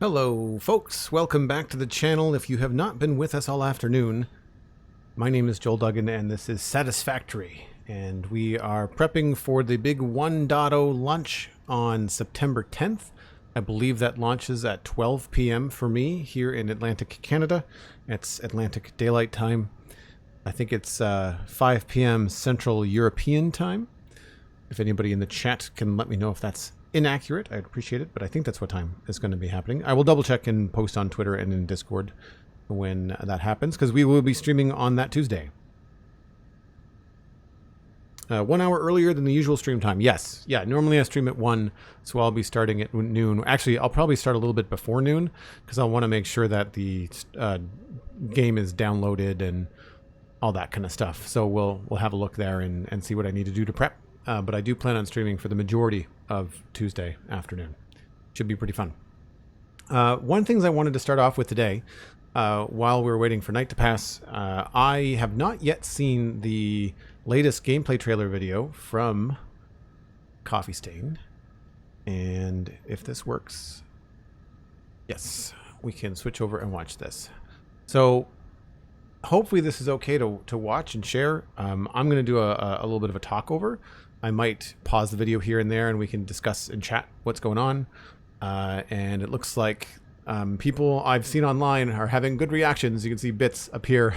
Hello folks, welcome back to the channel. If you have not been with us all afternoon, my name is Joel Duggan and this is Satisfactory, and we are prepping for the big 1.0 launch on September 10th. I believe that launches at 12 p.m. for me here in Atlantic Canada. It's Atlantic Daylight Time. I think it's 5 p.m. Central European Time. If anybody in the chat can let me know if that's inaccurate, I'd appreciate it, but I think that's what time is going to be happening. I will double check and post on Twitter and in Discord when that happens, because we will be streaming on that Tuesday. 1 hour earlier than the usual stream time. Yes. Yeah, normally I stream at 1, so I'll be starting at noon. Actually, I'll probably start a little bit before noon, because I'll want to make sure that the game is downloaded and all that kind of stuff. So we'll have a look there and see what I need to do to prep. But I do plan on streaming for the majority of Tuesday afternoon. Should be pretty fun. One thing I wanted to start off with today, while we're waiting for night to pass, I have not yet seen the latest gameplay trailer video from Coffee Stain. And if this works, yes, we can switch over and watch this. So hopefully this is okay to watch and share. I'm going to do a little bit of a talk over. I might pause the video here and there and we can discuss and chat what's going on. And it looks like people I've seen online are having good reactions. You can see bits appear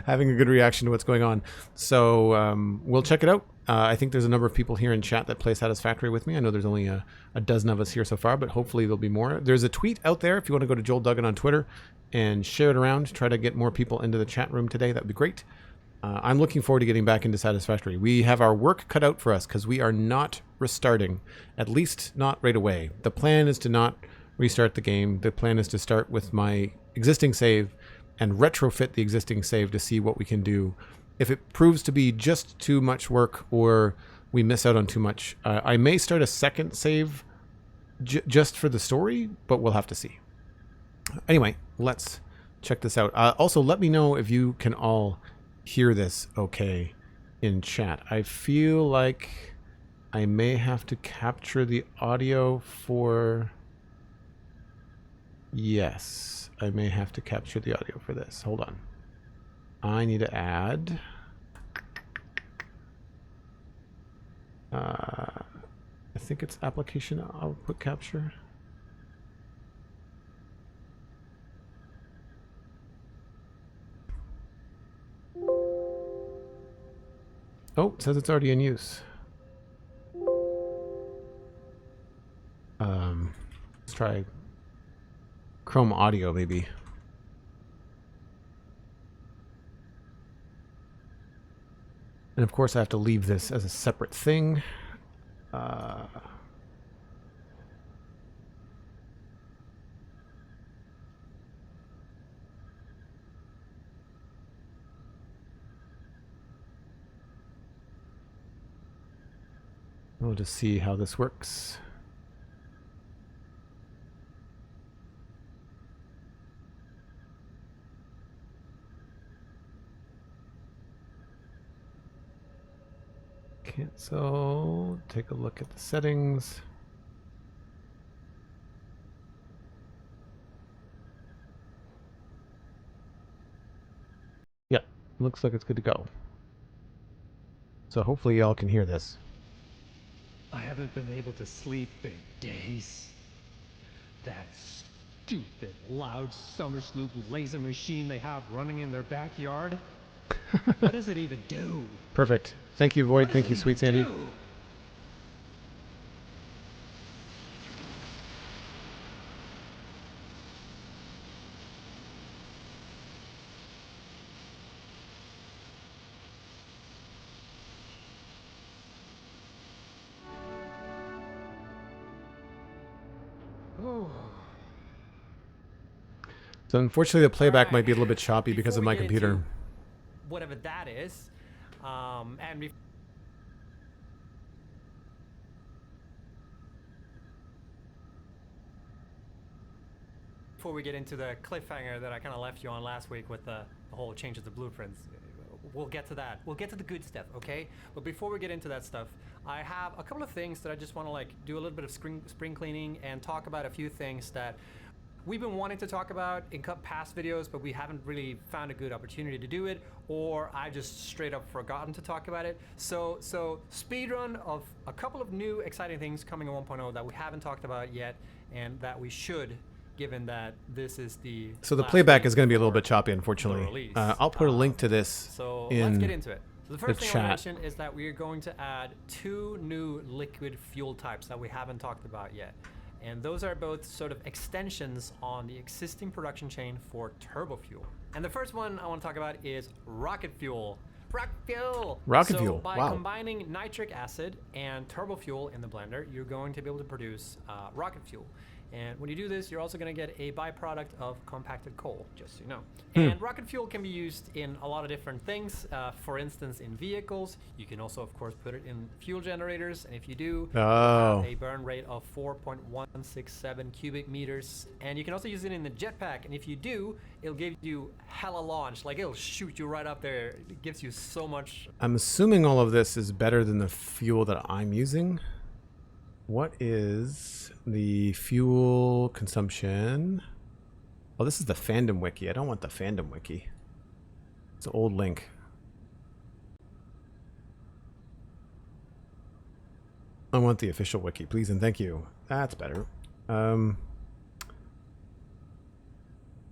having a good reaction to what's going on. So we'll check it out. I think there's a number of people here in chat that play Satisfactory with me. I know there's only a dozen of us here so far, but hopefully there'll be more. There's a tweet out there if you want to go to Joel Duggan on Twitter and share it around. Try to get more people into the chat room today. That would be great. I'm looking forward to getting back into Satisfactory. We have our work cut out for us because we are not restarting, at least not right away. The plan is to not restart the game. The plan is to start with my existing save and retrofit the existing save to see what we can do. If it proves to be just too much work or we miss out on too much, I may start a second save just for the story, but we'll have to see. Anyway, let's check this out. Also, let me know if you can all hear this okay in chat. I feel like I may have to capture the audio for... Yes, I may have to capture the audio for this. Hold on. I need to add... I think it's application output capture. Oh, it says it's already in use. Let's try Chrome Audio, maybe. And of course I have to leave this as a separate thing. We'll just see how this works. Cancel. Take a look at the settings. Yeah, looks like it's good to go. So hopefully y'all can hear this. I haven't been able to sleep in days. That stupid, loud summer sloop laser machine they have running in their backyard. What does it even do? Perfect. Thank you, Void. Thank you, SweetSandi. So unfortunately the playback might be a little bit choppy because of my computer. Whatever that is. And before we get into the cliffhanger that I kind of left you on last week with the whole change of the blueprints, we'll get to that. We'll get to the good stuff, okay? But before we get into that stuff, I have a couple of things that I just want to like do a little bit of spring cleaning and talk about a few things that we've been wanting to talk about in past videos, but we haven't really found a good opportunity to do it, or I just straight up forgotten to talk about it. So speedrun of a couple of new exciting things coming in 1.0 that we haven't talked about yet, and that we should, given that this is the So the playback is going to be a little bit choppy, unfortunately. I'll put a link to this so in let's get into it. So the first thing I want to chat. mention is that we are going to add 2 new liquid fuel types that we haven't talked about yet. And those are both sort of extensions on the existing production chain for turbo fuel. And the first one I want to talk about is rocket fuel. Rocket fuel! Rocket so fuel, by wow. combining nitric acid and turbo fuel in the blender, you're going to be able to produce rocket fuel. And when you do this, you're also going to get a byproduct of compacted coal, just so you know. And rocket fuel can be used in a lot of different things. For instance, in vehicles. You can also, of course, put it in fuel generators. And if you do, you'll have a burn rate of 4.167 cubic meters. And you can also use it in the jetpack. And if you do, it'll give you hella launch. Like, it'll shoot you right up there. It gives you so much. I'm assuming all of this is better than the fuel that I'm using. What is the fuel consumption? Oh, this is the fandom wiki. I don't want the fandom wiki. It's an old link. I want the official wiki, please and thank you. That's better.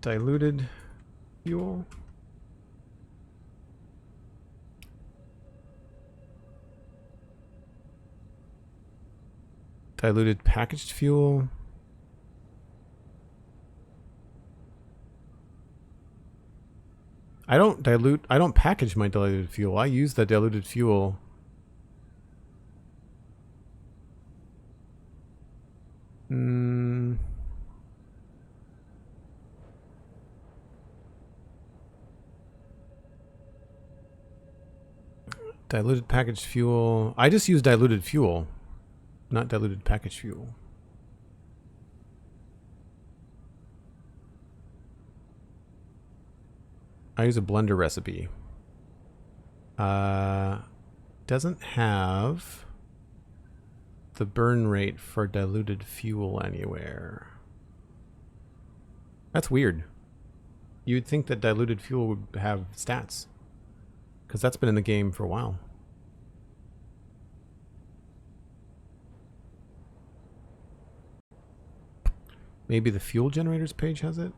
Diluted fuel. Diluted packaged fuel. I don't package my diluted fuel. I use the diluted fuel. Diluted packaged fuel. I just use diluted fuel. Not diluted packaged fuel. I use a blender recipe. Doesn't have the burn rate for diluted fuel anywhere. That's weird. You'd think that diluted fuel would have stats, because that's been in the game for a while. Maybe the fuel generators page has it?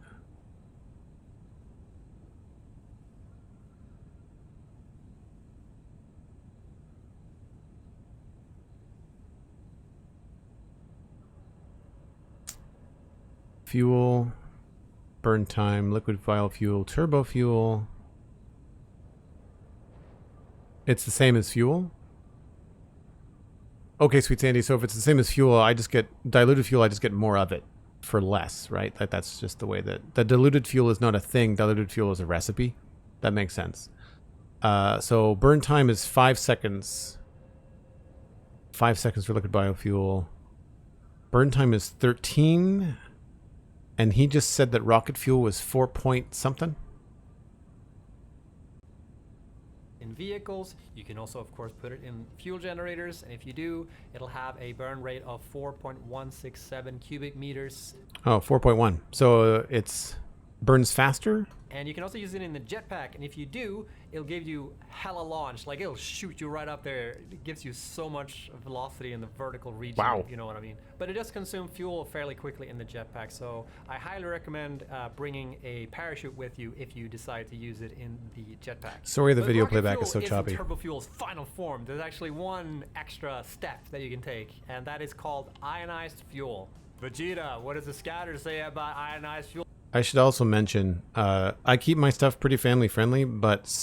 Fuel, burn time, liquid vial fuel, turbo fuel. It's the same as fuel? Okay, SweetSandi, so if it's the same as fuel, I just get diluted fuel, I just get more of it for less, right? That's just the way that the diluted fuel is not a thing. Diluted fuel is a recipe. That makes sense. So burn time is 5 seconds. 5 seconds for liquid biofuel. Burn time is 13. And he just said that rocket fuel was 4 point something. In vehicles, you can also, of course, put it in fuel generators, and if you do, it'll have a burn rate of 4.167 cubic meters. Oh, 4.1. So it's burns faster? And you can also use it in the jetpack, and if you do, it'll give you hella launch. Like, it'll shoot you right up there. It gives you so much velocity in the vertical region. Wow. You know what I mean? But it does consume fuel fairly quickly in the jetpack, so I highly recommend bringing a parachute with you if you decide to use it in the jetpack. Sorry, the But video rocket playback fuel is so choppy. In turbo fuel's final form. There's actually one extra step that you can take, and that is called ionized fuel. Vegeta, what does the scatter say about ionized fuel? I should also mention, I keep my stuff pretty family friendly, but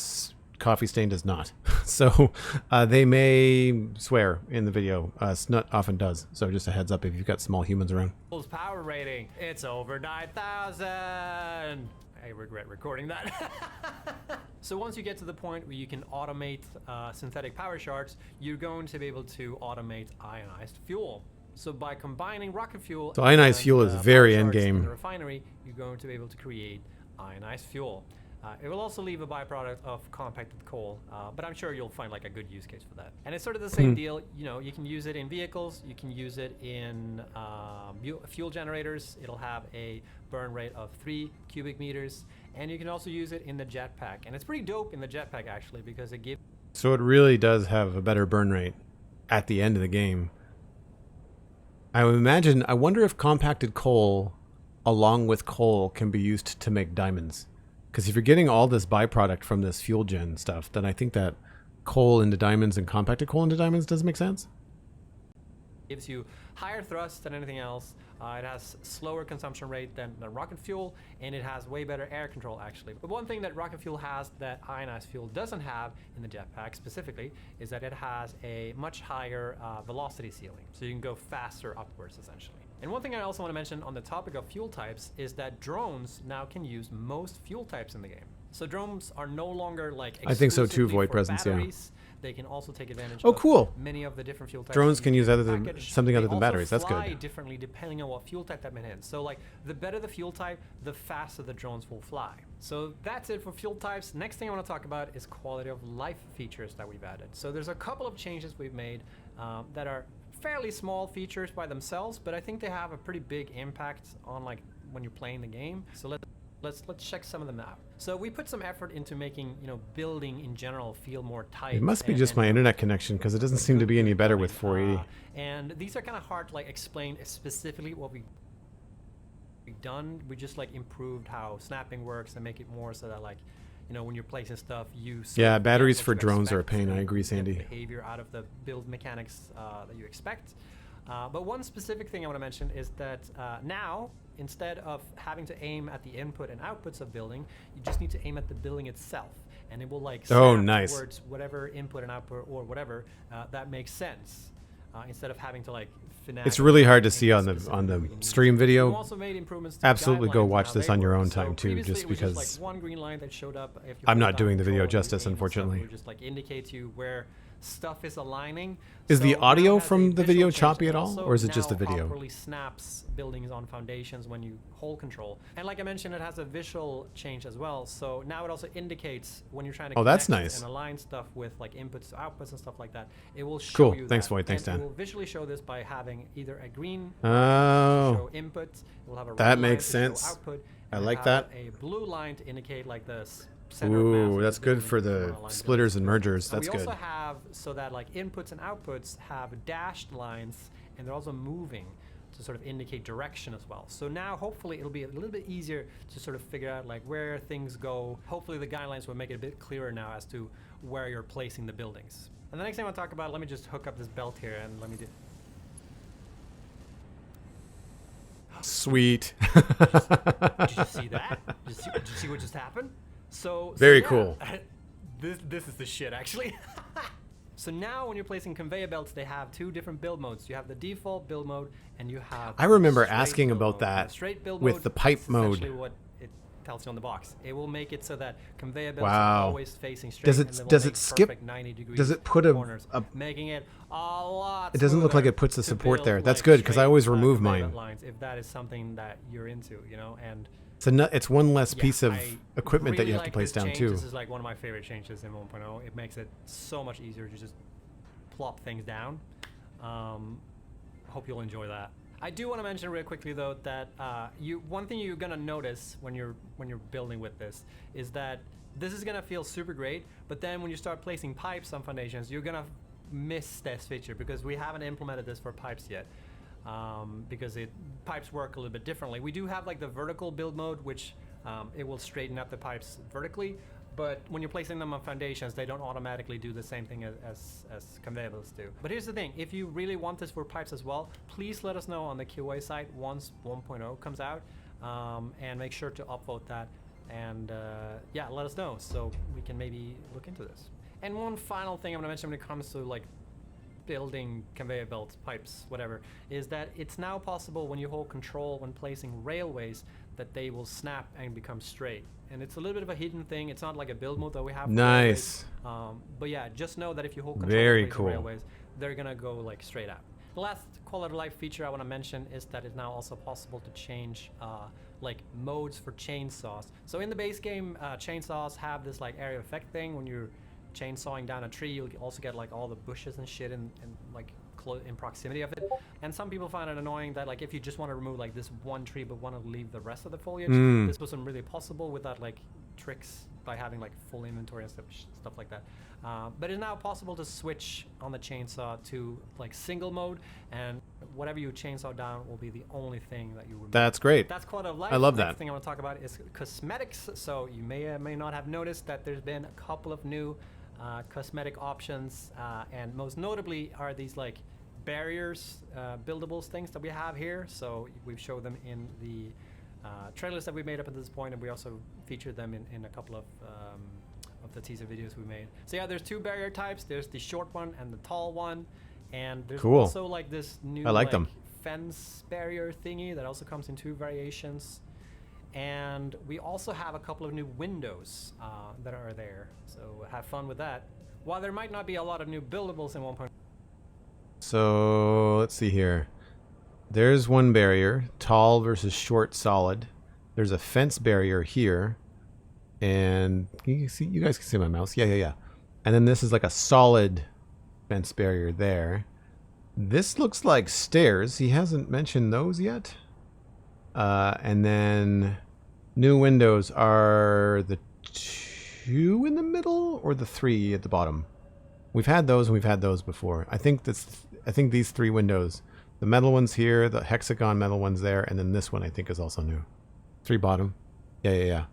Coffee Stain does not. So they may swear in the video. Snut often does. So just a heads up if you've got small humans around. Power rating, it's over 9,000. I regret recording that. So once you get to the point where you can automate synthetic power shards, you're going to be able to automate ionized fuel. So by combining rocket fuel, so ionized fuel is very power end shards in game. the refinery, you're going to be able to create ionized fuel. It will also leave a byproduct of compacted coal, but I'm sure you'll find like a good use case for that. And it's sort of the same deal. You know, you can use it in vehicles, you can use it in fuel generators. It'll have a burn rate of 3 cubic meters, and you can also use it in the jetpack. And it's pretty dope in the jetpack actually, because it gives. So it really does have a better burn rate at the end of the game. I would imagine. I wonder if compacted coal, along with coal, can be used to make diamonds. Because if you're getting all this byproduct from this fuel gen stuff, then I think that coal into diamonds and compacted coal into diamonds does make sense. Gives you higher thrust than anything else. It has slower consumption rate than rocket fuel, and it has way better air control actually. But one thing that rocket fuel has that ionized fuel doesn't have in the jetpack specifically is that it has a much higher velocity ceiling, so you can go faster upwards essentially. And one thing I also want to mention on the topic of fuel types is that drones now can use most fuel types in the game. So drones are no longer like I think so too, exclusively Void for Presence, yeah. batteries. They can also take advantage Oh, of cool. many of the different fuel types. Drones that can you use get other than packaged. something other They than also batteries. That's fly good. differently depending on what fuel type that man in. So like the better the fuel type, the faster the drones will fly. So that's it for fuel types. Next thing I want to talk about is quality of life features that we've added. So there's a couple of changes we've made that are fairly small features by themselves, but I think they have a pretty big impact on like when you're playing the game. So let's check some of them out. So we put some effort into making, you know, building in general feel more tight. It must be just my internet connection, because it doesn't seem to be any better with 480. And these are kind of hard to like explain specifically what we've done. We just like improved how snapping works and make it more so that like, you know, when you're placing stuff, you Yeah, get batteries what for you drones are a expect, pain. so I you agree, get Sandy. behavior out of the build mechanics that you expect. But one specific thing I want to mention is that now, instead of having to aim at the input and outputs of building, you just need to aim at the building itself, and it will like snap nice. towards whatever input and output or whatever that makes sense. Instead of having to like finagle. It's really hard to see aim on the specifically. stream We video. also made improvements to Absolutely go guidelines and watch how this they on your work. own So time, too, previously just it was because like one green line that showed up if you I'm hold not down doing the video control, you justice, aim and stuff. unfortunately. It just like indicates you where stuff is aligning. Is So the now audio it has a from the visual video change choppy and at all, also or is it just the now video? Properly snaps buildings on foundations when you hold control. And like I mentioned, it has a visual change as well. So now it also indicates when you're trying to Oh, that's connect nice. and align stuff with like inputs to outputs and stuff like that. It will show Cool. you Thanks, that. Void. Thanks, And Dan. it will visually show this by having either a green Oh. show input. It will have a That red makes line to show sense. output, I and like have that. A blue line to indicate like the center of mass Ooh, of that's the good building for if you the wanna align splitters and buildings. mergers. And That's we good. also have so that like inputs and outputs have dashed lines, and they're also moving to sort of indicate direction as well. So now hopefully it'll be a little bit easier to sort of figure out like where things go. Hopefully the guidelines will make it a bit clearer now as to where you're placing the buildings. And the next thing I want to talk about, let me just hook up this belt here and let me do. Sweet. Did you see that? Did you see what just happened? So Very yeah, cool. This is the shit actually. So now when you're placing conveyor belts, they have two different build modes. You have the default build mode and you have I remember straight asking build about mode. that The straight build with mode the pipe is mode. essentially what it tells you on the box. It will make it so that conveyor belts Wow. are always facing straight. Does it- and they will does it make skip- perfect 90 degrees does it put a- corners, making it a lot It doesn't look like smoother it puts the to support build, there. That's like, good, 'cause I straight, always remove conveyor mine. belt lines if that is something that you're into, you know. And It's one less yeah, piece of I equipment that really you have to like place this down change. too. This is like one of my favorite changes in 1.0. It makes it so much easier to just plop things down. Hope you'll enjoy that. I do want to mention real quickly though that one thing you're gonna notice when you're building with this is that this is gonna feel super great, but then when you start placing pipes on foundations, you're gonna miss this feature because we haven't implemented this for pipes yet. Because pipes work a little bit differently. We do have like the vertical build mode, which it will straighten up the pipes vertically, but when you're placing them on foundations, they don't automatically do the same thing as conveyor belts do. But here's the thing, if you really want this for pipes as well, please let us know on the QA site once 1.0 comes out, and make sure to upvote that, and yeah, let us know so we can maybe look into this. And one final thing I'm gonna mention when it comes to like building conveyor belts, pipes, whatever, is that it's now possible when you hold control when placing railways that they will snap and become straight. And it's a little bit of a hidden thing. It's not like a build mode that we have. For Nice. railways. But yeah, just know that if you hold control Very of placing cool. railways, they're gonna go like straight out. The last quality of life feature I want to mention is that it's now also possible to change like modes for chainsaws. So in the base game, chainsaws have this like area effect thing. When you're chainsawing down a tree, you'll also get like all the bushes and shit and like in proximity of it. And some people find it annoying that like if you just want to remove like this one tree but want to leave the rest of the foliage, this wasn't really possible without like tricks by having like full inventory and stuff like that. But it's now possible to switch on the chainsaw to like single mode, and whatever you chainsaw down will be the only thing that you remove. That's great. That's quality of life. I love The that. next thing I want to talk about is cosmetics. So you may or may not have noticed that there's been a couple of new cosmetic options, and most notably are these like barriers, buildables things that we have here. So we've showed them in the trailers that we made up at this point, and we also featured them in a couple of the teaser videos we made. So yeah, there's two barrier types. There's the short one and the tall one, and there's cool. also like this new I like them. fence barrier thingy that also comes in two variations. And we also have a couple of new windows that are there, so have fun with that. While there might not be a lot of new buildables in 1.0. So let's see here. There's one barrier, tall versus short solid. There's a fence barrier here, and you guys can see my mouse. Yeah. And then this is like a solid fence barrier there. This looks like stairs. He hasn't mentioned those yet. And then new windows are the 2 in the middle or the 3 at the bottom. We've had those and we've had those before. I think these 3 windows, the metal ones here, the hexagon metal ones there, and then this one I think is also new. 3 bottom. Yeah.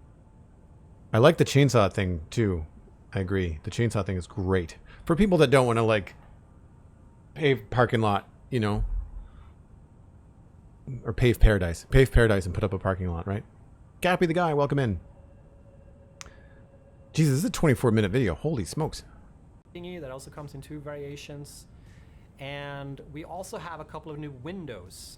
I like the chainsaw thing too. I agree. The chainsaw thing is great for people that don't want to like pave parking lot, you know, or pave paradise and put up a parking lot, right? Gappy the guy, welcome in. Jesus, this is a 24-minute video. Holy smokes. Thingy that also comes in two variations. And we also have a couple of new windows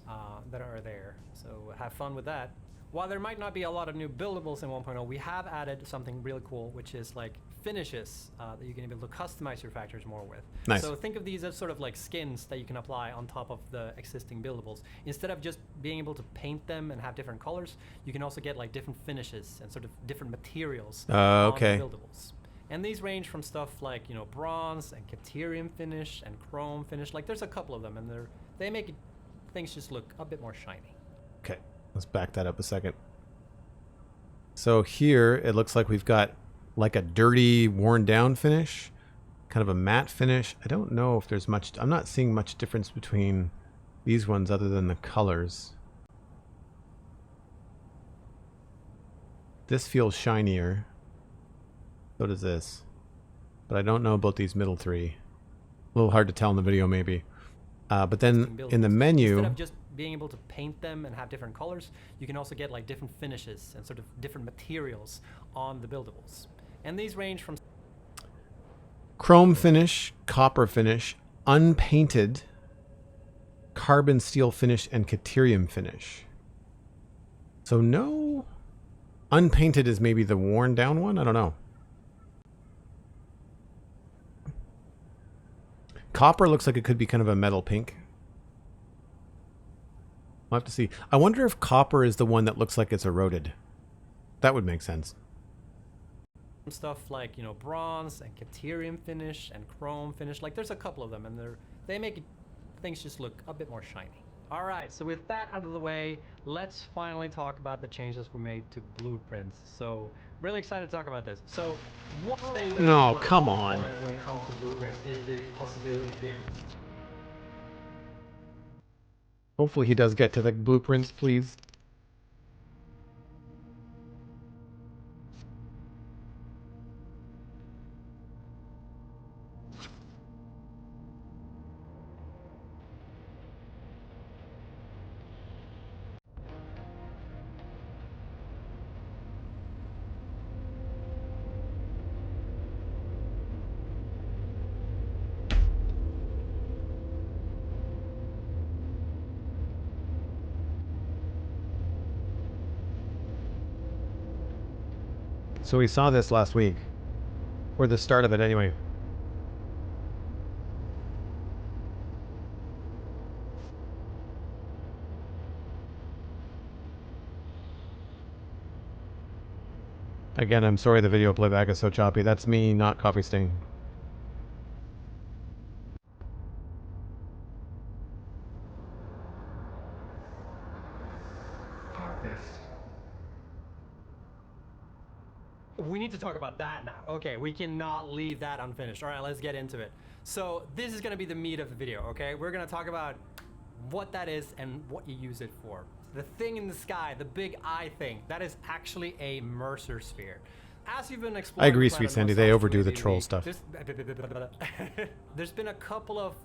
that are there, so have fun with that. While there might not be a lot of new buildables in 1.0, we have added something really cool, which is like finishes that you're going to be able to customize your factors more with. Nice. So think of these as sort of like skins that you can apply on top of the existing buildables. Instead of just being able to paint them and have different colors, you can also get like different finishes and sort of different materials on the buildables. And these range from stuff like, you know, bronze and Caterium finish and chrome finish. Like there's a couple of them, and they make things just look a bit more shiny. Okay, let's back that up a second. So here it looks like we've got like a dirty, worn down finish, kind of a matte finish. I don't know if there's much, I'm not seeing much difference between these ones other than the colors. This feels shinier. So does this. But I don't know about these middle 3. A little hard to tell in the video maybe. But then in the menu, instead of just being able to paint them and have different colors, you can also get like different finishes and sort of different materials on the buildables. And these range from chrome finish, copper finish, unpainted, carbon steel finish, and Caterium finish. So no, unpainted is maybe the worn down one. I don't know. Copper looks like it could be kind of a metal pink. We'll have to see. I wonder if copper is the one that looks like it's eroded. That would make sense. Stuff like, you know, bronze and Caterium finish and chrome finish. Like there's a couple of them, and they make things just look a bit more shiny. All right, so with that out of the way, let's finally talk about the changes we made to blueprints. So really excited to talk about this. So one thing No, come on. when it comes to blueprints is the possibility of Hopefully he does get to the blueprints, please. So we saw this last week, or the start of it anyway. Again, I'm sorry the video playback is so choppy. That's me, not coffee stain. We need to talk about that now. Okay, we cannot leave that unfinished. All right, let's get into it. So this is going to be the meat of the video, okay? We're going to talk about what that is and what you use it for. The thing in the sky, the big eye thing, that is actually a Mercer sphere. As you've been exploring, I agree, SweetSandi. They overdo the troll stuff. There's been a couple of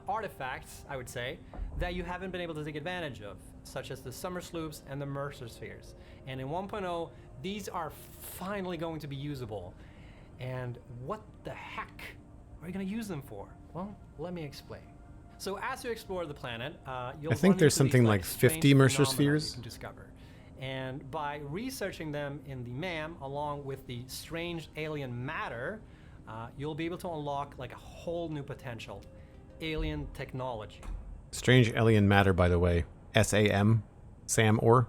artifacts, I would say, that you haven't been able to take advantage of, such as the Summer Sloops and the Mercer spheres. And in 1.0, these are finally going to be usable. And what the heck are you going to use them for? Well, let me explain. So as you explore the planet, you'll I think there's something like 50 Mercer spheres. You can discover. And by researching them in the MAM, along with the strange alien matter, you'll be able to unlock like a whole new potential. Alien technology. Strange alien matter, by the way. SAM? Sam or?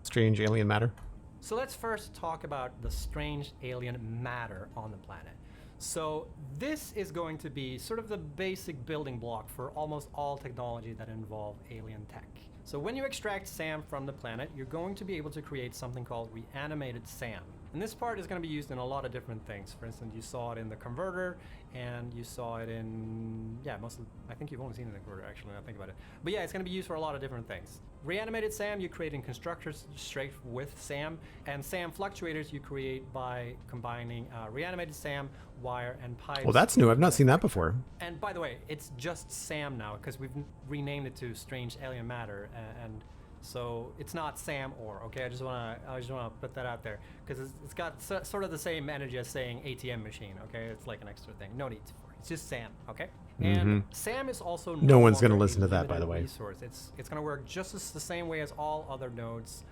Strange alien matter? So let's first talk about the strange alien matter on the planet. So this is going to be sort of the basic building block for almost all technology that involve alien tech. So when you extract SAM from the planet, you're going to be able to create something called reanimated SAM. And this part is going to be used in a lot of different things. For instance, you saw it in the converter, and you saw it in, I think you've only seen it in the converter, actually, now I think about it. But yeah, it's going to be used for a lot of different things. Reanimated SAM, you create in constructors straight with SAM, and SAM fluctuators you create by combining reanimated SAM, wire, and pipes. Well, that's new. I've not seen that before. And by the way, it's just SAM now, because we've renamed it to Strange Alien Matter, and so it's not SAM or, okay? I just wanna put that out there, because it's got sort of the same energy as saying ATM machine, okay? It's like an extra thing. No need for it. It's just SAM, okay? And SAM is also no one's gonna listen to that, by the way. Resource. It's gonna work just the same way as all other nodes.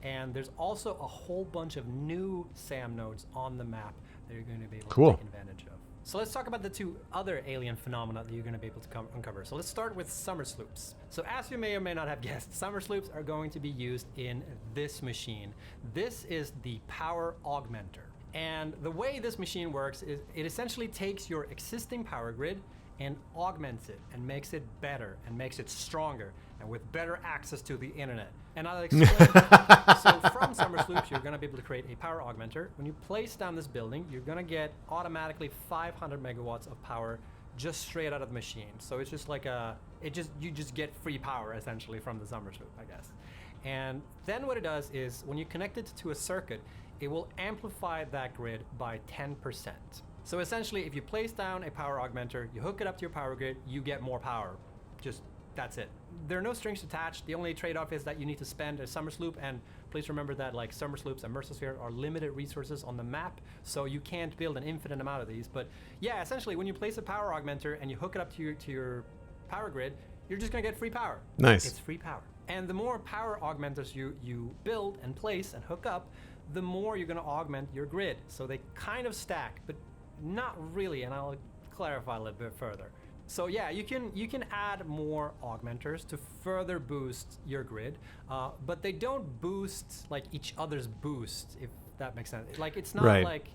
And there's also a whole bunch of new SAM nodes on the map that you're going to be able to take advantage of. So let's talk about the two other alien phenomena that you're going to be able to uncover. So let's start with Summer Sloops. So as you may or may not have guessed, Summer Sloops are going to be used in this machine. This is the power augmenter. And the way this machine works is it essentially takes your existing power grid and augments it and makes it better and makes it stronger and with better access to the internet. And I'll explain. So from Summer Sloops, you're going to be able to create a power augmenter. When you place down this building, you're going to get automatically 500 megawatts of power just straight out of the machine. So it's just like you just get free power essentially from the Summer Sloop, I guess. And then what it does is when you connect it to a circuit, it will amplify that grid by 10%. So essentially, if you place down a power augmenter, you hook it up to your power grid, you get more power. That's it. There are no strings attached. The only trade-off is that you need to spend a Summer Sloop, and please remember that like Summer Sloops and Mercer Sphere are limited resources on the map, so you can't build an infinite amount of these. But yeah, essentially, when you place a power augmenter and you hook it up to your power grid, you're just gonna get free power. Nice. It's free power. And the more power augmenters you build and place and hook up, the more you're gonna augment your grid. So they kind of stack, but not really, and I'll clarify a little bit further. So yeah, you can add more augmenters to further boost your grid, but they don't boost like each other's boost, if that makes sense. Like it's not like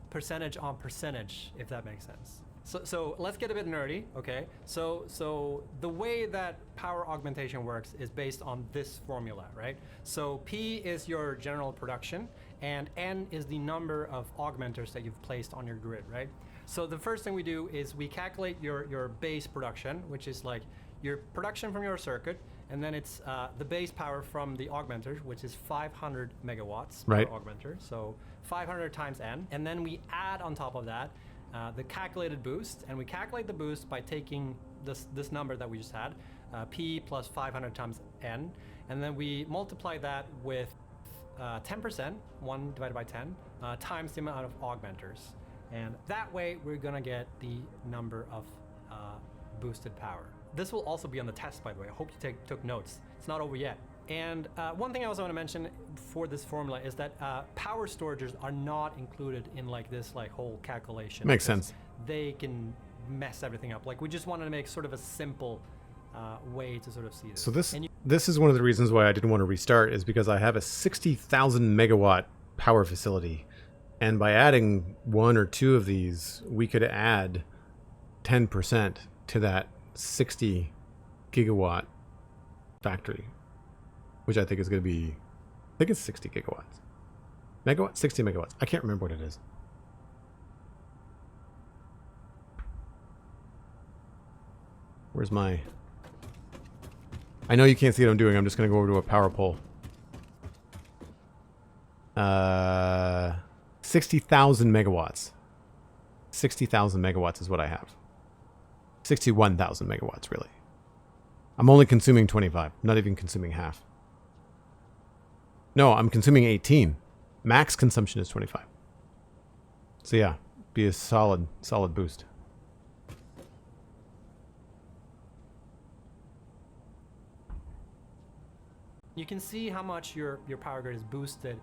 percentage on percentage, if that makes sense. So let's get a bit nerdy, okay? So the way that power augmentation works is based on this formula, right? So P is your general production, and N is the number of augmenters that you've placed on your grid, right? So the first thing we do is we calculate your base production, which is like your production from your circuit, and then it's the base power from the augmenter, which is 500 megawatts per augmenter, so 500 times N. And then we add on top of that the calculated boost, and we calculate the boost by taking this number that we just had, P plus 500 times N, and then we multiply that with 10%, 1 divided by 10, times the amount of augmenters. And that way, we're gonna get the number of boosted power. This will also be on the test, by the way. I hope you took notes. It's not over yet. And one thing I also want to mention for this formula is that power storages are not included in like this whole calculation. Makes sense. They can mess everything up. Like we just wanted to make sort of a simple way to sort of see this. So this is one of the reasons why I didn't want to restart, is because I have a 60,000 megawatt power facility. And by adding 1 or 2 of these, we could add 10% to that 60 gigawatt factory, which I think is going to be, I think it's 60 gigawatts. Megawatts? 60 megawatts. I can't remember what it is. Where's my... I know you can't see what I'm doing. I'm just going to go over to a power pole. 60,000 megawatts. 60,000 megawatts is what I have. 61,000 megawatts, really. I'm only consuming 25. Not even consuming half. No, I'm consuming 18. Max consumption is 25. So yeah, be a solid boost. You can see how much your power grid is boosted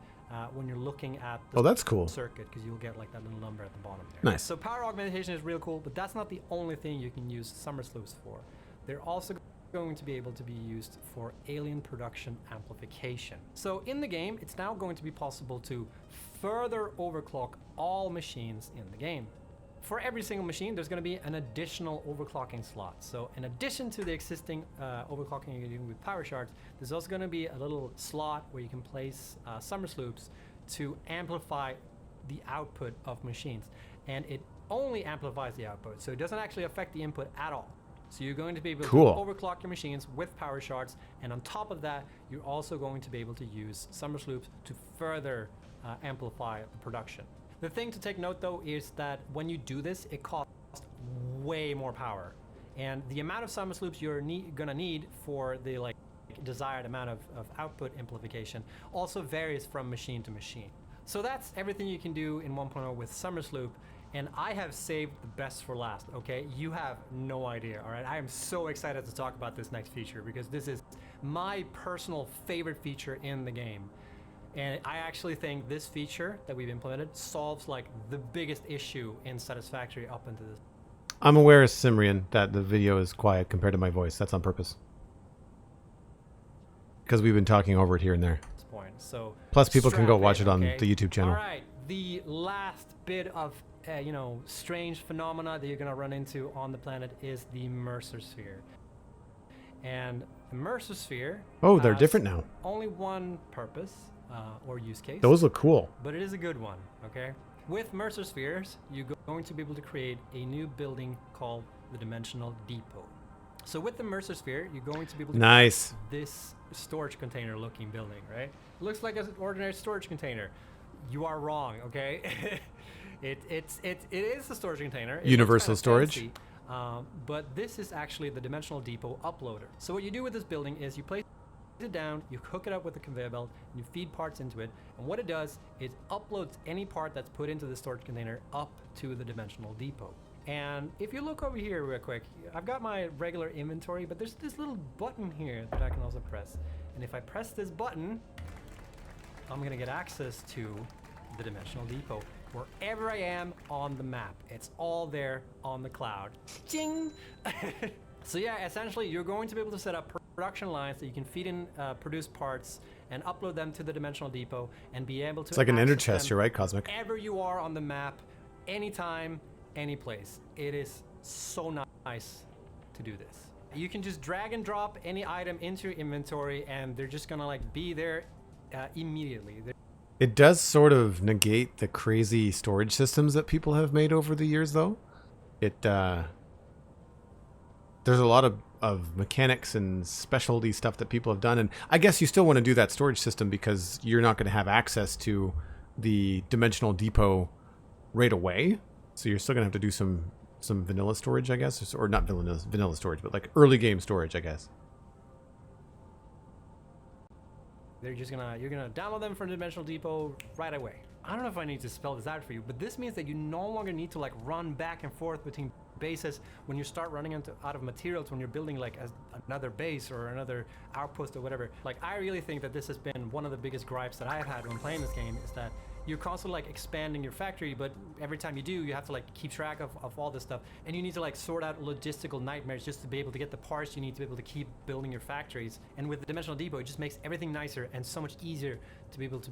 when you're looking at the that's cool. circuit, because you'll get like that little number at the bottom there. Nice. So power augmentation is real cool, but that's not the only thing you can use summer sloops for. They're also going to be able to be used for alien production amplification. So in the game, it's now going to be possible to further overclock all machines in the game. For every single machine, there's going to be an additional overclocking slot. So in addition to the existing overclocking you're doing with power shards, there's also going to be a little slot where you can place summer sloops to amplify the output of machines. And it only amplifies the output, so it doesn't actually affect the input at all. So you're going to be able to overclock your machines with power shards, and on top of that, you're also going to be able to use summer sloops to further amplify the production. The thing to take note though is that when you do this, it costs way more power. And the amount of summer sloops you're gonna need for the like desired amount of output amplification also varies from machine to machine. So that's everything you can do in 1.0 with summer sloop. And I have saved the best for last, okay? You have no idea, all right? I am so excited to talk about this next feature because this is my personal favorite feature in the game. And I actually think this feature that we've implemented solves like the biggest issue in Satisfactory up into this. I'm aware, Simrian, that the video is quiet compared to my voice. That's on purpose. Because we've been talking over it here and there. Point. So plus people can go watch it on the YouTube channel. All right, the last bit of strange phenomena that you're going to run into on the planet is the Mercer Sphere. And the Mercer Sphere... Oh, they're different now. Only one purpose or use case. Those look cool. But it is a good one, okay? With Mercer Spheres, you're going to be able to create a new building called the Dimensional Depot. So with the Mercer Sphere, you're going to be able to create this storage container looking building, right? It looks like an ordinary storage container. You are wrong, okay? It is a storage container. Universal storage. Fancy, but this is actually the Dimensional Depot uploader. So what you do with this building is you place it down, you hook it up with a conveyor belt, and you feed parts into it. And what it does is uploads any part that's put into the storage container up to the Dimensional Depot. And if you look over here real quick, I've got my regular inventory, but there's this little button here that I can also press. And if I press this button, I'm gonna get access to the Dimensional Depot. Wherever I am on the map, it's all there on the cloud. Ching! So yeah, essentially you're going to be able to set up production lines that you can feed in produced parts and upload them to the Dimensional Depot and be able to... It's like an ender chest, you're right, Cosmic? Wherever you are on the map, anytime, any place. It is so nice to do this. You can just drag and drop any item into your inventory and they're just gonna like be there immediately. It does sort of negate the crazy storage systems that people have made over the years, though. There's a lot of mechanics and specialty stuff that people have done, and I guess you still want to do that storage system because you're not going to have access to the Dimensional Depot right away. So you're still going to have to do some vanilla storage, I guess, or not vanilla storage, but like early game storage, I guess. You're gonna download them from the Dimensional Depot right away. I don't know if I need to spell this out for you, but this means that you no longer need to like run back and forth between bases when you start running out of materials when you're building like another base or another outpost or whatever. Like I really think that this has been one of the biggest gripes that I've had when playing this game is that you're constantly like expanding your factory, but every time you do, you have to like keep track of all this stuff, and you need to like sort out logistical nightmares just to be able to get the parts you need to be able to keep building your factories. And with the Dimensional Depot, it just makes everything nicer and so much easier to be able to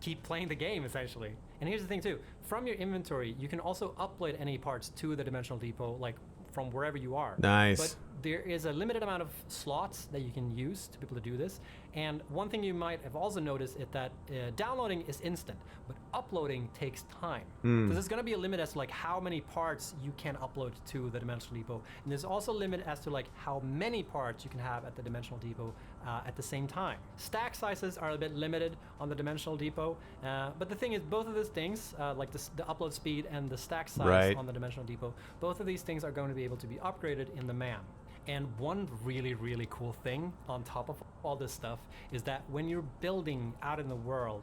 keep playing the game, essentially. And here's the thing too, from your inventory, you can also upload any parts to the Dimensional Depot, like from wherever you are. Nice. But there is a limited amount of slots that you can use to be able to do this. And one thing you might have also noticed is that downloading is instant, but uploading takes time. So there's going to be a limit as to like how many parts you can upload to the Dimensional Depot. And there's also a limit as to like how many parts you can have at the Dimensional Depot at the same time. Stack sizes are a bit limited on the Dimensional Depot, but the thing is, both of these things, like the upload speed and the stack size on the Dimensional Depot, both of these things are going to be able to be upgraded in the MAM. And one really, really cool thing on top of all this stuff is that when you're building out in the world,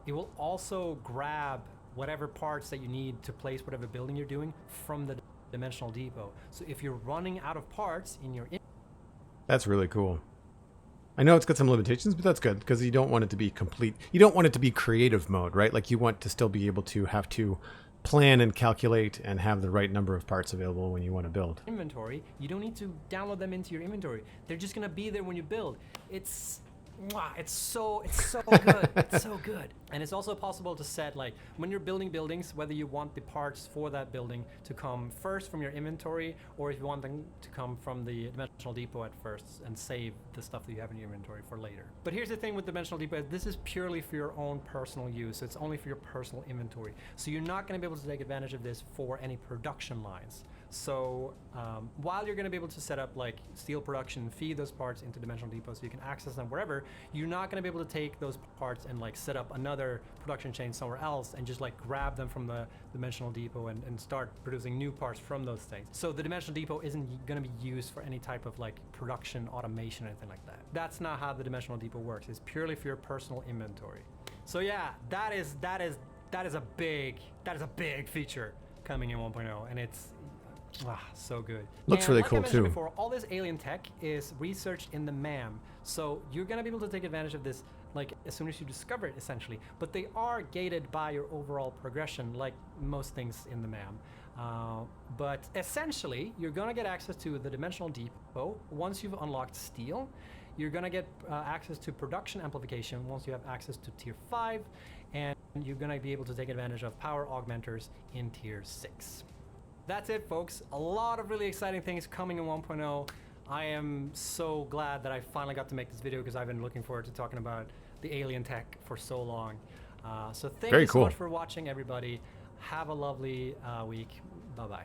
it will also grab whatever parts that you need to place whatever building you're doing from the Dimensional Depot. So if you're running out of parts in your... That's really cool. I know it's got some limitations, but that's good because you don't want it to be complete. You don't want it to be creative mode, right? Like you want to still be able to have to plan and calculate and have the right number of parts available when you want to build. Inventory, you don't need to download them into your inventory. They're just going to be there when you build. It's so good. It's so good. And it's also possible to set, like, when you're building buildings, whether you want the parts for that building to come first from your inventory, or if you want them to come from the Dimensional Depot at first and save the stuff that you have in your inventory for later. But here's the thing with Dimensional Depot, this is purely for your own personal use. So it's only for your personal inventory. So you're not going to be able to take advantage of this for any production lines. So while you're going to be able to set up like steel production and feed those parts into Dimensional Depot so you can access them wherever, you're not going to be able to take those parts and like set up another production chain somewhere else and just like grab them from the Dimensional Depot and start producing new parts from those things. So the Dimensional Depot isn't going to be used for any type of like production automation or anything like that. That's not how the Dimensional Depot works. It's purely for your personal inventory. So yeah, that is a big feature coming in 1.0, and it's so good. Looks and really like cool I mentioned too. Before, all this alien tech is researched in the MAM, so you're gonna be able to take advantage of this like as soon as you discover it, essentially. But they are gated by your overall progression, like most things in the MAM. But essentially, you're gonna get access to the Dimensional Depot once you've unlocked steel. You're gonna get access to production amplification once you have access to tier 5, and you're gonna be able to take advantage of power augmenters in tier 6. That's it, folks. A lot of really exciting things coming in 1.0. I am so glad that I finally got to make this video because I've been looking forward to talking about the alien tech for so long. So thank you so much for watching, everybody. Have a lovely week. Bye-bye.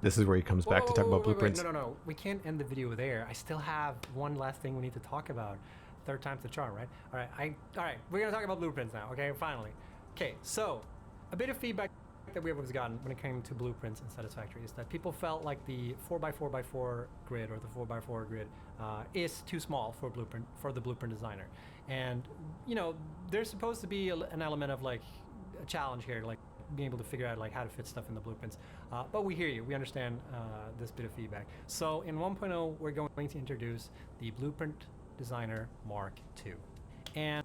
This is where he comes back to talk about blueprints. No. We can't end the video there. I still have one last thing we need to talk about. Third time's the charm, right? All right. We're going to talk about blueprints now, okay? Finally. Okay, so a bit of feedback that we have gotten when it came to blueprints and Satisfactory is that people felt like the 4x4x4 grid or the 4x4 grid is too small for the blueprint designer. And you know, there's supposed to be an element of like a challenge here, like being able to figure out like how to fit stuff in the blueprints. But we hear you. We understand this bit of feedback. So in 1.0, we're going to introduce the Blueprint Designer Mark II. And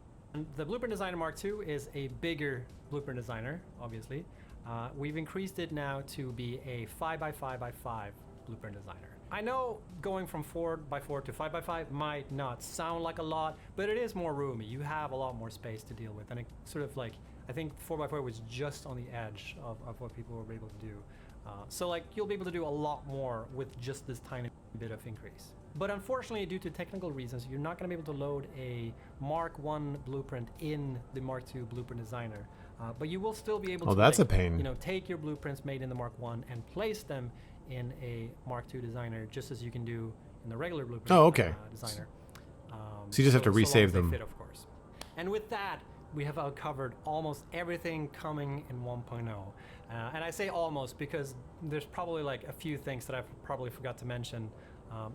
the Blueprint Designer Mark II is a bigger blueprint designer, obviously. We've increased it now to be a 5x5x5 blueprint designer. I know going from 4x4 to 5x5 might not sound like a lot, but it is more roomy. You have a lot more space to deal with, and it sort of like, I think 4x4 was just on the edge of what people were able to do. So like, you'll be able to do a lot more with just this tiny bit of increase. But unfortunately, due to technical reasons, you're not going to be able to load a Mark I blueprint in the Mark II blueprint designer. But you will still be able to, that's a pain. You know, take your blueprints made in the Mark I and place them in a Mark II designer, just as you can do in the regular blueprint designer. So you just have to resave them. Fit, of course. And with that, we have covered almost everything coming in 1.0. And I say almost because there's probably like a few things that I probably forgot to mention.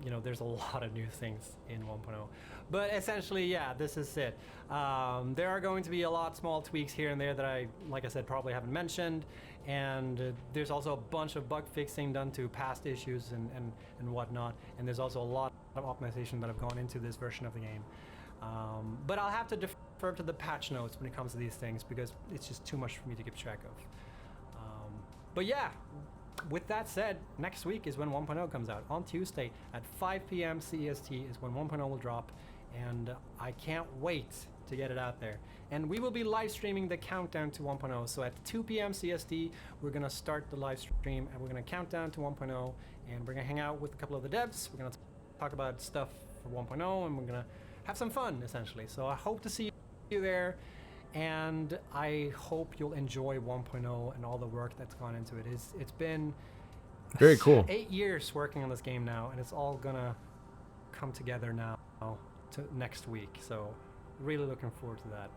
You know, there's a lot of new things in 1.0, but essentially, yeah, this is it. There are going to be a lot small tweaks here and there that I, like I said, probably haven't mentioned, and there's also a bunch of bug fixing done to past issues and whatnot, and there's also a lot of optimization that have gone into this version of the game. But I'll have to defer refer to the patch notes when it comes to these things because it's just too much for me to keep track of. But yeah, with that said, next week is when 1.0 comes out. On Tuesday at 5 p.m. CEST is when 1.0 will drop, and I can't wait to get it out there. And we will be live streaming the countdown to 1.0. So at 2 p.m. CST, we're gonna start the live stream, and we're gonna count down to 1.0, and we're gonna hang out with a couple of the devs. We're gonna talk about stuff for 1.0, and we're gonna have some fun, essentially. So I hope to see you there, and I hope you'll enjoy 1.0 and all the work that's gone into it. It's been very cool. 8 years working on this game now, and it's all gonna come together now to next week. So really looking forward to that.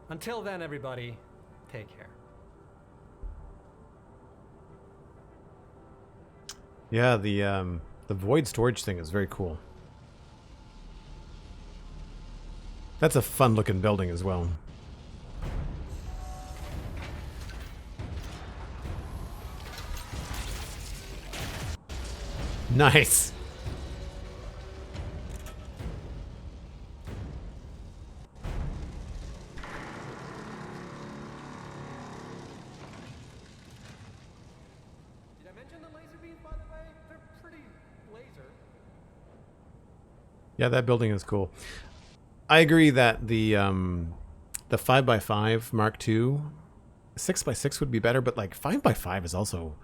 Until then, everybody, take care. Yeah, the void storage thing is very cool. That's a fun looking building as well. Nice. Did I mention the laser beams, by the way? They're pretty laser. Yeah, that building is cool. I agree that the 5x5 Mark II, 6x6 would be better, but like 5x5 is also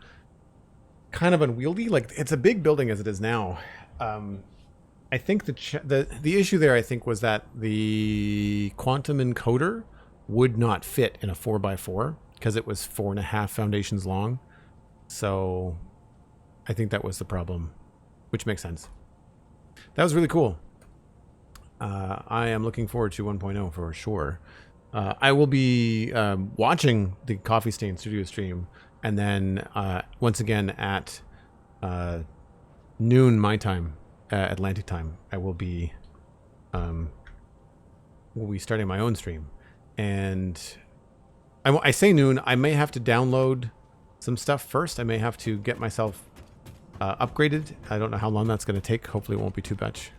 kind of unwieldy. Like, it's a big building as it is now. I think the issue there, I think, was that the quantum encoder would not fit in a 4x4 because it was 4.5 foundations long. So I think that was the problem, which makes sense. That was really cool. I am looking forward to 1.0 for sure. I will be watching the Coffee Stain Studio stream, and then once again at noon my time, Atlantic time, I will be starting my own stream. And I say noon. I may have to download some stuff first. I may have to get myself upgraded. I don't know how long that's going to take. Hopefully it won't be too much.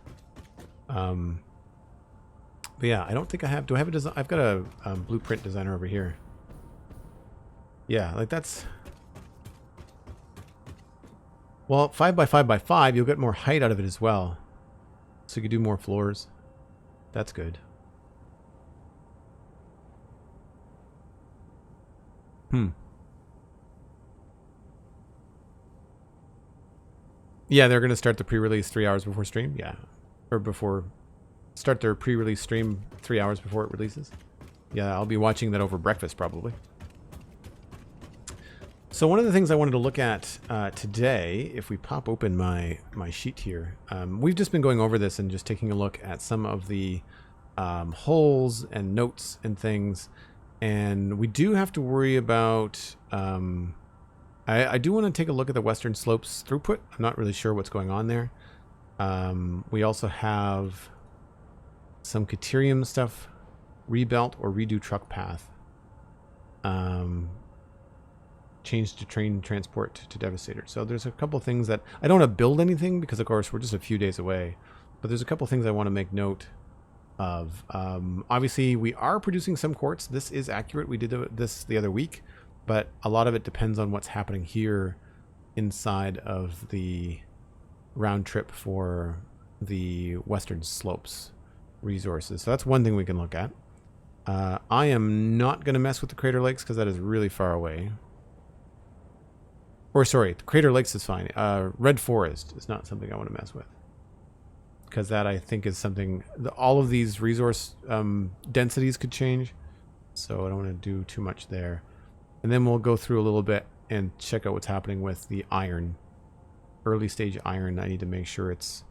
But yeah, I don't think I have. Do I have a design? I've got a blueprint designer over here. Yeah, like that's... Well, 5x5x5, you'll get more height out of it as well. So you can do more floors. That's good. Yeah, they're going to start the pre-release 3 hours before stream. Yeah. Or before... Start their pre-release stream 3 hours before it releases. Yeah, I'll be watching that over breakfast probably. So one of the things I wanted to look at today, if we pop open my sheet here, we've just been going over this and just taking a look at some of the holes and notes and things. And we do have to worry about... I do want to take a look at the Western Slopes throughput. I'm not really sure what's going on there. We also have some Caterium stuff, rebuilt or redo truck path, change to train transport to Devastator. So there's a couple things that I don't want to build anything because, of course, we're just a few days away. But there's a couple things I want to make note of. Obviously, we are producing some quartz. This is accurate. We did this the other week, but a lot of it depends on what's happening here inside of the round trip for the Western Slopes resources. So that's one thing we can look at. I am not going to mess with the Crater Lakes because that is really far away. Or sorry, the Crater Lakes is fine. Red Forest is not something I want to mess with. Because that, I think, is something... all of these resource densities could change. So I don't want to do too much there. And then we'll go through a little bit and check out what's happening with the iron. Early stage iron. I need to make sure it's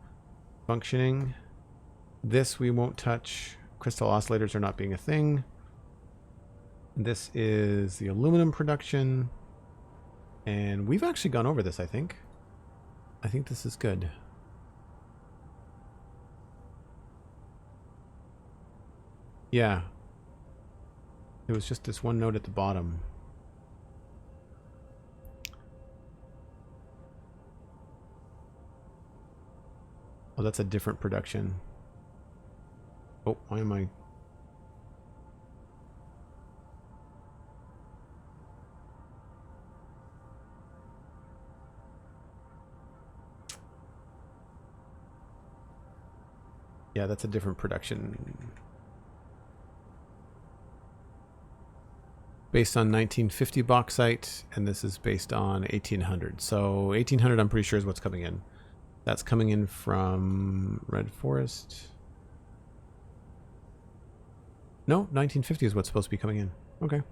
functioning. This we won't touch. Crystal oscillators are not being a thing. This is the aluminum production. And we've actually gone over this, I think. I think this is good. Yeah. It was just this one note at the bottom. Oh, that's a different production. Oh, why am I... Yeah, that's a different production. Based on 1950 bauxite, and this is based on 1800. So 1800, I'm pretty sure, is what's coming in. That's coming in from Red Forest. No, 1950 is what's supposed to be coming in. Okay.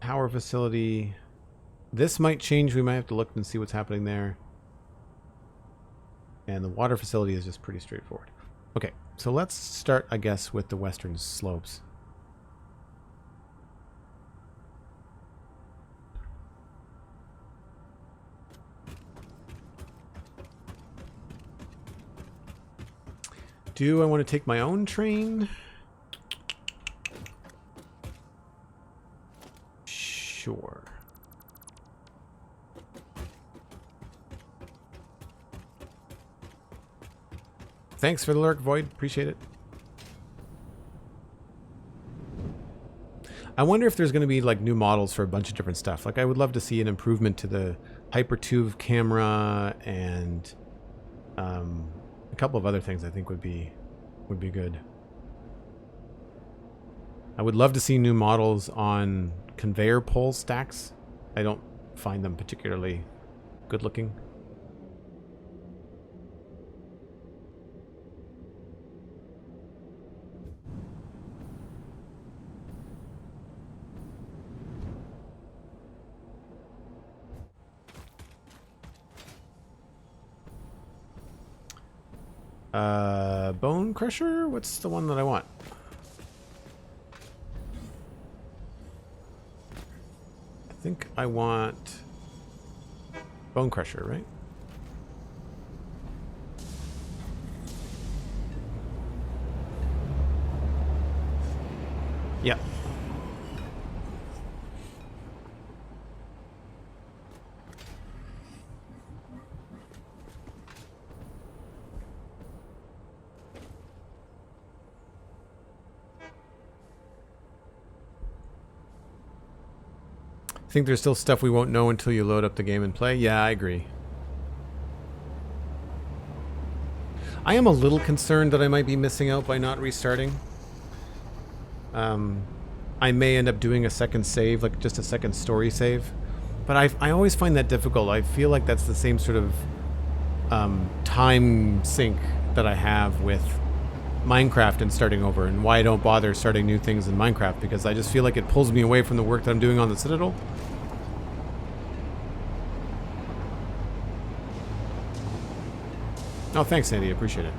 Power facility. This might change. We might have to look and see what's happening there. And the water facility is just pretty straightforward. Okay, so let's start, I guess, with the western slopes. Do I want to take my own train? Sure. Thanks for the lurk, Void. Appreciate it. I wonder if there's going to be like new models for a bunch of different stuff. Like I would love to see an improvement to the Hypertube camera and a couple of other things I think would be good. I would love to see new models on conveyor pole stacks. I don't find them particularly good looking. Bonecrusher? What's the one that I want? I think I want Bonecrusher, right? Yeah. I think there's still stuff we won't know until you load up the game and play. Yeah, I agree. I am a little concerned that I might be missing out by not restarting. I may end up doing a second save, like just a second story save. But I always find that difficult. I feel like that's the same sort of time sink that I have with Minecraft and starting over, and why I don't bother starting new things in Minecraft, because I just feel like it pulls me away from the work that I'm doing on the Citadel. Oh, thanks, Sandy. I appreciate it.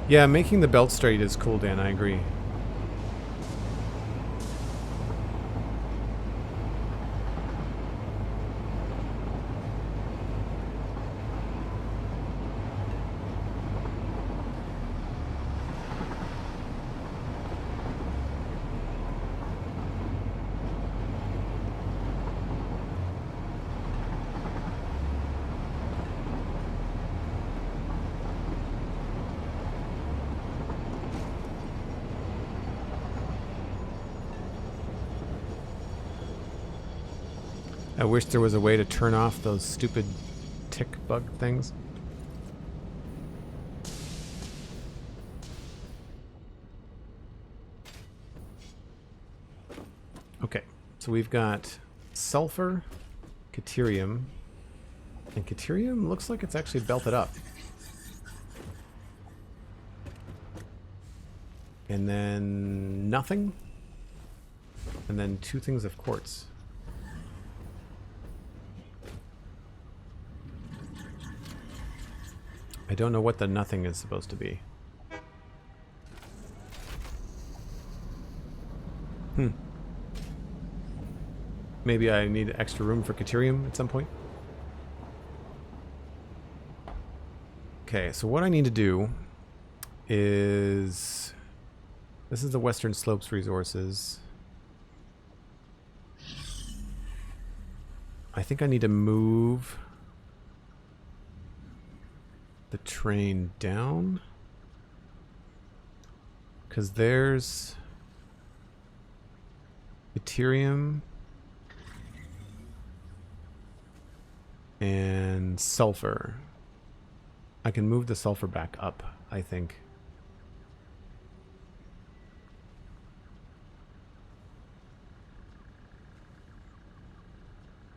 Yeah, making the belt straight is cool, Dan. I agree. I wish there was a way to turn off those stupid tick bug things. Okay, so we've got sulfur, caterium, and caterium looks like it's actually belted up. And then nothing, and then 2 things of quartz. I don't know what the nothing is supposed to be. Maybe I need extra room for caterium at some point. Okay, so what I need to do is... This is the Western Slopes resources. I think I need to move the train down, because there's Ethereum And sulfur. I can move the sulfur back up, I think.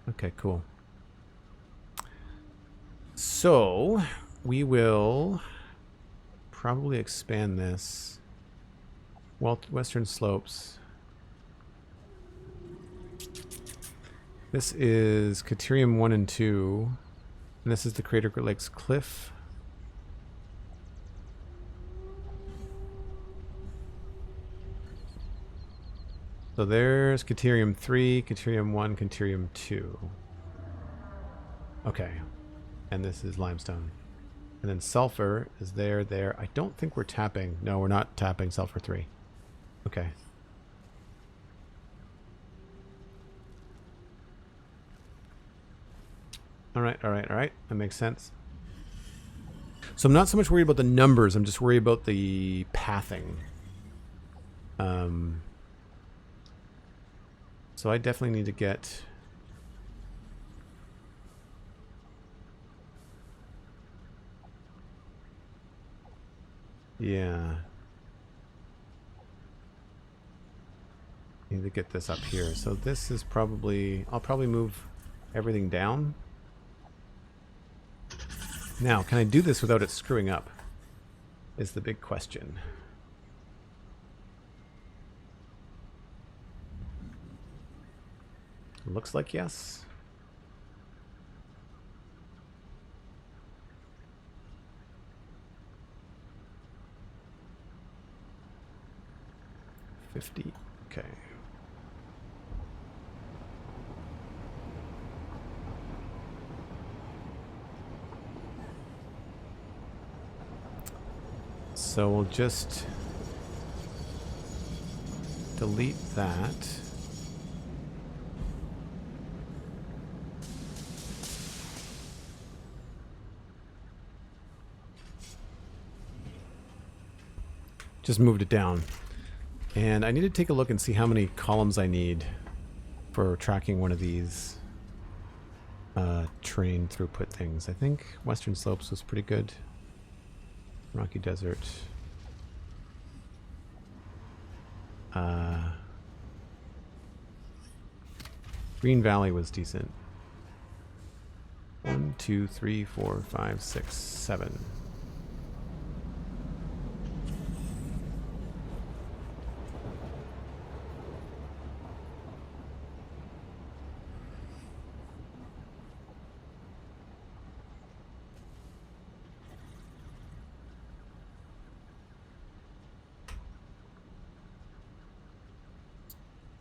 Okay, cool. So we will probably expand this. Western slopes. This is Caterium 1 and 2. And this is the Crater Lakes Cliff. So there's Caterium 3, Caterium 1, Caterium 2. Okay. And this is limestone. And then sulfur is there. I don't think we're tapping. No, we're not tapping sulfur 3. Okay. All right. That makes sense. So I'm not so much worried about the numbers. I'm just worried about the pathing. So I definitely need to get... Yeah. Need to get this up here. So this is probably... I'll probably move everything down. Now, can I do this without it screwing up? Is the big question. Looks like yes. $50. Okay. So we'll just delete that. Just moved it down. And I need to take a look and see how many columns I need for tracking one of these train throughput things. I think Western Slopes was pretty good. Rocky Desert. Green Valley was decent. 1, 2, 3, 4, 5, 6, 7.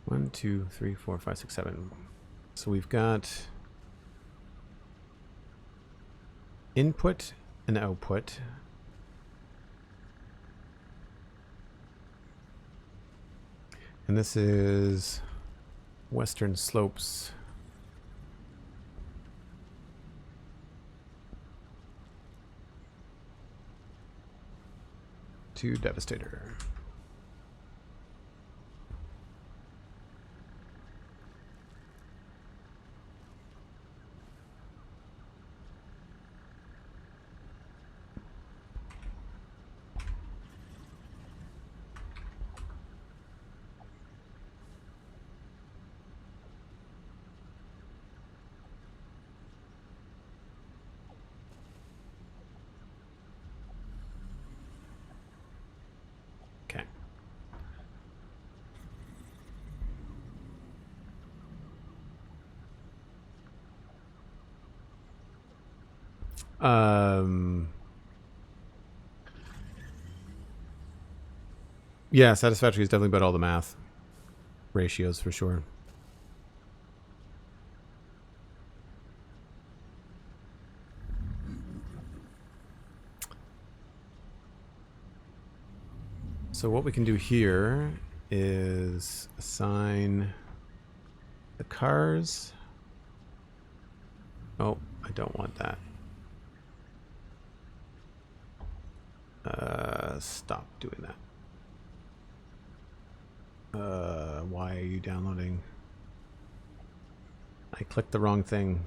One, 2, 3, 4, 5, 6, 7. So we've got input and output. And this is Western Slopes. To Devastator. Okay. Yeah, Satisfactory is definitely about all the math ratios for sure. So what we can do here is assign the cars. Oh, I don't want that. Stop doing that. Why are you downloading? I clicked the wrong thing.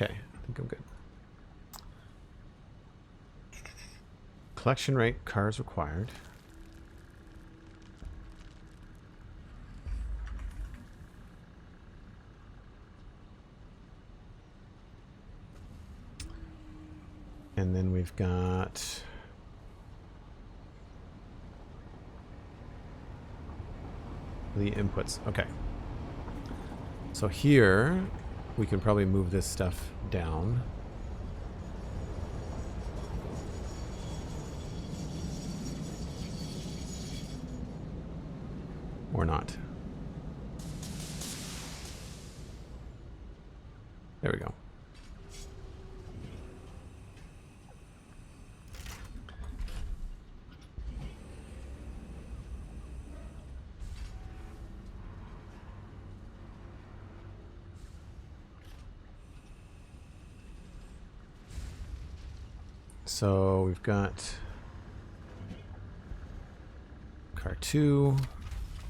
Okay, I think I'm good. Collection rate, cars required. And then we've got the inputs. Okay. So here we can probably move this stuff down. Or not. There we go. So we've got car 2,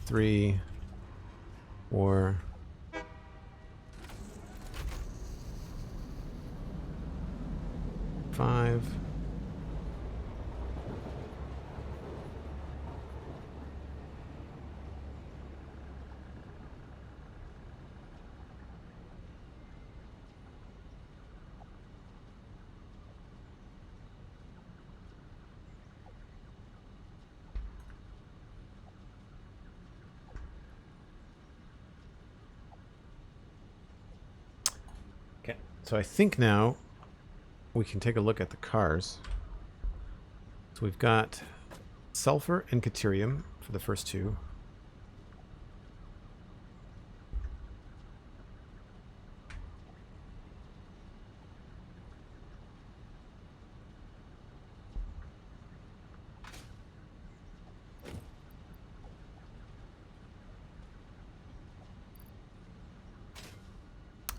3, 4, 5. So I think now we can take a look at the cars. So we've got sulfur and caterium for the first two.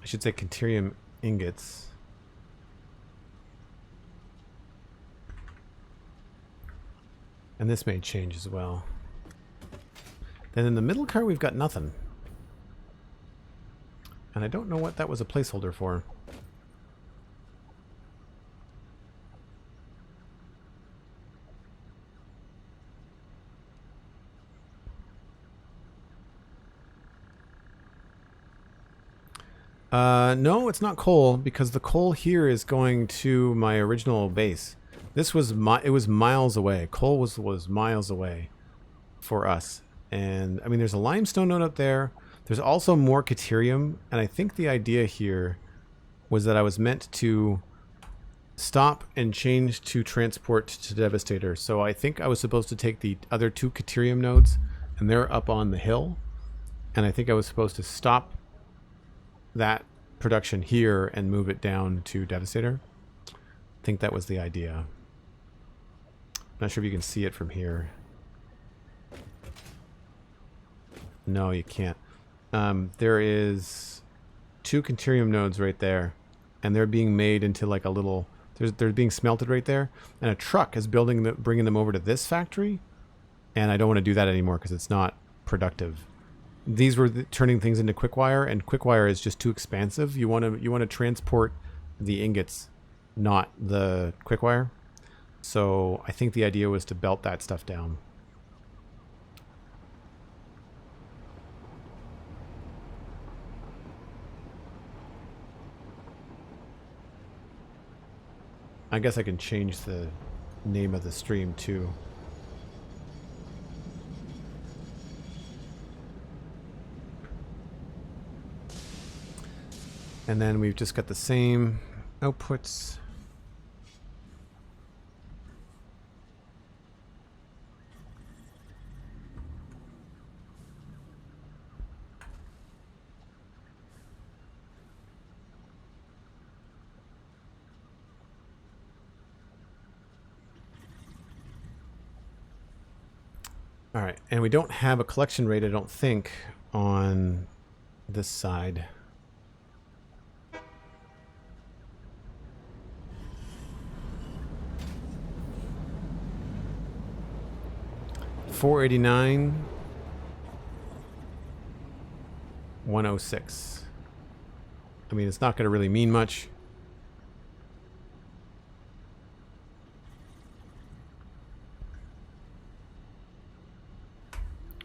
I should say caterium ingots. And this may change as well. Then in the middle car we've got nothing. And I don't know what that was a placeholder for. No, it's not coal, because the coal here is going to my original base. This was it was miles away. Coal was miles away for us. And I mean, there's a limestone node up there. There's also more caterium, and I think the idea here was that I was meant to stop and change to transport to Devastator. So I think I was supposed to take the other two caterium nodes, and they're up on the hill. And I think I was supposed to stop that production here and move it down to Devastator. I think that was the idea. Not sure if you can see it from here. No, you can't. There is two caterium nodes right there, and they're being made into like a little. They're being smelted right there, and a truck is bringing them over to this factory, and I don't want to do that anymore because it's not productive. These were turning things into quickwire, and quickwire is just too expansive. You want to transport the ingots, not the quickwire. So I think the idea was to belt that stuff down. I guess I can change the name of the stream too. And then we've just got the same outputs. All right, and we don't have a collection rate, I don't think, on this side. $489, 106. I mean, it's not going to really mean much,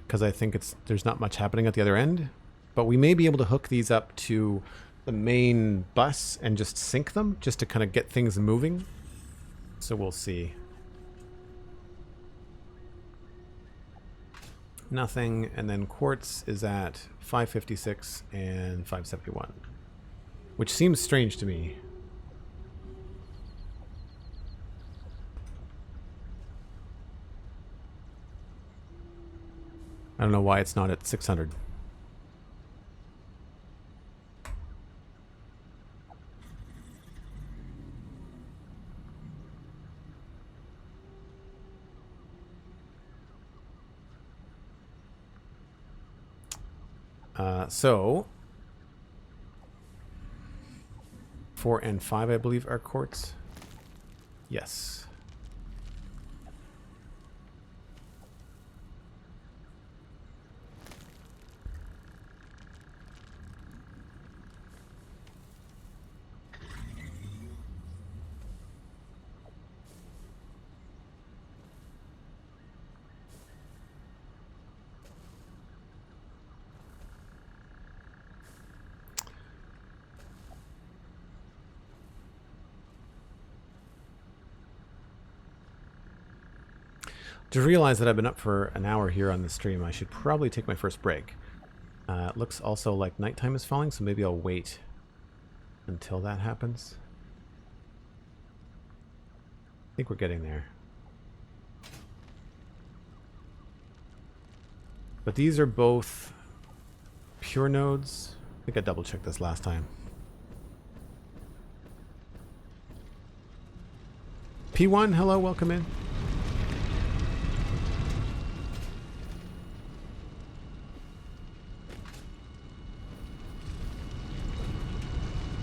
because I think there's not much happening at the other end. But we may be able to hook these up to the main bus and just sync them just to kind of get things moving. So we'll see. Nothing, and then Quartz is at 556 and 571, which seems strange to me. I don't know why it's not at 600. So 4 and 5, I believe, are Quartz. Yes. To realize that I've been up for an hour here on the stream, I should probably take my first break. It looks also like nighttime is falling, so maybe I'll wait until that happens. I think we're getting there. But these are both pure nodes. I think I double checked this last time. P1, hello, welcome in.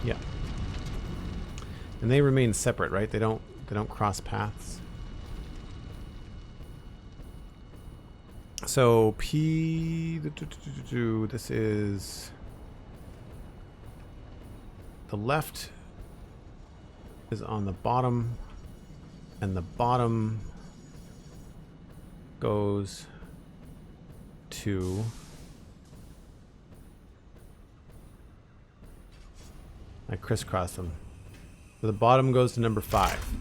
Yeah. And they remain separate, right? They don't cross paths. So this is the left is on the bottom, and the bottom goes to I crisscross them. So the bottom goes to number 5.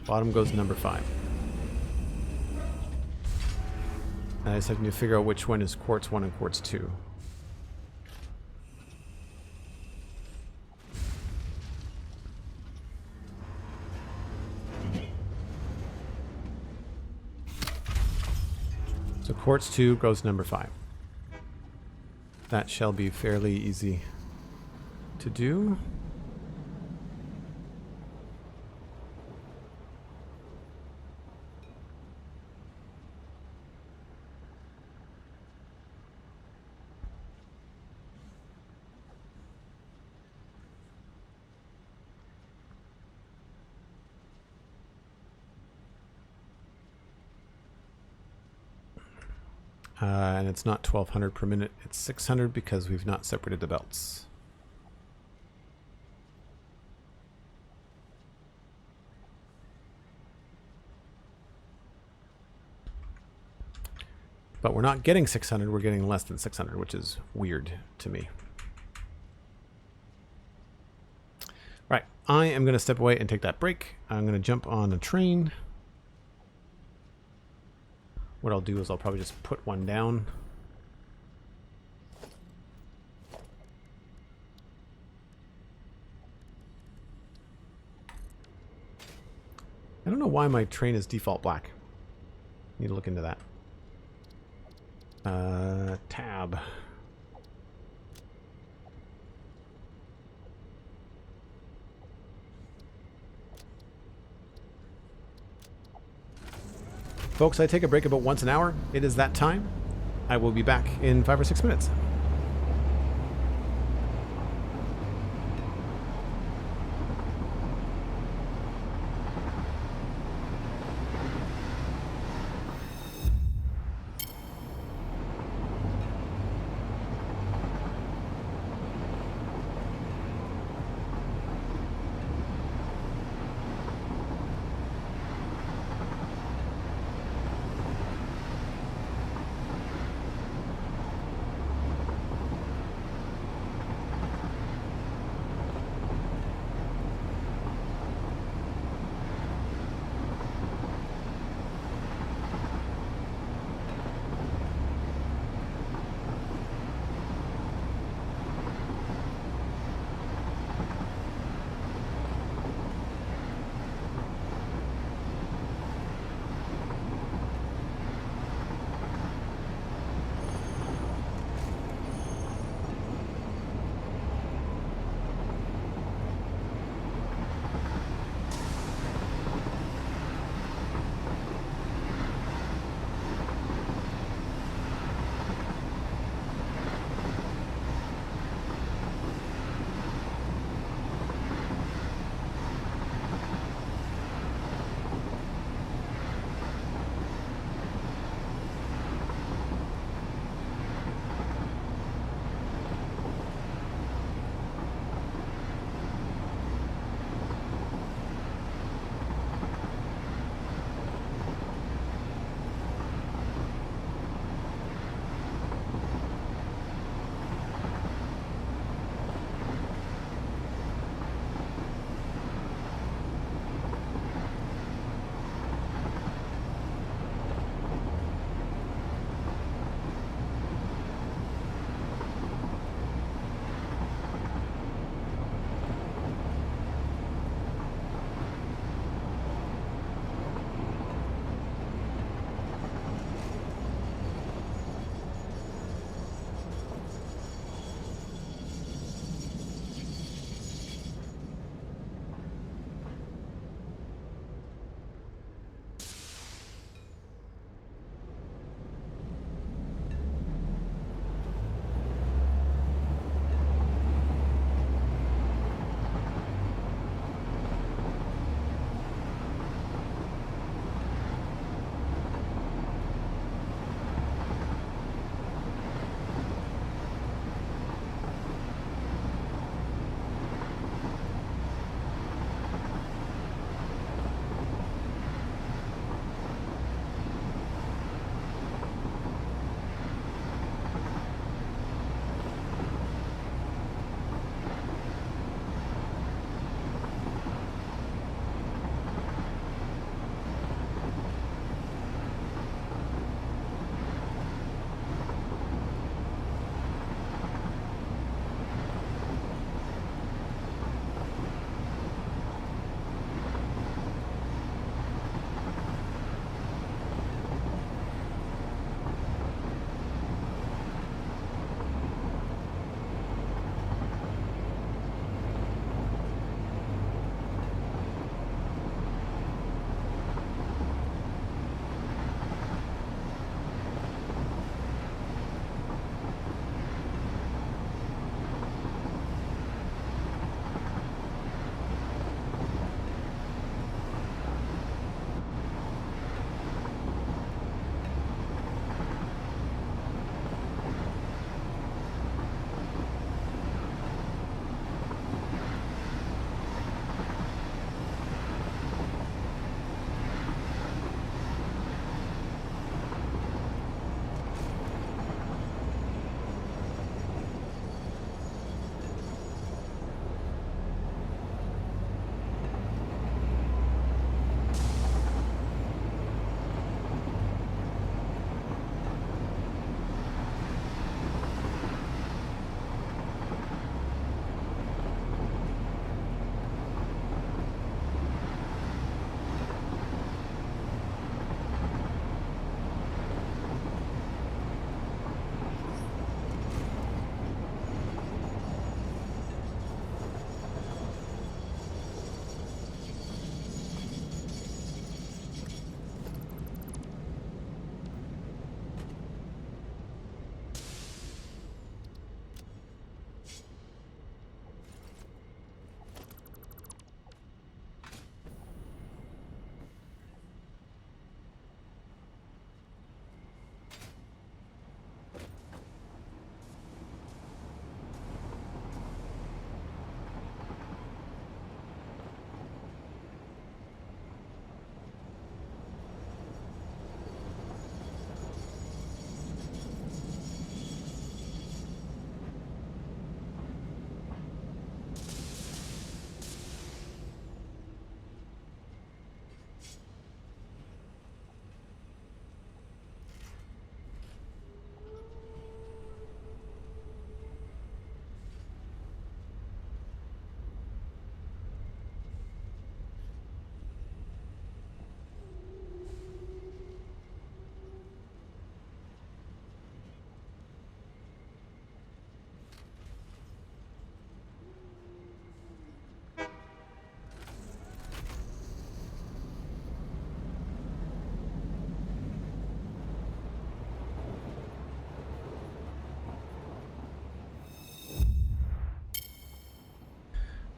Bottom goes to number 5. And I just have to figure out which one is Quartz 1 and Quartz 2. So Quartz 2 goes to number 5. That shall be fairly easy to do. And it's not 1200 per minute, it's 600 because we've not separated the belts. But we're not getting 600, we're getting less than 600, which is weird to me. Right, I am going to step away and take that break. I'm going to jump on a train. What I'll do is I'll probably just put one down. I don't know why my train is default black. Need to look into that. Tab. Folks, I take a break about once an hour. It is that time. I will be back in 5 or 6 minutes.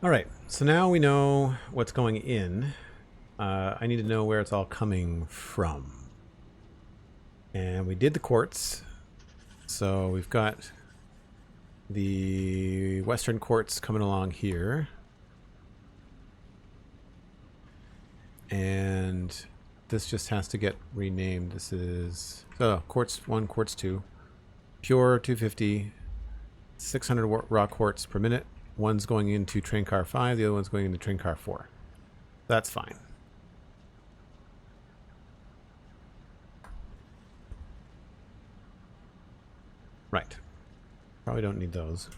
All right, so now we know what's going in. I need to know where it's all coming from. And we did the quartz. So we've got the western quartz coming along here. And this just has to get renamed. This is quartz 1, quartz 2. Pure 250, 600 raw quartz per minute. One's going into train car 5, the other one's going into train car 4. That's fine. Right. Probably don't need those.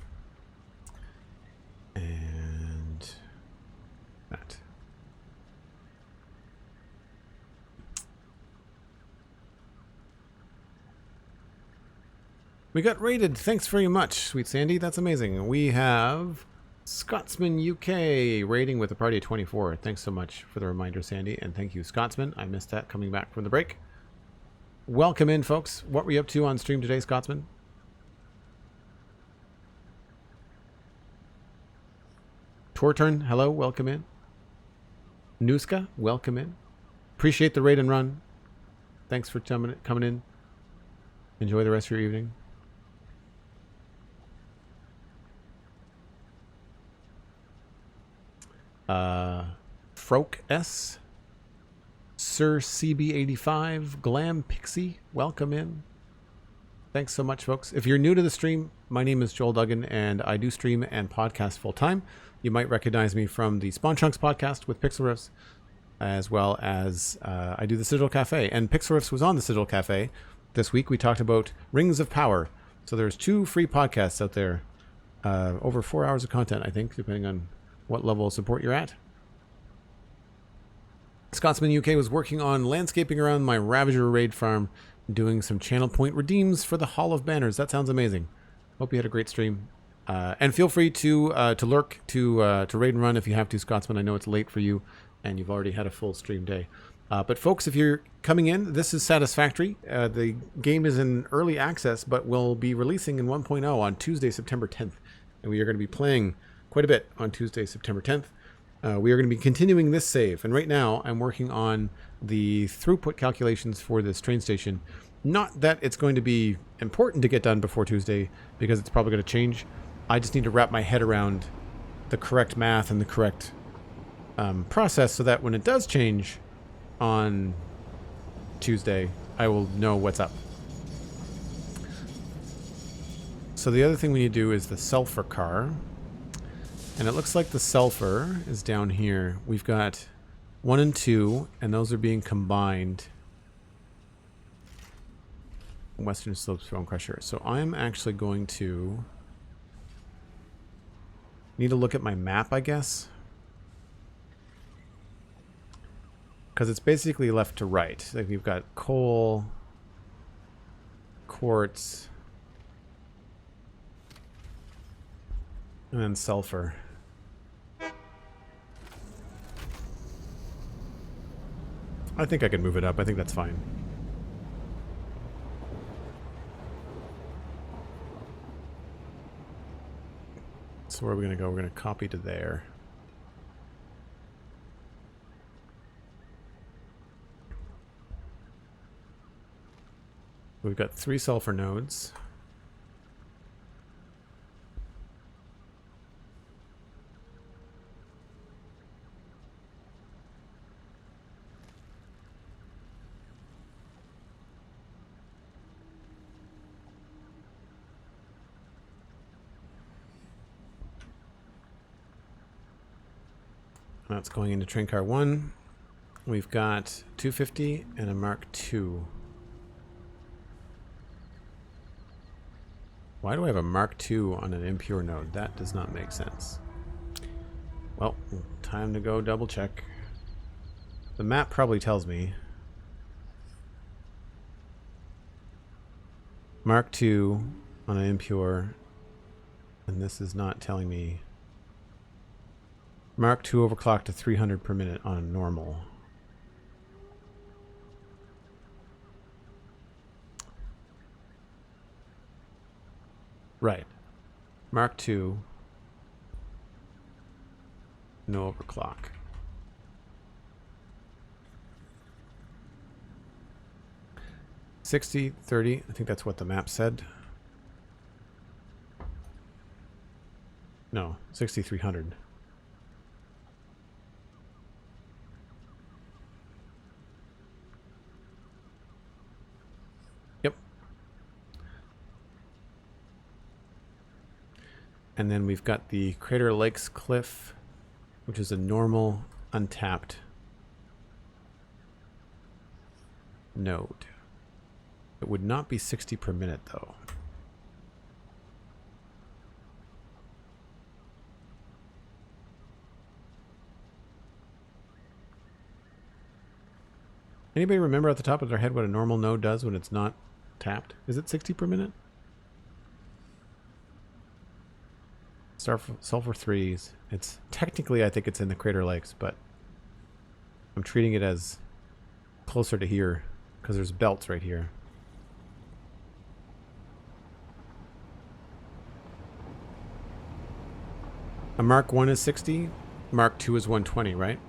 And that. We got rated. Thanks very much, SweetSandi. That's amazing. We have ScotsmanUK rating with a party of 24. Thanks so much for the reminder, Sandy. And thank you, Scotsman. I missed that coming back from the break. Welcome in, folks. What were you up to on stream today, Scotsman? Torturn, hello. Welcome in. Nuska, welcome in. Appreciate the raid and run. Thanks for coming in. Enjoy the rest of your evening. Froke S, Sir CB85, Glam Pixie, welcome in. Thanks so much, folks. If you're new to the stream, my name is Joel Duggan, and I do stream and podcast full time. You might recognize me from the Spawn Chunks podcast with Pixel Riffs, as well as I do the Citadel Cafe. And Pixel Riffs was on the Citadel Cafe this week. We talked about Rings of Power. So there's 2 free podcasts out there, over 4 hours of content, I think, depending on what level of support you're at. ScotsmanUK was working on landscaping around my Ravager raid farm, doing some channel point redeems for the Hall of Banners. That sounds amazing. Hope you had a great stream. And feel free to lurk, to raid and run if you have to, Scotsman. I know it's late for you, and you've already had a full stream day. But folks, if you're coming in, this is Satisfactory. The game is in early access, but will be releasing in 1.0 on Tuesday, September 10th. And we are going to be playing quite a bit on Tuesday, September 10th. We are going to be continuing this save. And right now, I'm working on the throughput calculations for this train station. Not that it's going to be important to get done before Tuesday, because it's probably going to change. I just need to wrap my head around the correct math and the correct process, so that when it does change on Tuesday, I will know what's up. So the other thing we need to do is the sulfur car. And it looks like the sulfur is down here. We've got 1 and 2, and those are being combined. Western Slopes Bonecrusher. So I'm actually going to need to look at my map, I guess. Because it's basically left to right. Like we've got coal, quartz, and then sulfur. I think I can move it up. I think that's fine. So where are we going to go? We're going to copy to there. We've got 3 sulfur nodes. That's going into train car 1. We've got 250 and a Mark II. Why do I have a Mark II on an impure node? That does not make sense. Well, time to go double check. The map probably tells me. Mark II on an impure, and this is not telling me. Mark II overclocked to 300 per minute on a normal. Right. Mark II. No overclock. $60, $30. I think that's what the map said. No, 6,300. Yep. And then we've got the Crater Lakes Cliff, which is a normal untapped node. It would not be 60 per minute though. Anybody remember at the top of their head what a normal node does when it's not tapped? Is it 60 per minute? Sulfur 3s. It's technically, I think it's in the Crater Lakes, but I'm treating it as closer to here because there's belts right here. A Mark 1 is 60, Mark 2 is 120, right?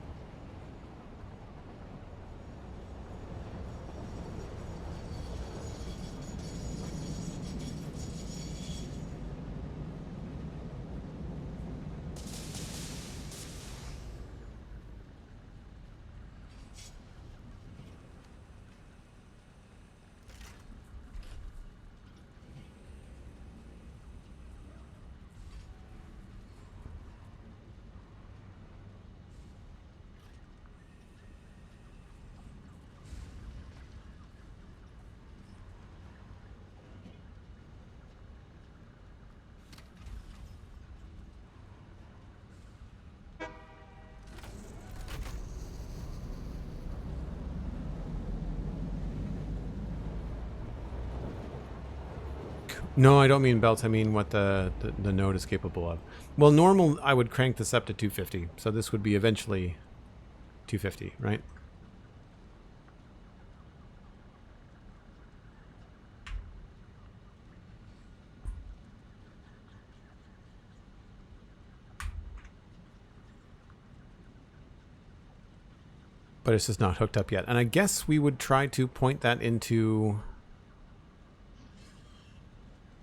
No, I don't mean belts. I mean what the node is capable of. Well, normal, I would crank this up to 250. So this would be eventually 250, right? But it's just not hooked up yet. And I guess we would try to point that into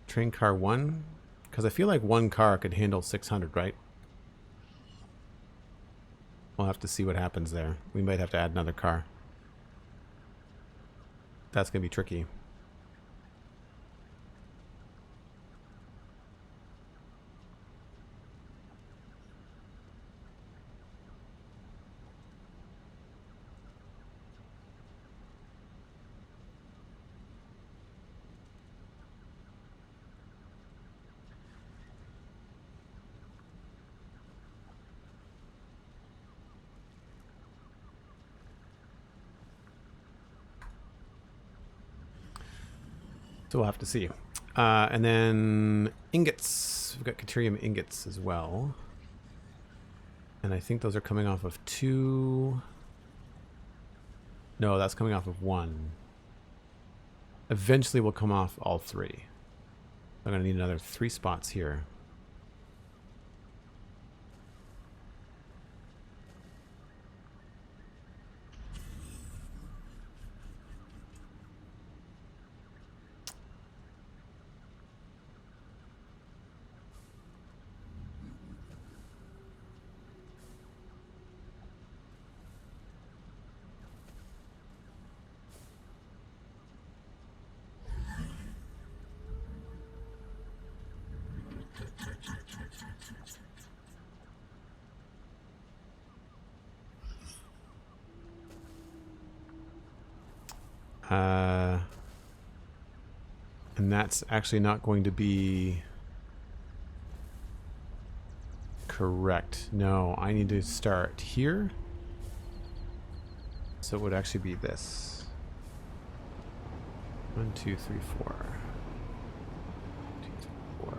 train car 1, because I feel like one car could handle 600, right? We'll have to see what happens there. We might have to add another car. That's gonna be tricky. So we'll have to see. And then ingots. We've got Caterium ingots as well. And I think those are coming off of 2. No, that's coming off of 1. Eventually we'll come off all 3. I'm going to need another 3 spots here. And that's actually not going to be correct. No, I need to start here. So it would actually be this. 1, 2, 3, 4. 1, 2, 3, 4.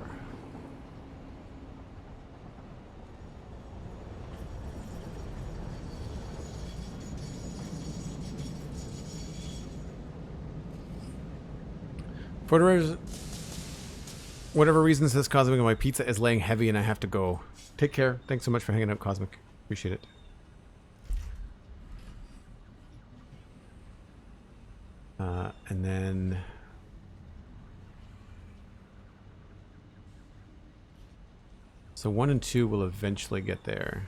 For whatever reason, says Cosmic, my pizza is laying heavy and I have to go. Take care. Thanks so much for hanging out, Cosmic. Appreciate it. And then so 1 and 2 will eventually get there.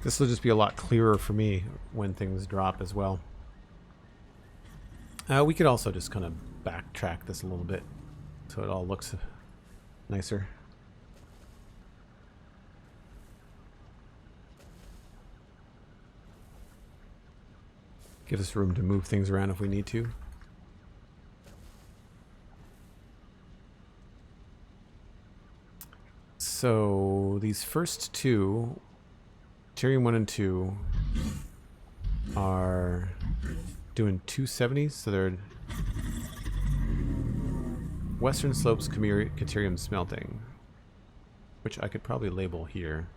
This will just be a lot clearer for me when things drop as well. We could also just kind of backtrack this a little bit so it all looks nicer. Give us room to move things around if we need to. So these first two, Tyrium 1 and 2, are doing 270s, so they're Western Slopes Caterium Smelting, which I could probably label here.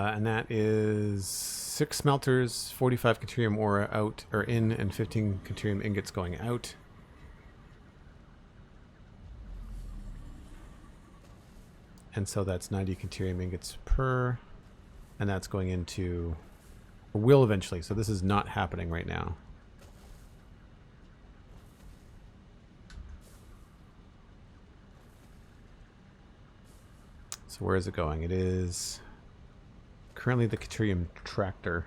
And that is 6 smelters, 45 Caterium ore out or in, and 15 Caterium ingots going out. And so that's 90 Caterium ingots per, and that's going into, or will eventually. So this is not happening right now. So where is it going? It is currently the Caterium tractor.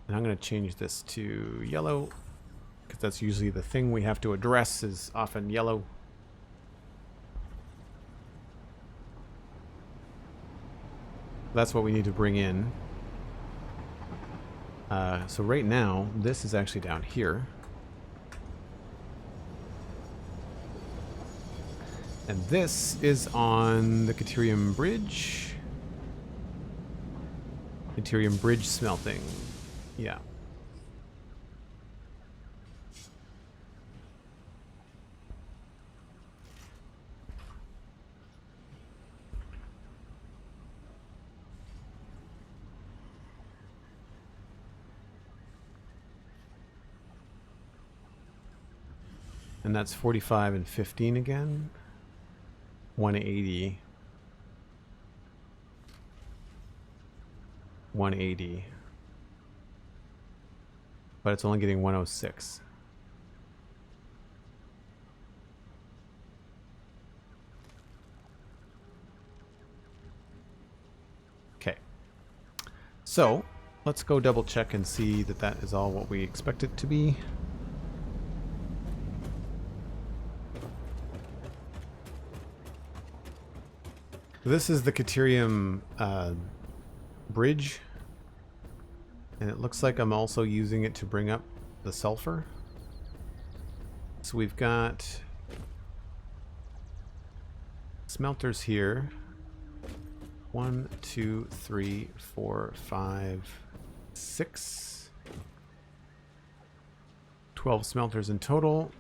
And I'm going to change this to yellow, because that's usually the thing we have to address, is often yellow. That's what we need to bring in. So right now, this is actually down here. And this is on the Caterium Bridge. Caterium Bridge smelting. Yeah. And that's 45 and 15 again. 180. 180. But it's only getting 106. Okay. So, let's go double check and see that that is all what we expect it to be. This is the Caterium bridge, and it looks like I'm also using it to bring up the sulfur. So we've got smelters here. 1, 2, 3, 4, 5, 6. 12 smelters in total,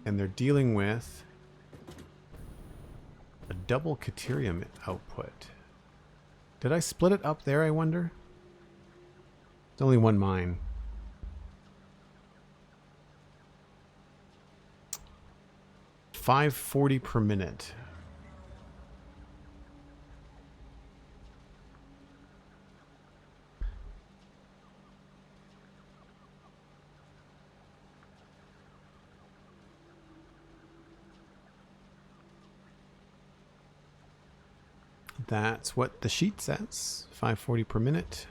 and they're dealing with a double Caterium output. Did I split it up there, I wonder? only one mine. $5.40 per minute. That's what the sheet says. $5.40 per minute.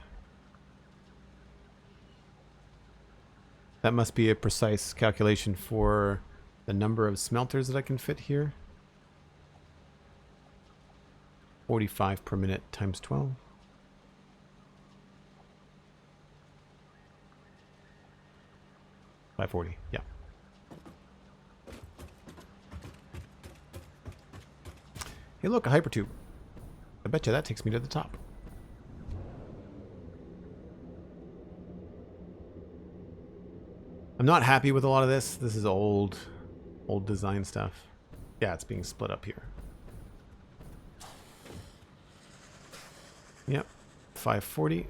That must be a precise calculation for the number of smelters that I can fit here. 45 per minute times 12. $5.40, yeah. Hey look, a hypertube. I bet you that takes me to the top. I'm not happy with a lot of this. This is old design stuff. Yeah, it's being split up here. Yep, 540.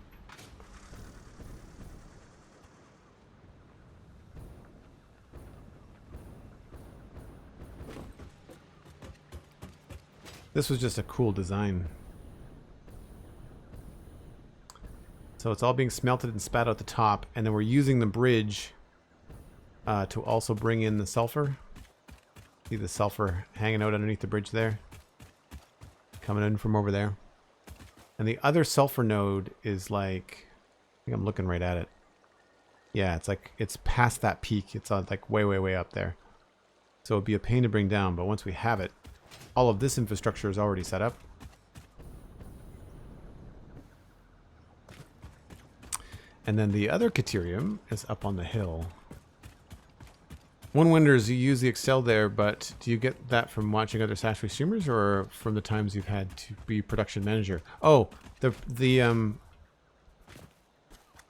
This was just a cool design. So it's all being smelted and spat out the top, and then we're using the bridge to also bring in the sulfur. See the sulfur hanging out underneath the bridge there? Coming in from over there. And the other sulfur node is like, I think I'm looking right at it. Yeah, it's like, it's past that peak. It's like way, way, way up there. So it'd be a pain to bring down, but once we have it, all of this infrastructure is already set up. And then the other Caterium is up on the hill. One wonders, you use the Excel there, but do you get that from watching other Satisfactory streamers or from the times you've had to be production manager? Oh, the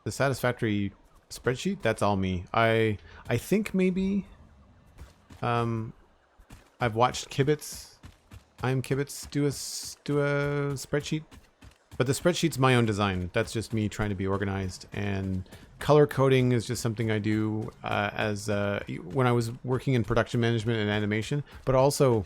Satisfactory spreadsheet, that's all me. I think maybe I've watched Kibitz, Kibitz do a spreadsheet. But the spreadsheet's my own design. That's just me trying to be organized. And color coding is just something I do when I was working in production management and animation. But also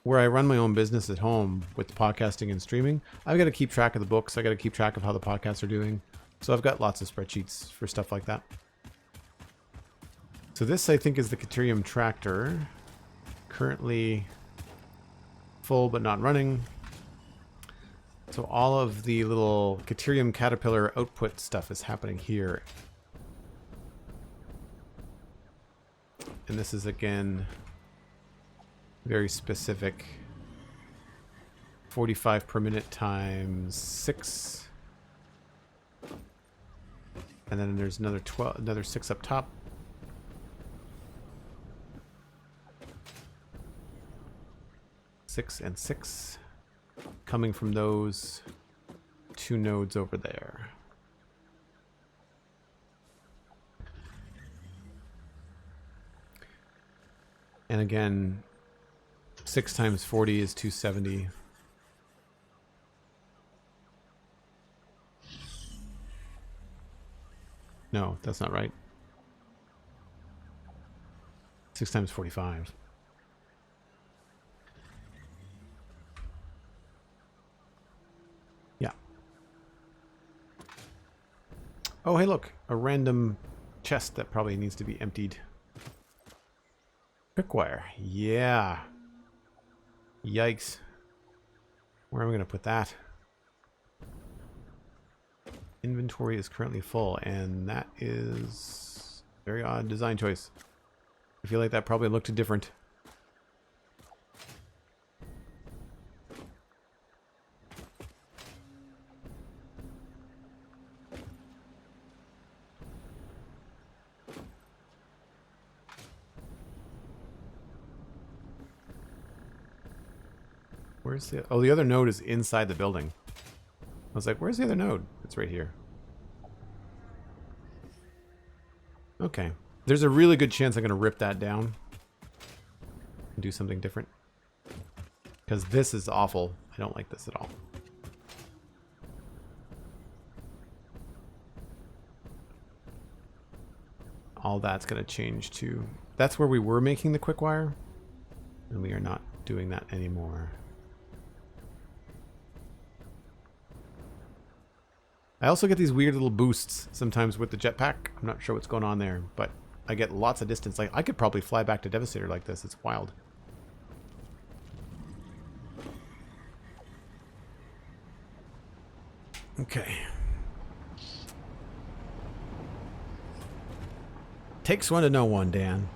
where I run my own business at home with podcasting and streaming, I've got to keep track of the books. I got to keep track of how the podcasts are doing. So I've got lots of spreadsheets for stuff like that. So this, I think, is the Caterium tractor. Currently full but not running. So all of the little Caterium caterpillar output stuff is happening here. And this is, again, very specific. 45 per minute times 6. And then there's another 6 up top. Six and 6. Coming from those 2 nodes over there. And again, 6 times 40 is 270. No, that's not right. 6 times 45. Oh, hey, look. A random chest that probably needs to be emptied. Quickwire. Yeah. Yikes. Where am I going to put that? Inventory is currently full, and that is a very odd design choice. I feel like that probably looked different. Where's the... Oh, the other node is inside the building. I was like, where's the other node? It's right here. Okay. There's a really good chance I'm going to rip that down and do something different. Because this is awful. I don't like this at all. all that's going to change to... That's where we were making the quick wire. And we are not doing that anymore. I also get these weird little boosts sometimes with the jetpack. I'm not sure what's going on there, but I get lots of distance. Like, I could probably fly back to Devastator like this. It's wild. Okay. Takes one to know one, Dan.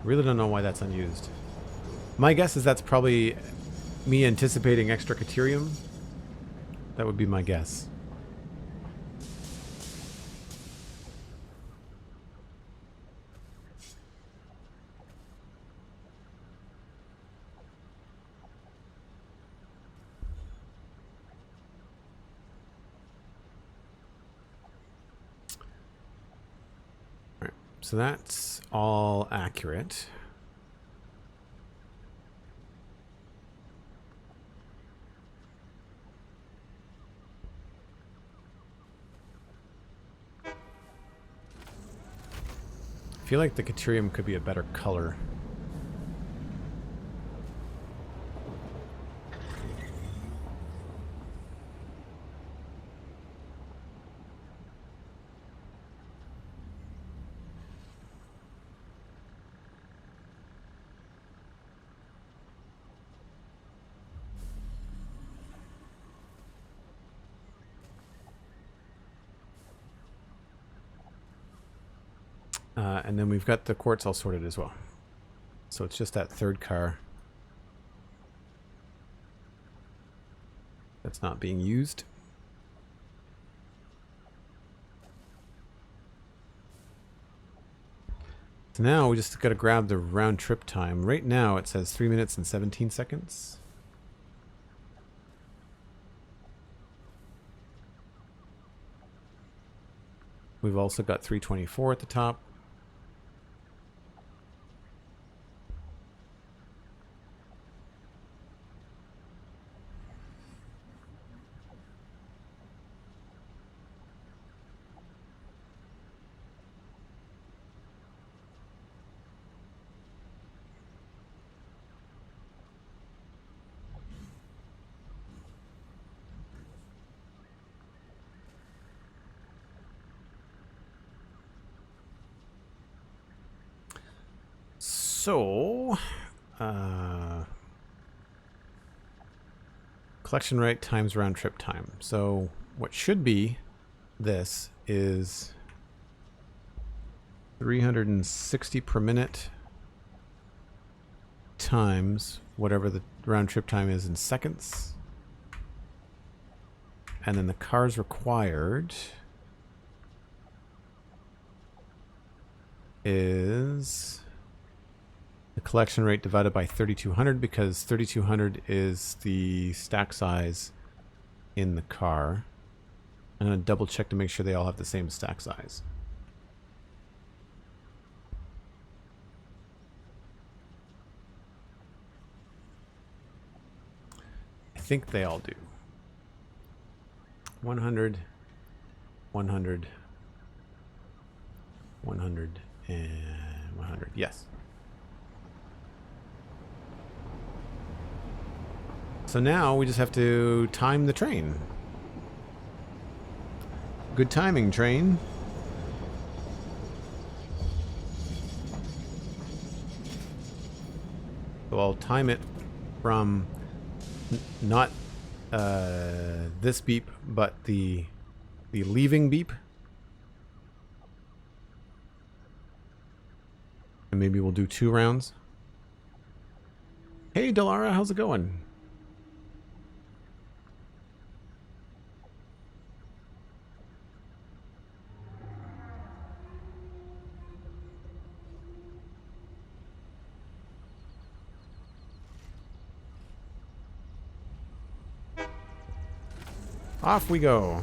Really don't know why that's unused. My guess is that's probably me anticipating extra Caterium. That would be my guess. All right, so that's all accurate. I feel like the Caterium could be a better color. And then we've got the quartz all sorted as well. So it's just that third car that's not being used. So now we just got to grab the round trip time. Right now it says 3 minutes and 17 seconds. We've also got 324 at the top. So, collection rate times round trip time. So what should be this is 360 per minute times whatever the round trip time is in seconds. And then the cars required is the collection rate divided by 3200, because 3200 is the stack size in the car. I'm going to double check to make sure they all have the same stack size. I think they all do. 100, 100, 100, and 100. Yes. So now we just have to time the train. Good timing, train. So I'll time it from not this beep, but the leaving beep. And maybe we'll do 2 rounds. Hey, Delara, how's it going? Off we go.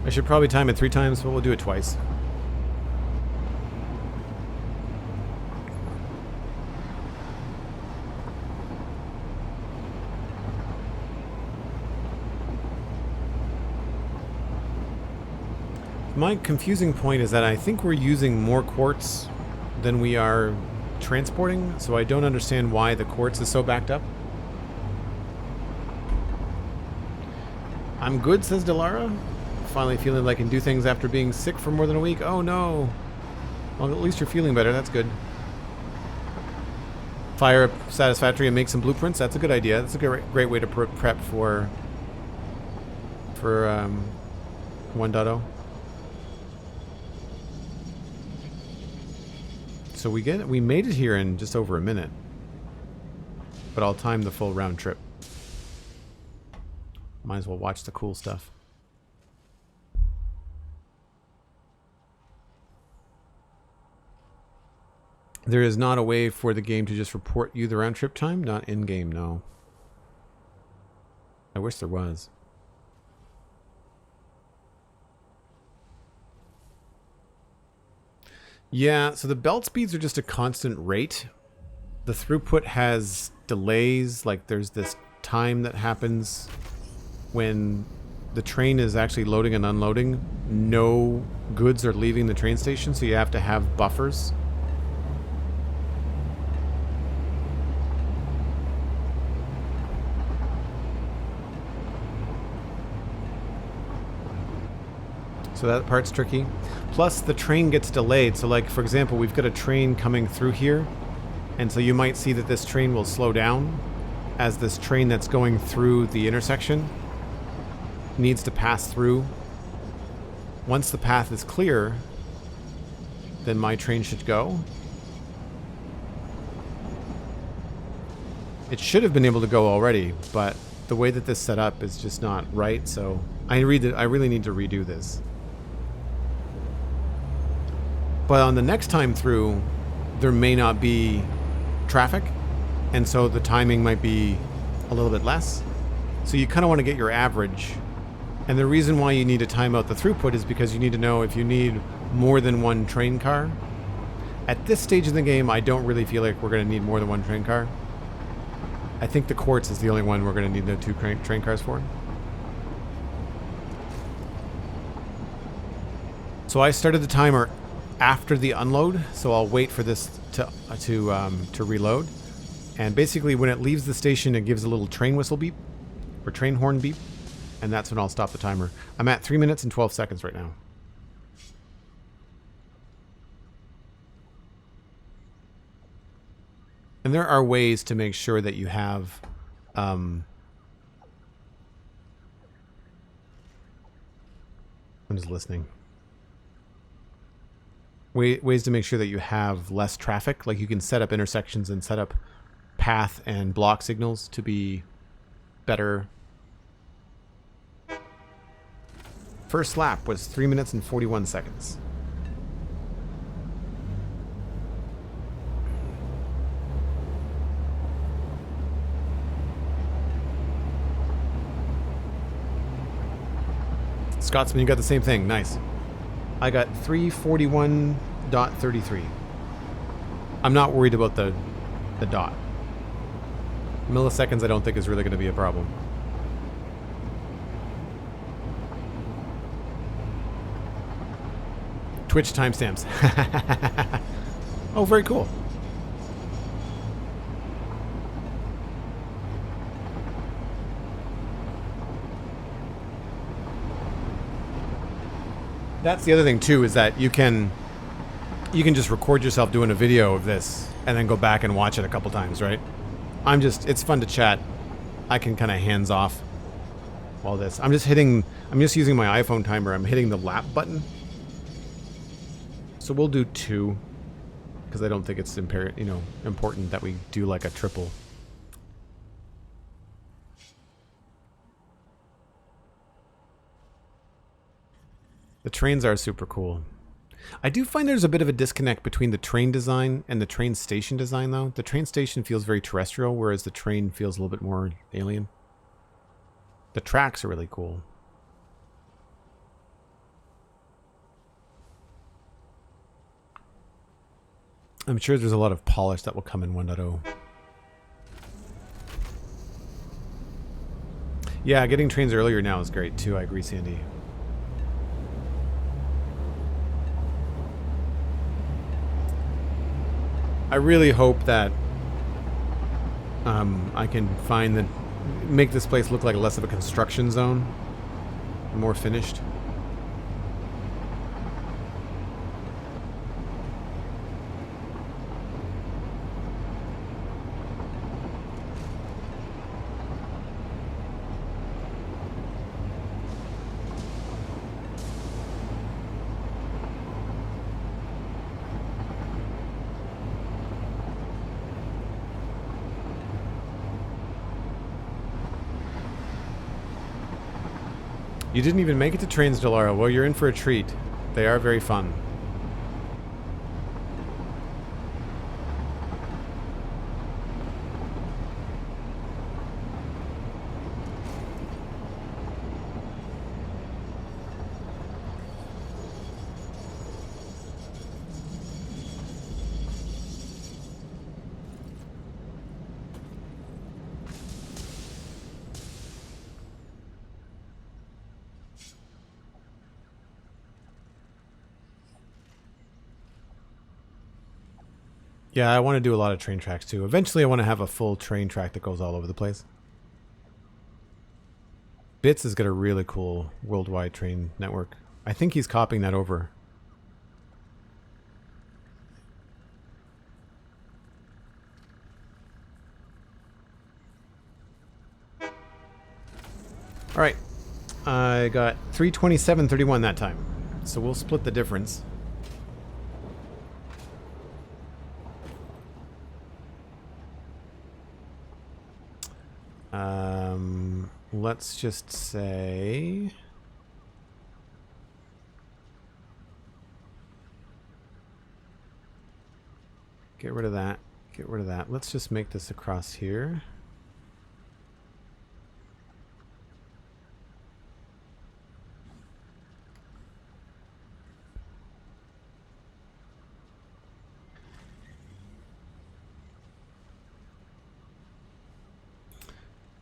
I should probably time it 3 times, but we'll do it twice. My confusing point is that I think we're using more quartz than we are transporting, so I don't understand why the quartz is so backed up. I'm good, says Delara. Finally feeling like I can do things after being sick for more than a week. Oh no. Well, at least you're feeling better. That's good. Fire up Satisfactory and make some blueprints. That's a good idea. That's a great way to prep for 1.0. So we made it here in just over a minute. But I'll time the full round trip. Might as well watch the cool stuff. There is not a way for the game to just report you the round trip time? Not in-game, no. I wish there was. Yeah, so the belt speeds are just a constant rate. The throughput has delays, like there's this time that happens when the train is actually loading and unloading. No goods are leaving the train station, so you have to have buffers. So that part's tricky. Plus, the train gets delayed. So, like, for example, we've got a train coming through here. And so you might see that this train will slow down as this train that's going through the intersection needs to pass through. Once the path is clear, then my train should go. It should have been able to go already, but the way that this is set up is just not right. So I really need to redo this. But on the next time through, there may not be traffic, and so the timing might be a little bit less. So you kind of want to get your average. And the reason why you need to time out the throughput is because you need to know if you need more than one train car. At this stage in the game, I don't really feel like we're going to need more than one train car. I think the Quartz is the only one we're going to need the two train cars for. So I started the timer after the unload, so I'll wait for this to reload. And basically when it leaves the station, it gives a little train whistle beep or train horn beep, and that's when I'll stop the timer. I'm at 3 minutes and 12 seconds right now. And there are ways to make sure that you have I'm just listening. Ways to make sure that you have less traffic. Like you can set up intersections and set up path and block signals to be better. First lap was 3 minutes and 41 seconds. Scotsman, you got the same thing. Nice. I got 341.33. I'm not worried about the dot. Milliseconds I don't think is really going to be a problem. Twitch timestamps. Oh, very cool. That's the other thing too, is that you can just record yourself doing a video of this and then go back and watch it a couple times, right? It's fun to chat. I can kind of hands off while this. I'm just using my iPhone timer. I'm hitting the lap button. So we'll do 2 because I don't think it's important that we do like a triple. The trains are super cool. I do find there's a bit of a disconnect between the train design and the train station design, though. The train station feels very terrestrial, whereas the train feels a little bit more alien. The tracks are really cool. I'm sure there's a lot of polish that will come in 1.0. Yeah, getting trains earlier now is great, too. I agree, Sandy. I really hope that I can make this place look like less of a construction zone, more finished. You didn't even make it to trains, Delara. Well, you're in for a treat. They are very fun. Yeah, I want to do a lot of train tracks too. Eventually I want to have a full train track that goes all over the place. Bits has got a really cool worldwide train network. I think he's copying that over. Alright. I got 327.31 that time. So we'll split the difference. Let's just say get rid of that. Get rid of that. Let's just make this across here.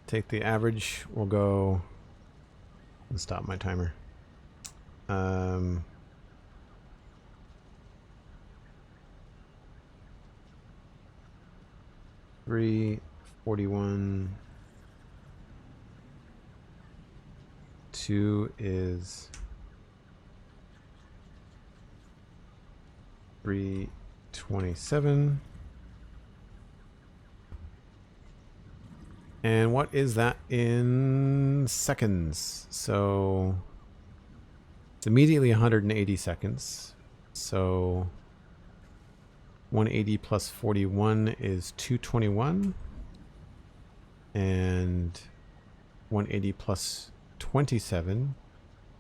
Take the average. We'll go and stop my timer. 341. 2 is 327. And what is that in seconds? So it's immediately 180 seconds. So 180 plus 41 is 221. And 180 plus 27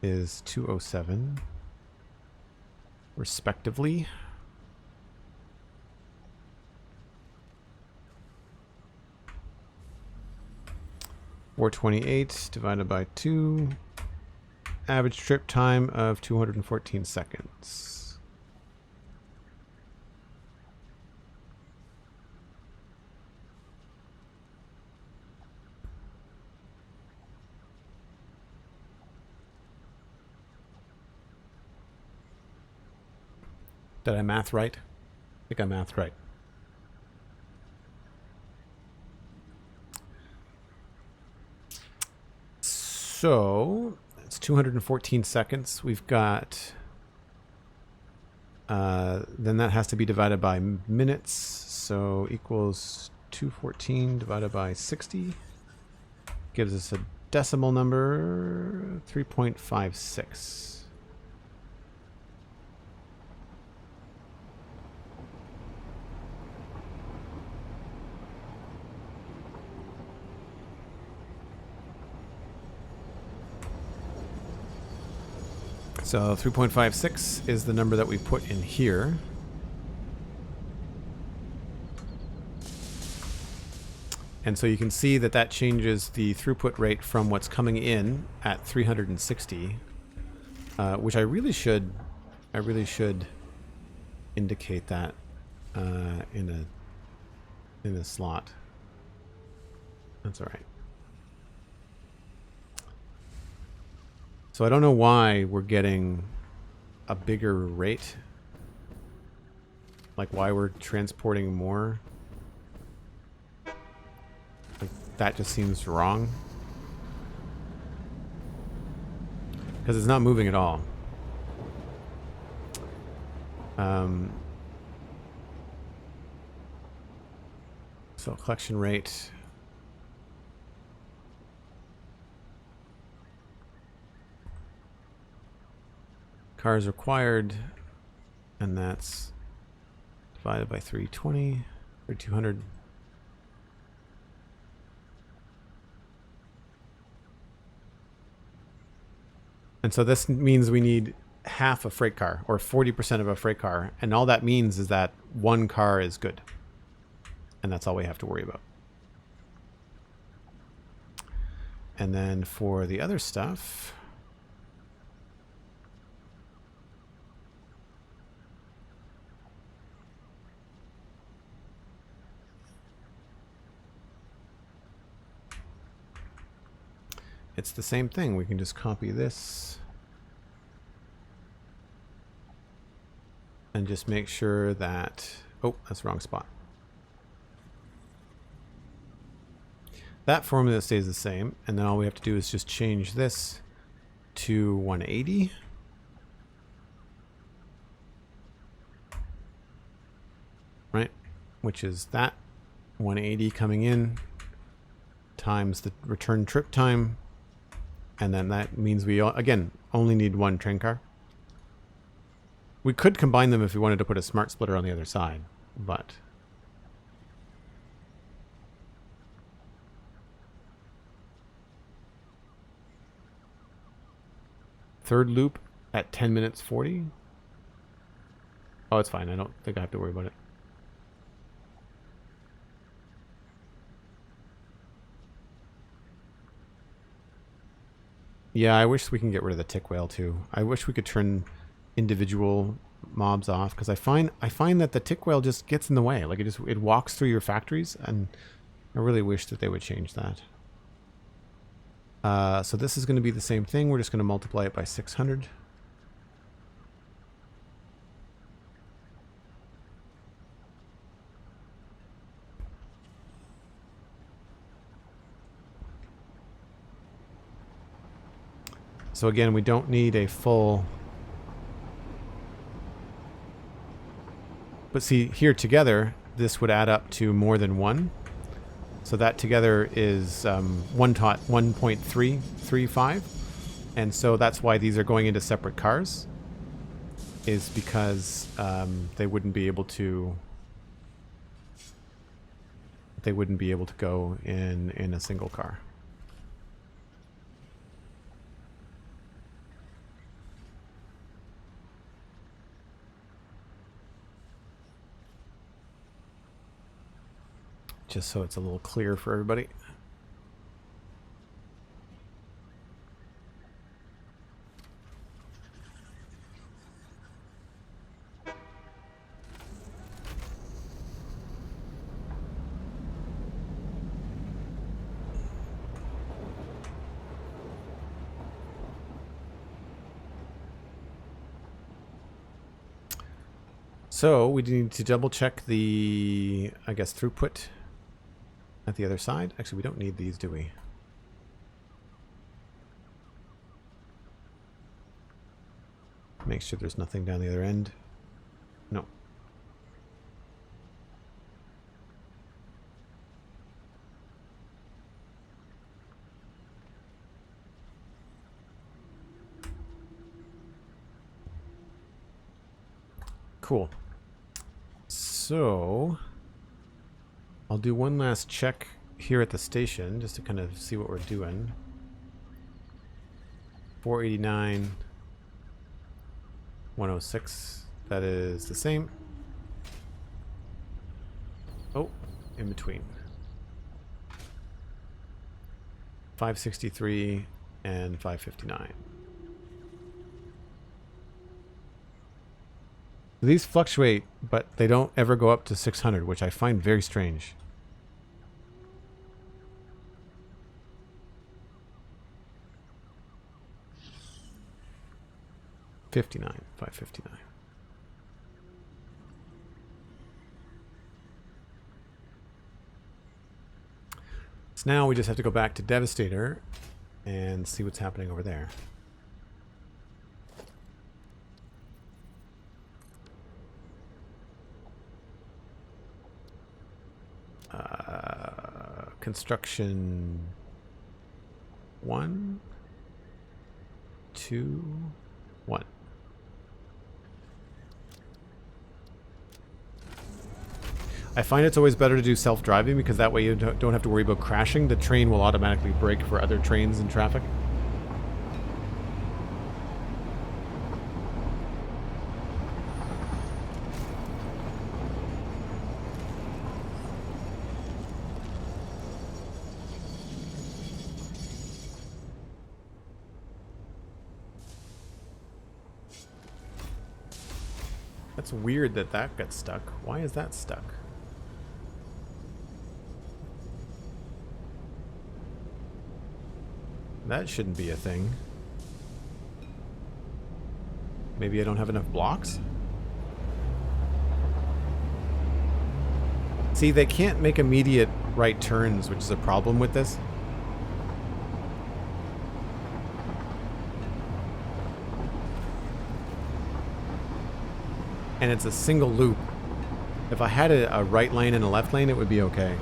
is 207, respectively. $428 divided by 2. Average trip time of 214 seconds. Did I math right? I think I mathed right. So it's 214 seconds. We've got, then that has to be divided by minutes. So equals 214 divided by 60. Gives us a decimal number, 3.56. So 3.56 is the number that we put in here. And so you can see that that changes the throughput rate from what's coming in at 360, which I really should indicate that in a slot. That's all right. So I don't know why we're getting a bigger rate. like why we're transporting more. Like that just seems wrong. Because it's not moving at all. So collection rate. Cars required, and that's divided by 320 or 200. And so this means we need half a freight car or 40% of a freight car. And all that means is that one car is good. And that's all we have to worry about. And then for the other stuff, it's the same thing. We can just copy this and just make sure that, oh, that's the wrong spot. That formula stays the same, and then all we have to do is just change this to 180. Right? Which is that 180 coming in times the return trip time. And then that means we, again, only need one train car. We could combine them if we wanted to put a smart splitter on the other side, but... Third loop at 10 minutes 40. Oh, it's fine. I don't think I have to worry about it. Yeah, I wish we can get rid of the tick whale too. I wish we could turn individual mobs off, because I find that the tick whale just gets in the way. Like it walks through your factories, and I really wish that they would change that. So this is going to be the same thing. We're just going to multiply it by 600. So again, we don't need a full... But see, here together, this would add up to more than one. So that together is 1.335. And so that's why these are going into separate cars. Is because they wouldn't be able to... They wouldn't be able to go in a single car. Just so it's a little clear for everybody. So we need to double check the, I guess, throughput at the other side. Actually, we don't need these, do we? Make sure there's nothing down the other end. No. Cool. So I'll do one last check here at the station just to kind of see what we're doing. 489, 106. That is the same. Oh, in between. 563 and 559. These fluctuate, but they don't ever go up to 600, which I find very strange. $59, $559. So now we just have to go back to Devastator and see what's happening over there. Construction 1, 2, 1. I find it's always better to do self-driving because that way you don't have to worry about crashing. The train will automatically brake for other trains in traffic. That's weird that that got stuck. Why is that stuck? That shouldn't be a thing. Maybe I don't have enough blocks? See, they can't make immediate right turns, which is a problem with this. And it's a single loop. If I had a right lane and a left lane, it would be okay.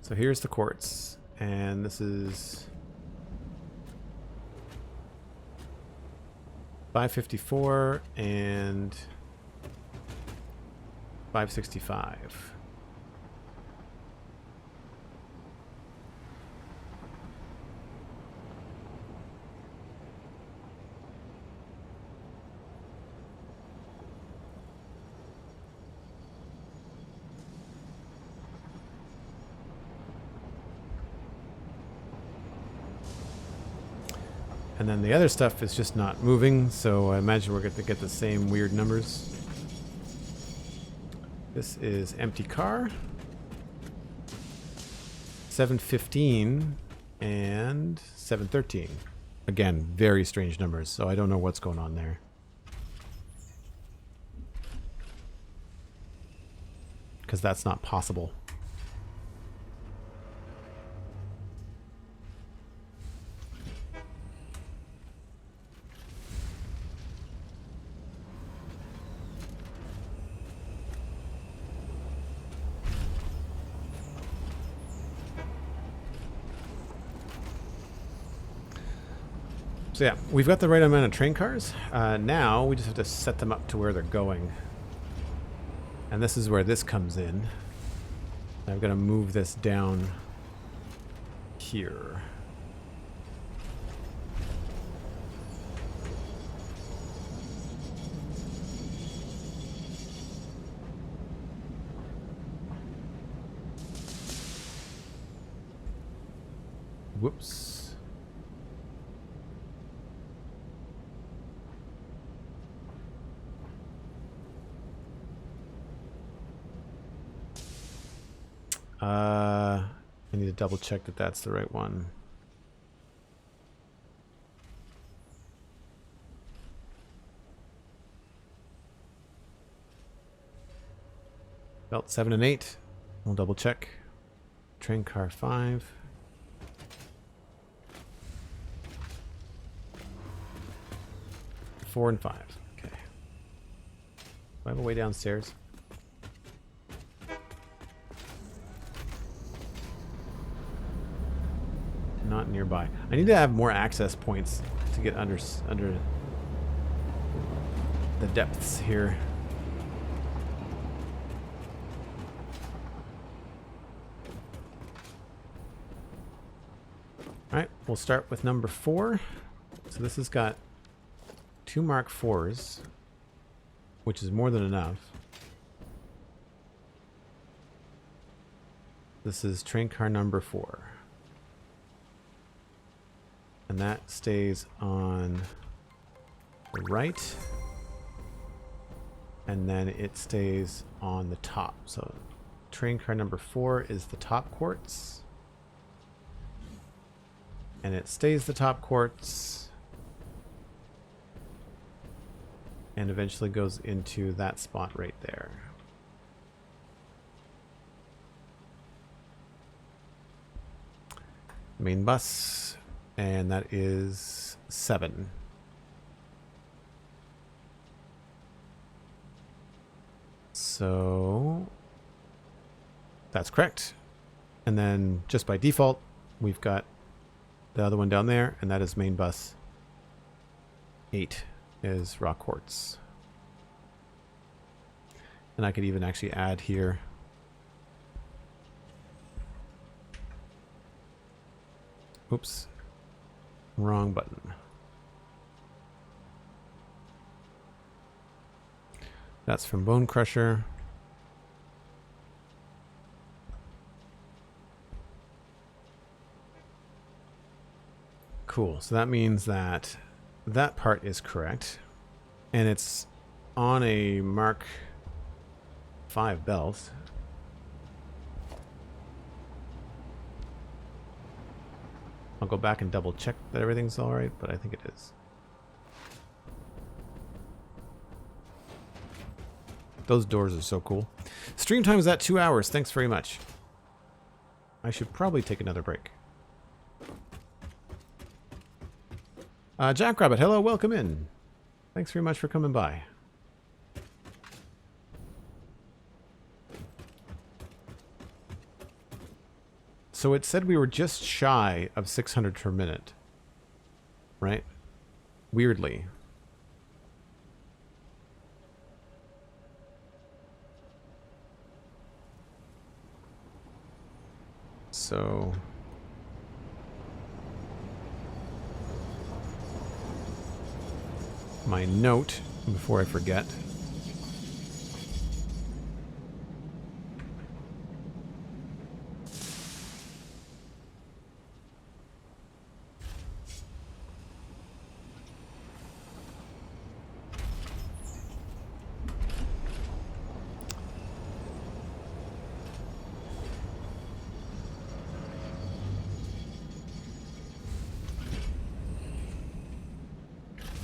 So here's the quartz, and this is 554 and 565. And then the other stuff is just not moving, so I imagine we're going to get the same weird numbers. This is empty car. 715 and 713. Again, very strange numbers, so I don't know what's going on there. Because that's not possible. So yeah, we've got the right amount of train cars. Now we just have to set them up to where they're going. And this is where this comes in. I've got to move this down here. Whoops. I need to double check that that's the right one. Belt 7 and 8. We'll double check. Train car 5. Four and 5. Okay. Do I have a way downstairs? Not nearby. I need to have more access points to get under the depths here. All right, we'll start with number 4. So this has got 2 Mark 4s, which is more than enough. This is train car number 4. And that stays on the right. And then it stays on the top. So train car number 4 is the top quartz. And it stays the top quartz. And eventually goes into that spot right there. Main bus, and that is 7. So that's correct. And then just by default, we've got the other one down there, and that is main bus 8 is rock quartz. And I could even actually add here oops, wrong button. That's from Bonecrusher. Cool, so that means that that part is correct. And it's on a Mark 5 belt. I'll go back and double check that everything's all right, but I think it is. Those doors are so cool. Stream time is at 2 hours. Thanks very much. I should probably take another break. Jackrabbit, hello, welcome in. Thanks very much for coming by. So it said we were just shy of 600 per minute, right? Weirdly. So my note before I forget.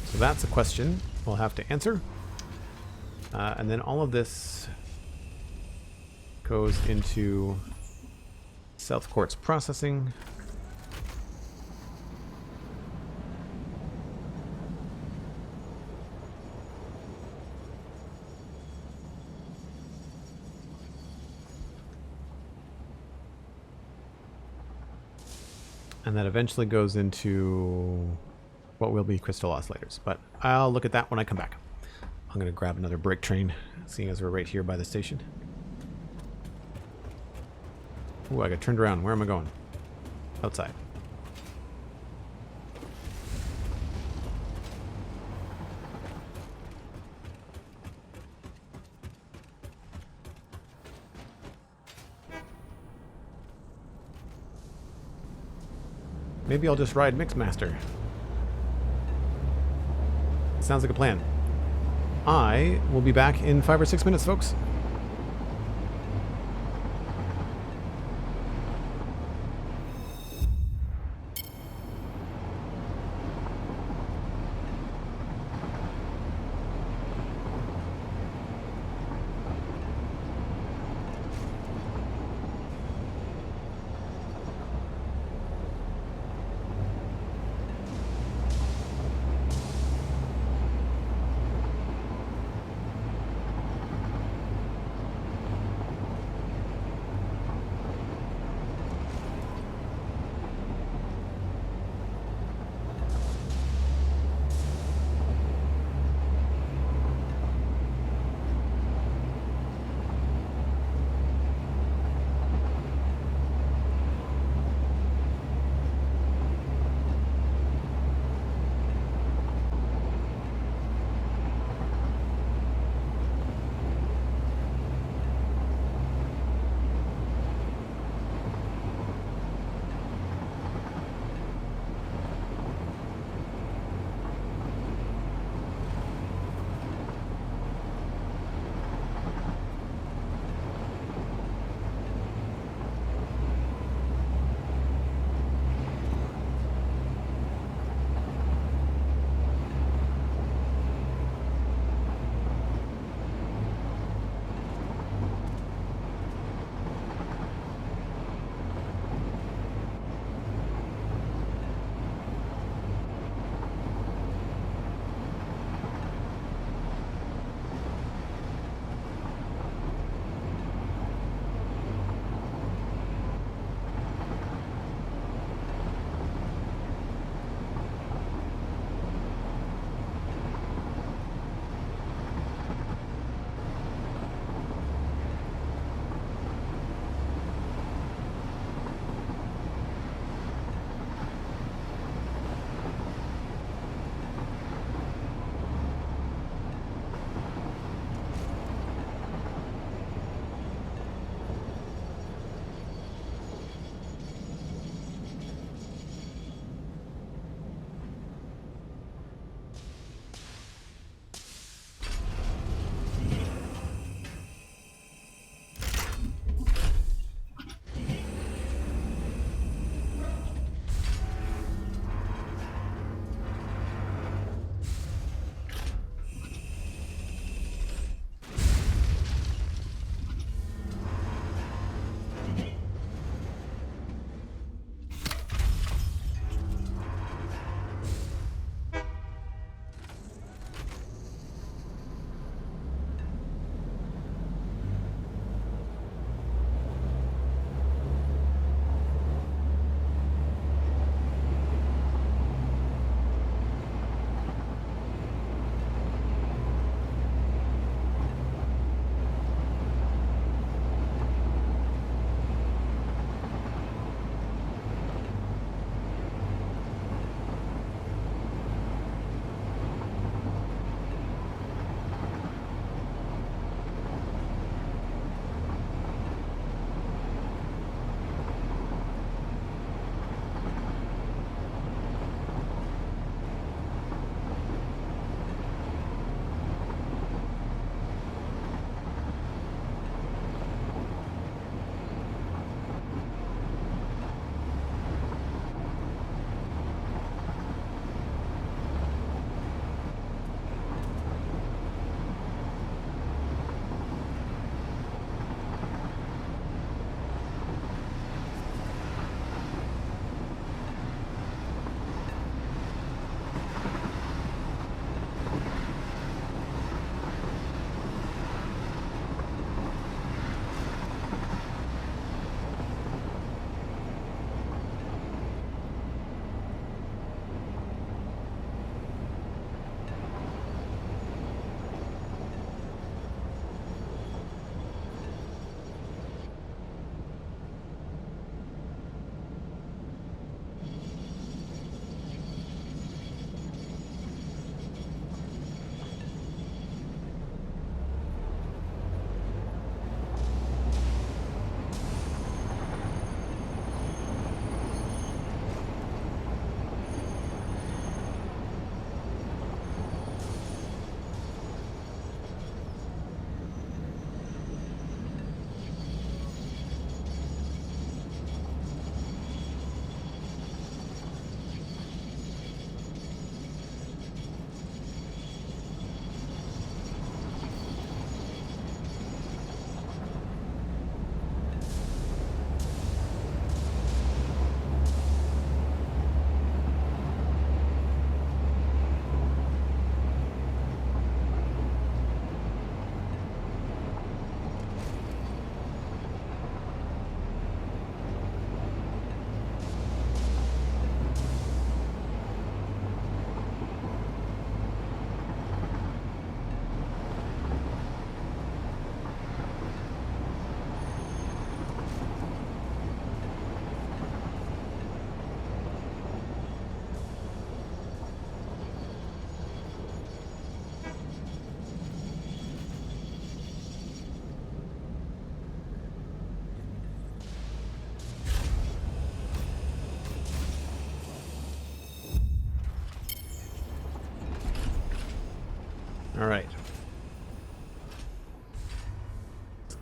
So that's a question we'll have to answer. And then all of this goes into South Quartz processing. And that eventually goes into what will be crystal oscillators, but I'll look at that when I come back. I'm going to grab another break train, seeing as we're right here by the station. Ooh, I got turned around. Where am I going? Outside. Maybe I'll just ride Mixmaster. Sounds like a plan. I will be back in 5 or 6 minutes, folks.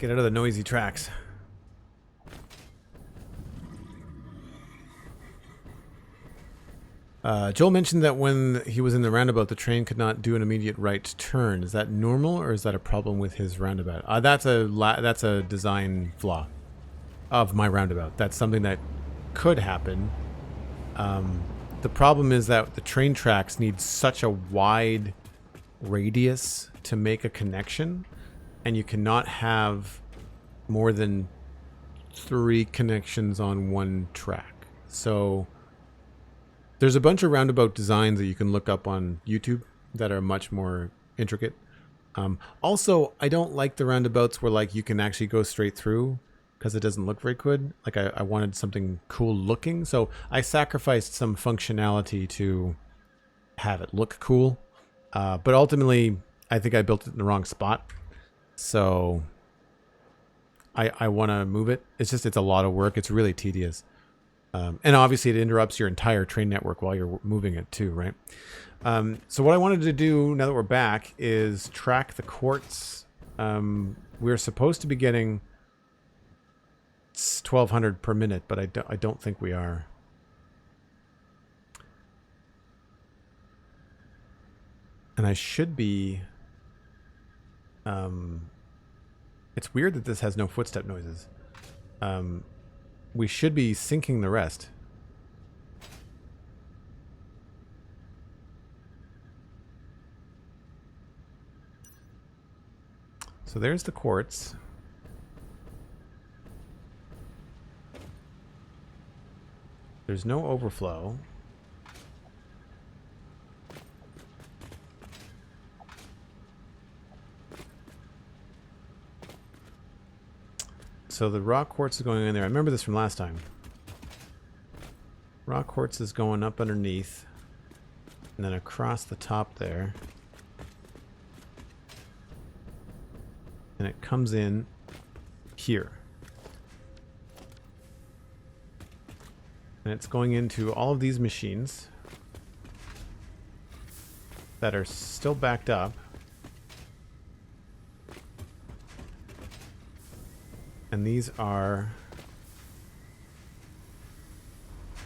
Get out of the noisy tracks. Joel mentioned that when he was in the roundabout, the train could not do an immediate right turn. Is that normal, or is that a problem with his roundabout? That's a design flaw of my roundabout. That's something that could happen. The problem is that the train tracks need such a wide radius to make a connection, and you cannot have more than 3 connections on one track. So there's a bunch of roundabout designs that you can look up on YouTube that are much more intricate. Also, I don't like the roundabouts where like you can actually go straight through, because it doesn't look very good. Like I wanted something cool looking, so I sacrificed some functionality to have it look cool. But ultimately, I think I built it in the wrong spot, so I want to move it. It's a lot of work. It's really tedious. And obviously it interrupts your entire train network while you're moving it too, right? So what I wanted to do now that we're back is track the quartz. We're supposed to be getting 1,200 per minute, but I don't think we are. And I should be... it's weird that this has no footstep noises. We should be syncing the rest. So there's the quartz. There's no overflow. So the rock quartz is going in there. I remember this from last time. Rock quartz is going up underneath and then across the top there. And it comes in here. And it's going into all of these machines that are still backed up. And these are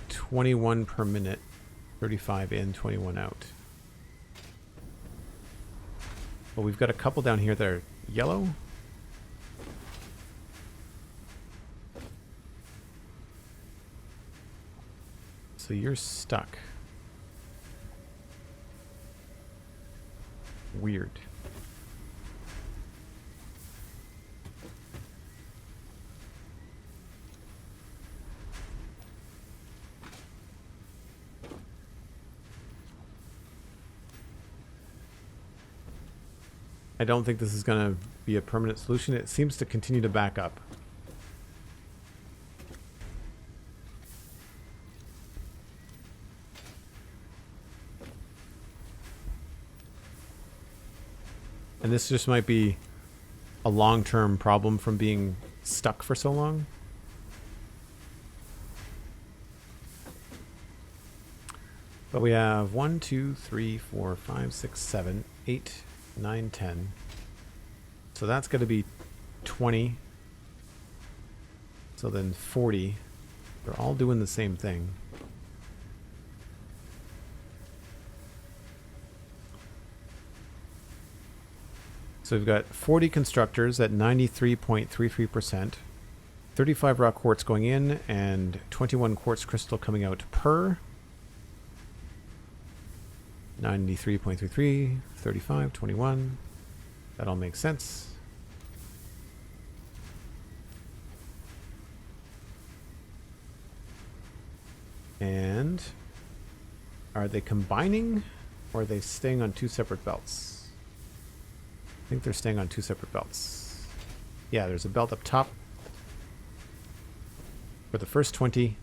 21 per minute, 35 in, 21 out. Well, we've got a couple down here that are yellow. So you're stuck. Weird. I don't think this is going to be a permanent solution. It seems to continue to back up. And this just might be a long-term problem from being stuck for so long. But we have 1, 2, 3, 4, 5, 6, 7, 8, 9, 10. So that's going to be 20. So then 40. They're all doing the same thing. So we've got 40 constructors at 93.33%, 35 rock quartz going in, and 21 quartz crystal coming out per. 93.33, 35, 21. That all makes sense. And are they combining, or are they staying on 2 separate belts? I think they're staying on 2 separate belts. Yeah, there's a belt up top for the first 20,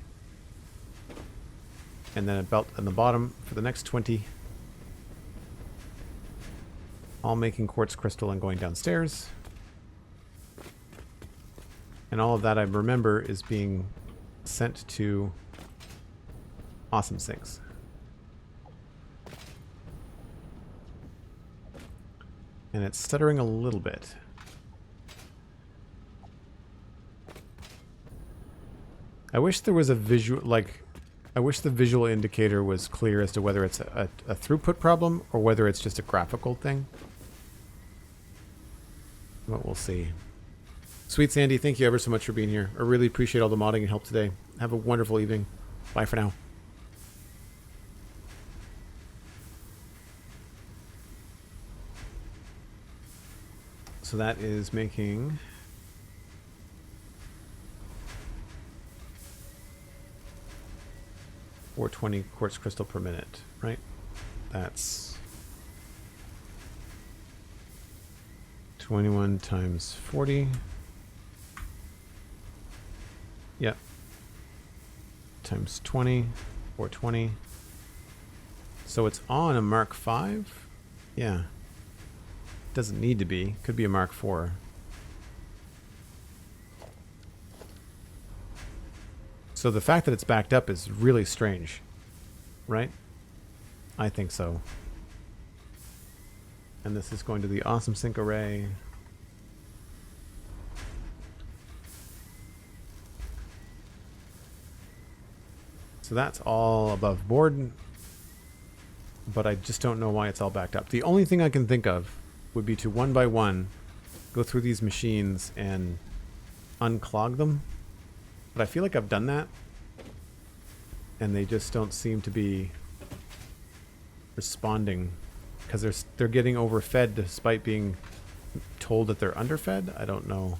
and then a belt on the bottom for the next 20. All making quartz crystal and going downstairs. And all of that, I remember, is being sent to Awesome Sinks. And it's stuttering a little bit. I wish there was a visual, like, I wish the visual indicator was clear as to whether it's a throughput problem or whether it's just a graphical thing. But we'll see. SweetSandi, thank you ever so much for being here. I really appreciate all the modding and help today. Have a wonderful evening. Bye for now. So that is making 420 quartz crystal per minute, right? That's 21 times 40. Yep. Times 20, 420. So it's on a Mark 5? Yeah. Doesn't need to be. Could be a Mark 4. So the fact that it's backed up is really strange, right? I think so. And this is going to the awesome sync array. So that's all above board, but I just don't know why it's all backed up. The only thing I can think of would be to one by one go through these machines and unclog them. But I feel like I've done that, and they just don't seem to be responding because they're getting overfed despite being told that they're underfed. I don't know.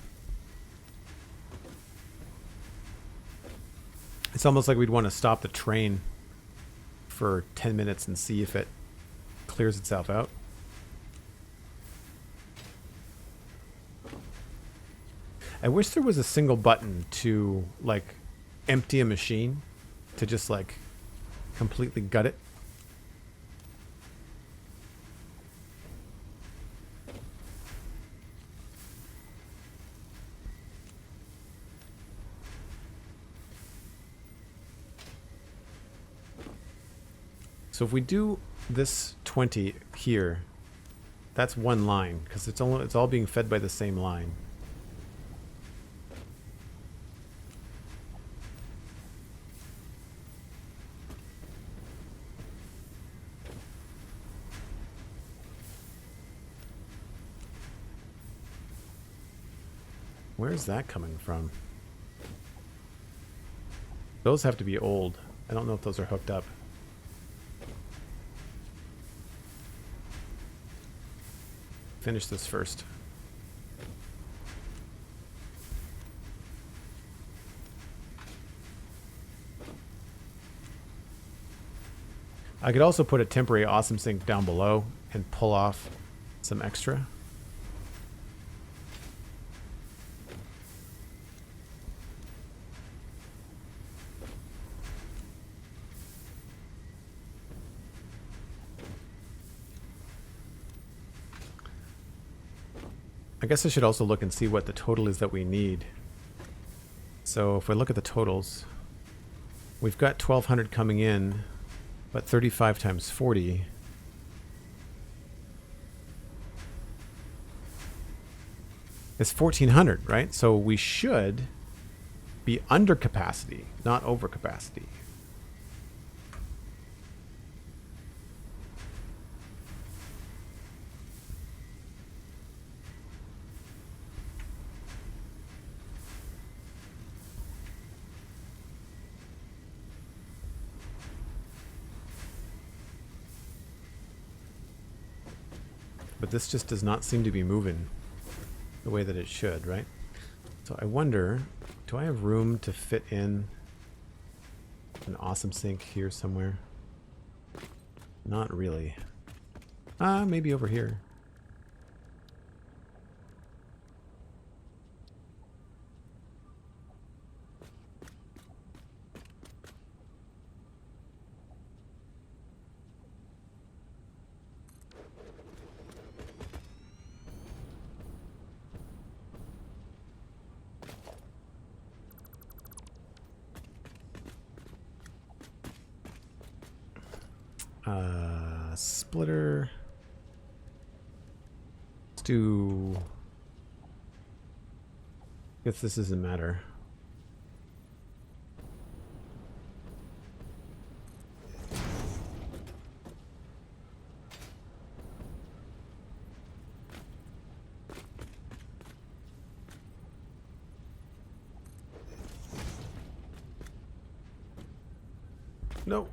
It's almost like we'd want to stop the train for 10 minutes and see if it clears itself out. I wish there was a single button to, like, empty a machine, to just, like, completely gut it. So if we do this 20 here, that's one line, because it's all being fed by the same line. Where's that coming from? Those have to be old. I don't know if those are hooked up. Finish this first. I could also put a temporary awesome sink down below and pull off some extra. I guess I should also look and see what the total is that we need. So if we look at the totals, we've got 1,200 coming in, but 35 times 40 is 1,400, right? So we should be under capacity, not over capacity. But this just does not seem to be moving the way that it should, right? So I wonder, do I have room to fit in an awesome sink here somewhere? Not really. Maybe over here. Splitter. Let's do... Guess this doesn't matter. No.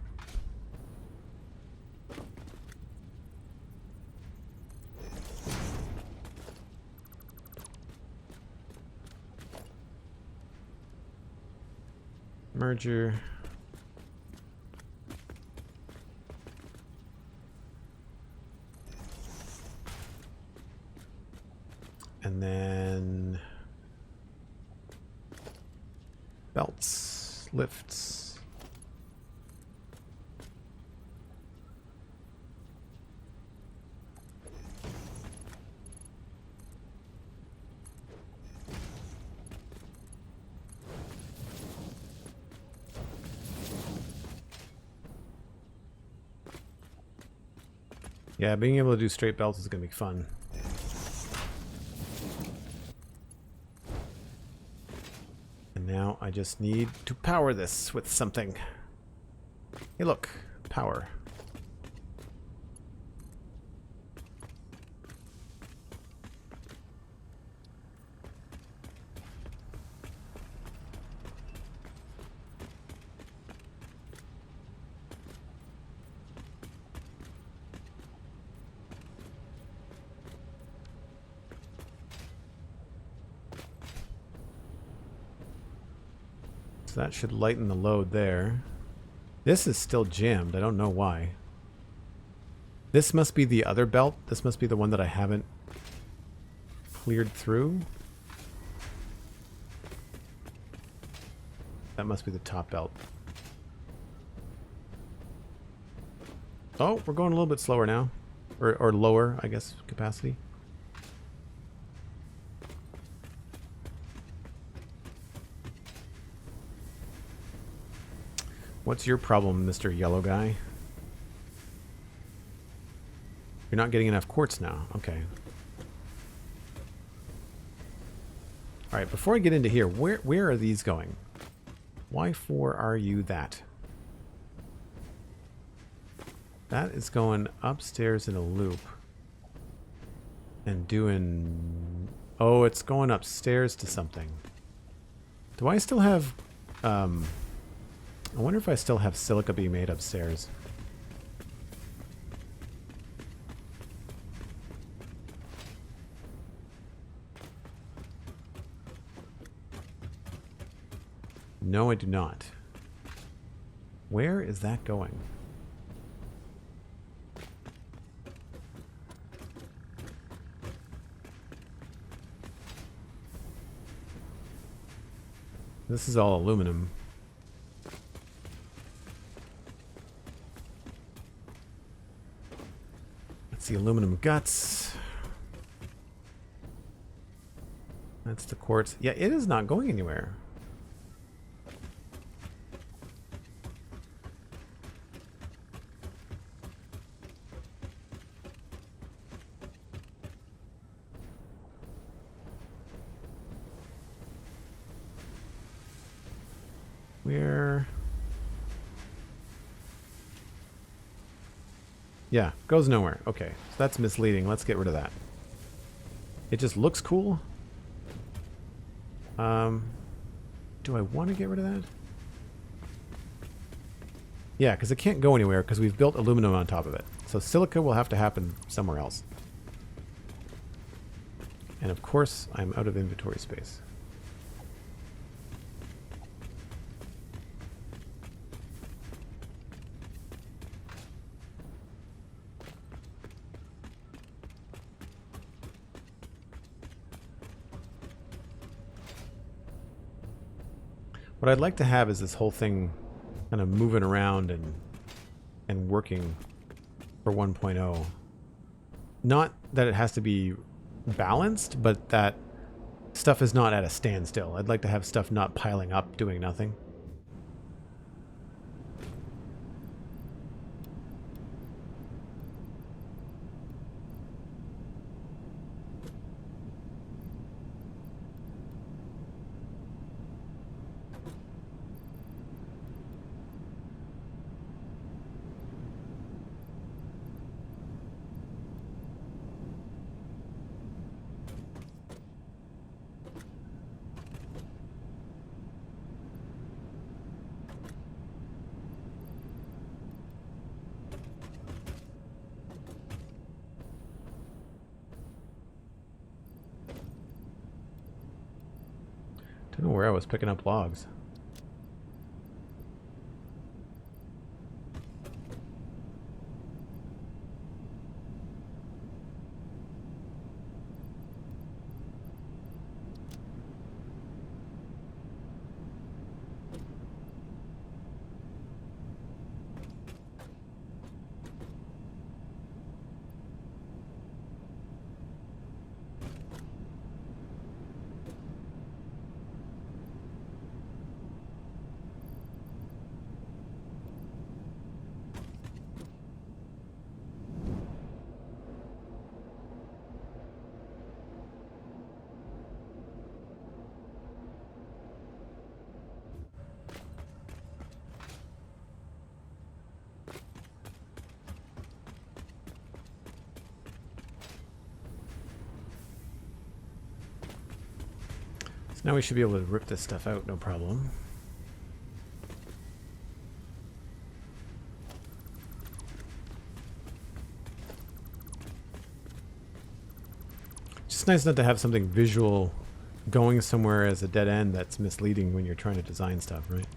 Merger. And then belts, lifts. Yeah, being able to do straight belts is going to be fun. And now I just need to power this with something. Hey, look, power. So that should lighten the load there. This is still jammed. I don't know why. This must be the other belt. This must be the one that I haven't cleared through. That must be the top belt. Oh, we're going a little bit slower now. Or lower, I guess, capacity. What's your problem, Mr. Yellow Guy? You're not getting enough quartz now. Okay. Alright, before I get into here, where are these going? Why for are you that? That is going upstairs in a loop. And doing... Oh, it's going upstairs to something. Do I still have... I wonder if I still have silica being made upstairs. No, I do not. Where is that going? This is all aluminum. That's the aluminum guts. That's the quartz. Yeah, it is not going anywhere. Where? Yeah, goes nowhere. Okay, so that's misleading. Let's get rid of that. It just looks cool. Do I want to get rid of that? Yeah, because it can't go anywhere because we've built aluminum on top of it. So silica will have to happen somewhere else. And of course, I'm out of inventory space. What I'd like to have is this whole thing kind of moving around and working for 1.0. Not that it has to be balanced, but that stuff is not at a standstill. I'd like to have stuff not piling up, doing nothing. don't know where I was picking up logs. Now we should be able to rip this stuff out, no problem. Just nice not to have something visual going somewhere as a dead end that's misleading when you're trying to design stuff, right?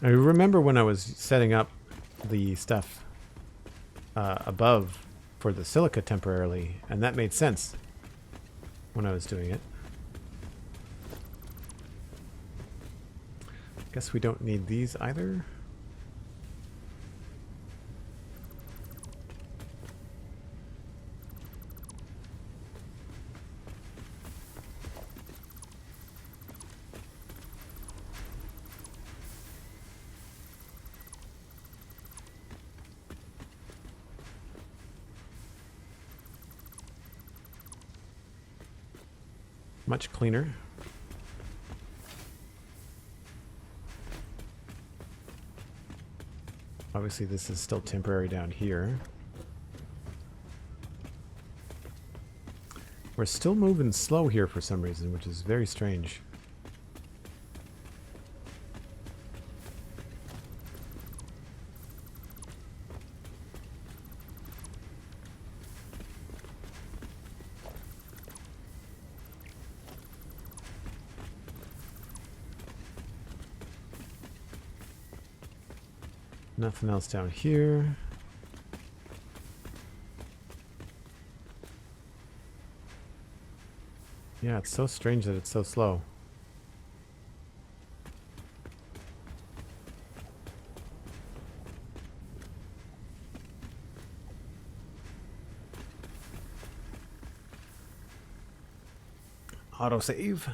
I remember when I was setting up the stuff above for the silica temporarily, and that made sense when I was doing it. Guess we don't need these either. Much cleaner. Obviously this is still temporary down here. We're still moving slow here for some reason, which is very strange. Nothing else down here. Yeah, it's so strange that it's so slow. Autosave.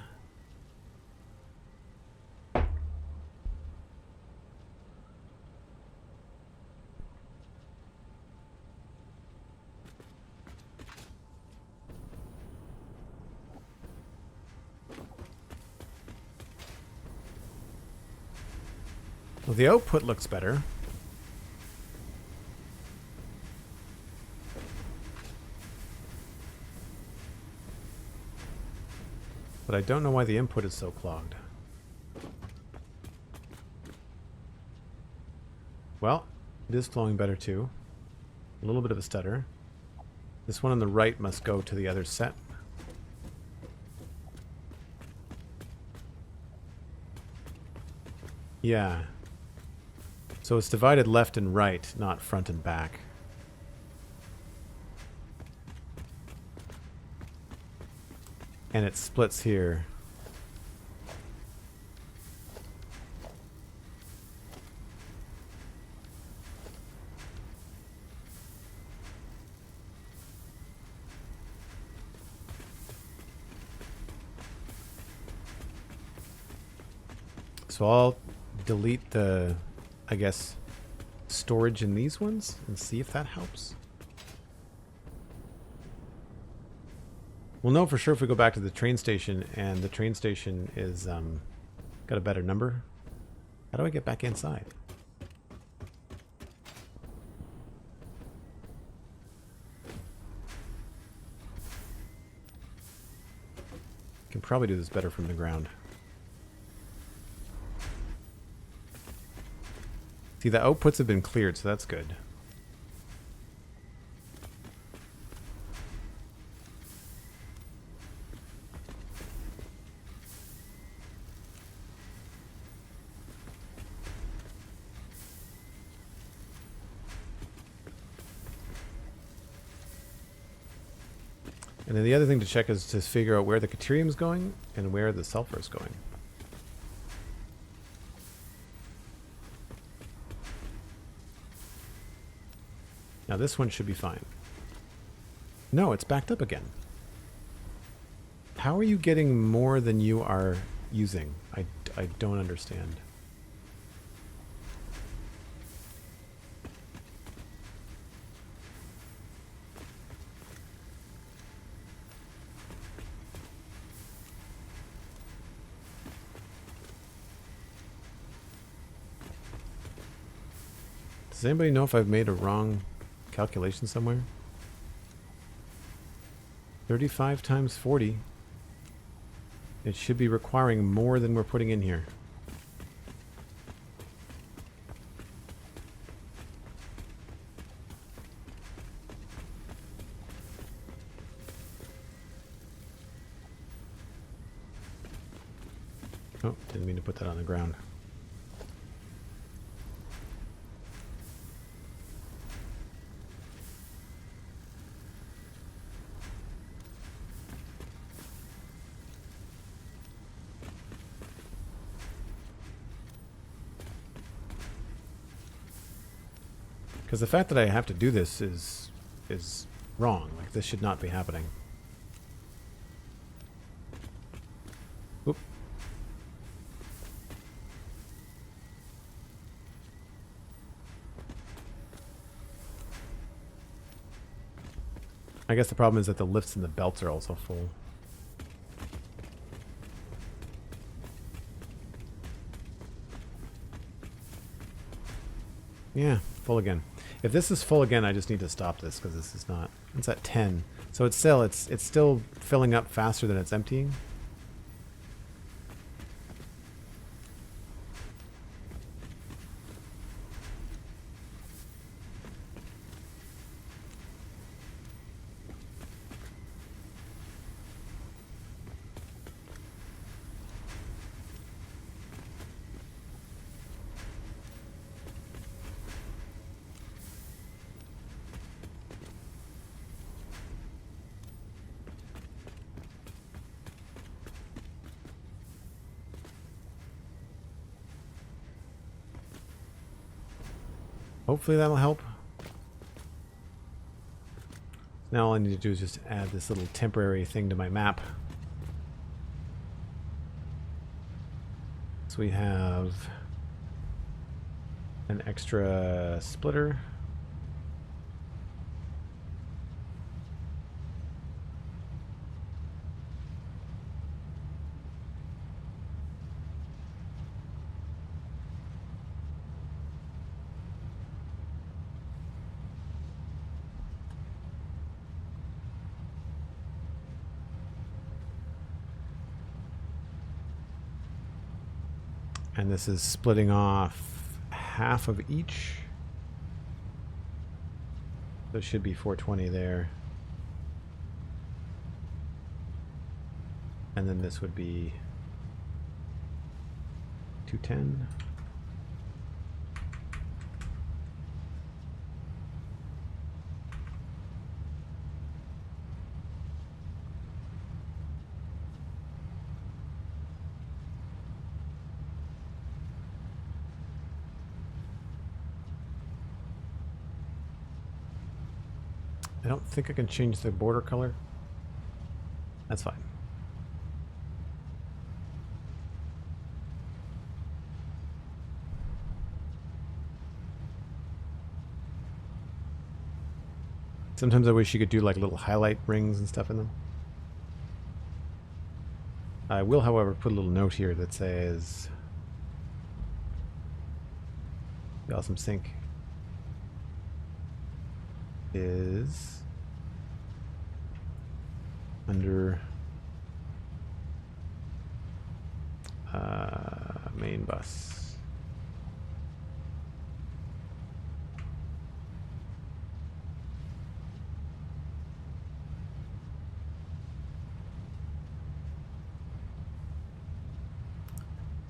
Well, the output looks better. But I don't know why the input is so clogged. Well, it is flowing better too. A little bit of a stutter. This one on the right must go to the other set. Yeah. So it's divided left and right, not front and back. And it splits here. So I'll delete the, I guess, storage in these ones and see if that helps. We'll know for sure if we go back to the train station and the train station is got a better number. How do I get back inside? can probably do this better from the ground. See, the outputs have been cleared, so that's good. And then the other thing to check is to figure out where the Caterium is going and where the sulfur is going. Now this one should be fine. No, it's backed up again. How are you getting more than you are using? I don't understand. Does anybody know if I've made a wrong calculation somewhere? 35 times 40. It should be requiring more than we're putting in here. Oh, didn't mean to put that on the ground. Because the fact that I have to do this is wrong. Like, this should not be happening. Oop. I guess the problem is that the lifts and the belts are also full. Yeah, full again. If this is full again, I just need to stop this because this is not. It's at 10, so it's still filling up faster than it's emptying. Hopefully that'll help. Now all I need to do is just add this little temporary thing to my map. So we have an extra splitter. And this is splitting off half of each. So it should be 420 there. And then this would be 210. I don't think I can change the border color. That's fine. Sometimes I wish you could do like little highlight rings and stuff in them. I will, however, put a little note here that says the awesome sink is under main bus.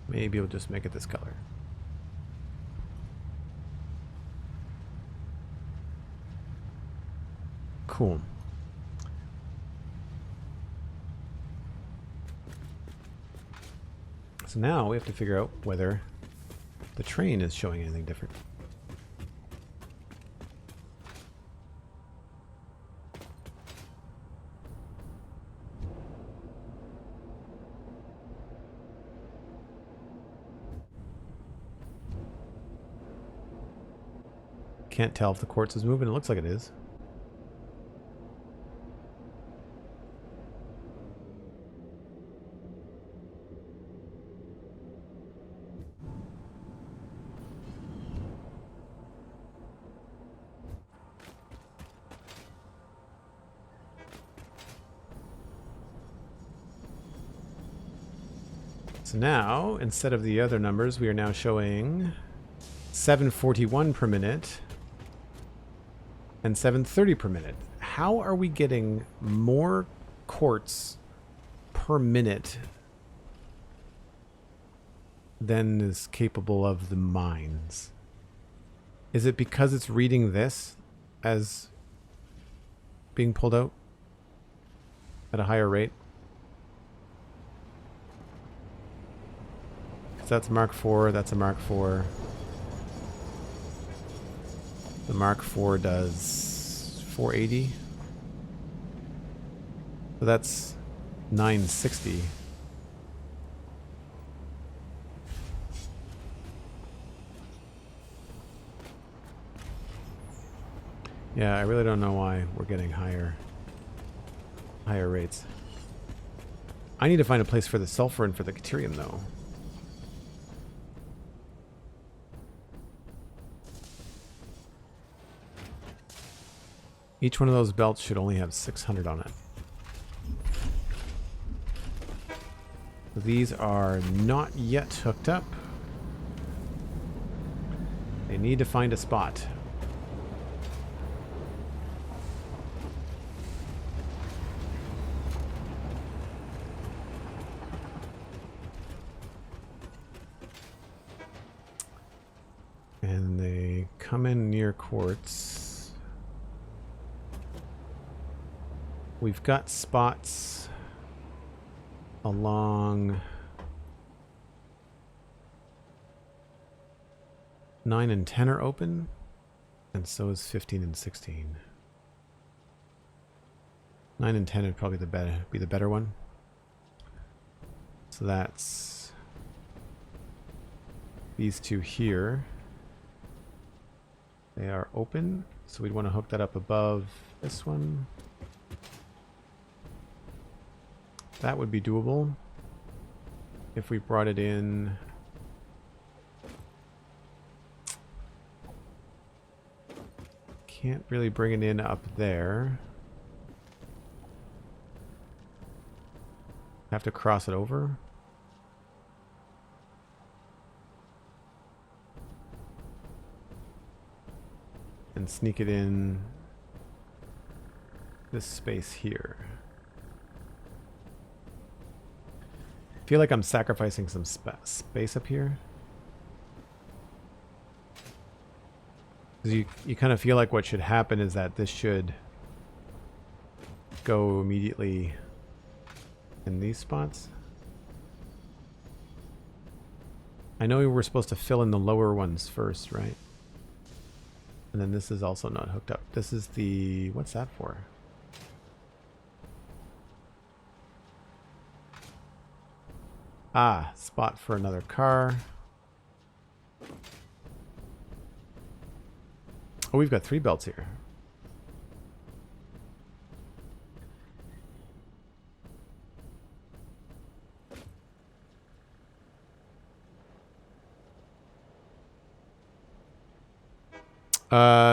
Maybe we'll just make it this color. Cool. So now we have to figure out whether the train is showing anything different. Can't tell if the quartz is moving. It looks like it is. So now, instead of the other numbers, we are now showing 741 per minute and 730 per minute. How are we getting more quartz per minute than is capable of the mines? Is it because it's reading this as being pulled out at a higher rate? That's Mark IV, that's a Mark IV. The Mark IV does 480. So that's 960. Yeah, I really don't know why we're getting higher rates. I need to find a place for the sulfur and for the deuterium though. Each one of those belts should only have 600 on it. These are not yet hooked up. They need to find a spot. And they come in near quartz. We've got spots along 9 and 10 are open, and so is 15 and 16. 9 and 10 would probably be the better one. So that's these two here. They are open, so we'd want to hook that up above this one. That would be doable if we brought it in. Can't really bring it in up there. Have to cross it over. And sneak it in this space here. I feel like I'm sacrificing some space up here. Because you kind of feel like what should happen is that this should go immediately in these spots. I know we were supposed to fill in the lower ones first, right? And then this is also not hooked up. This is the... what's that for? Ah, spot for another car. Oh, we've got 3 belts here.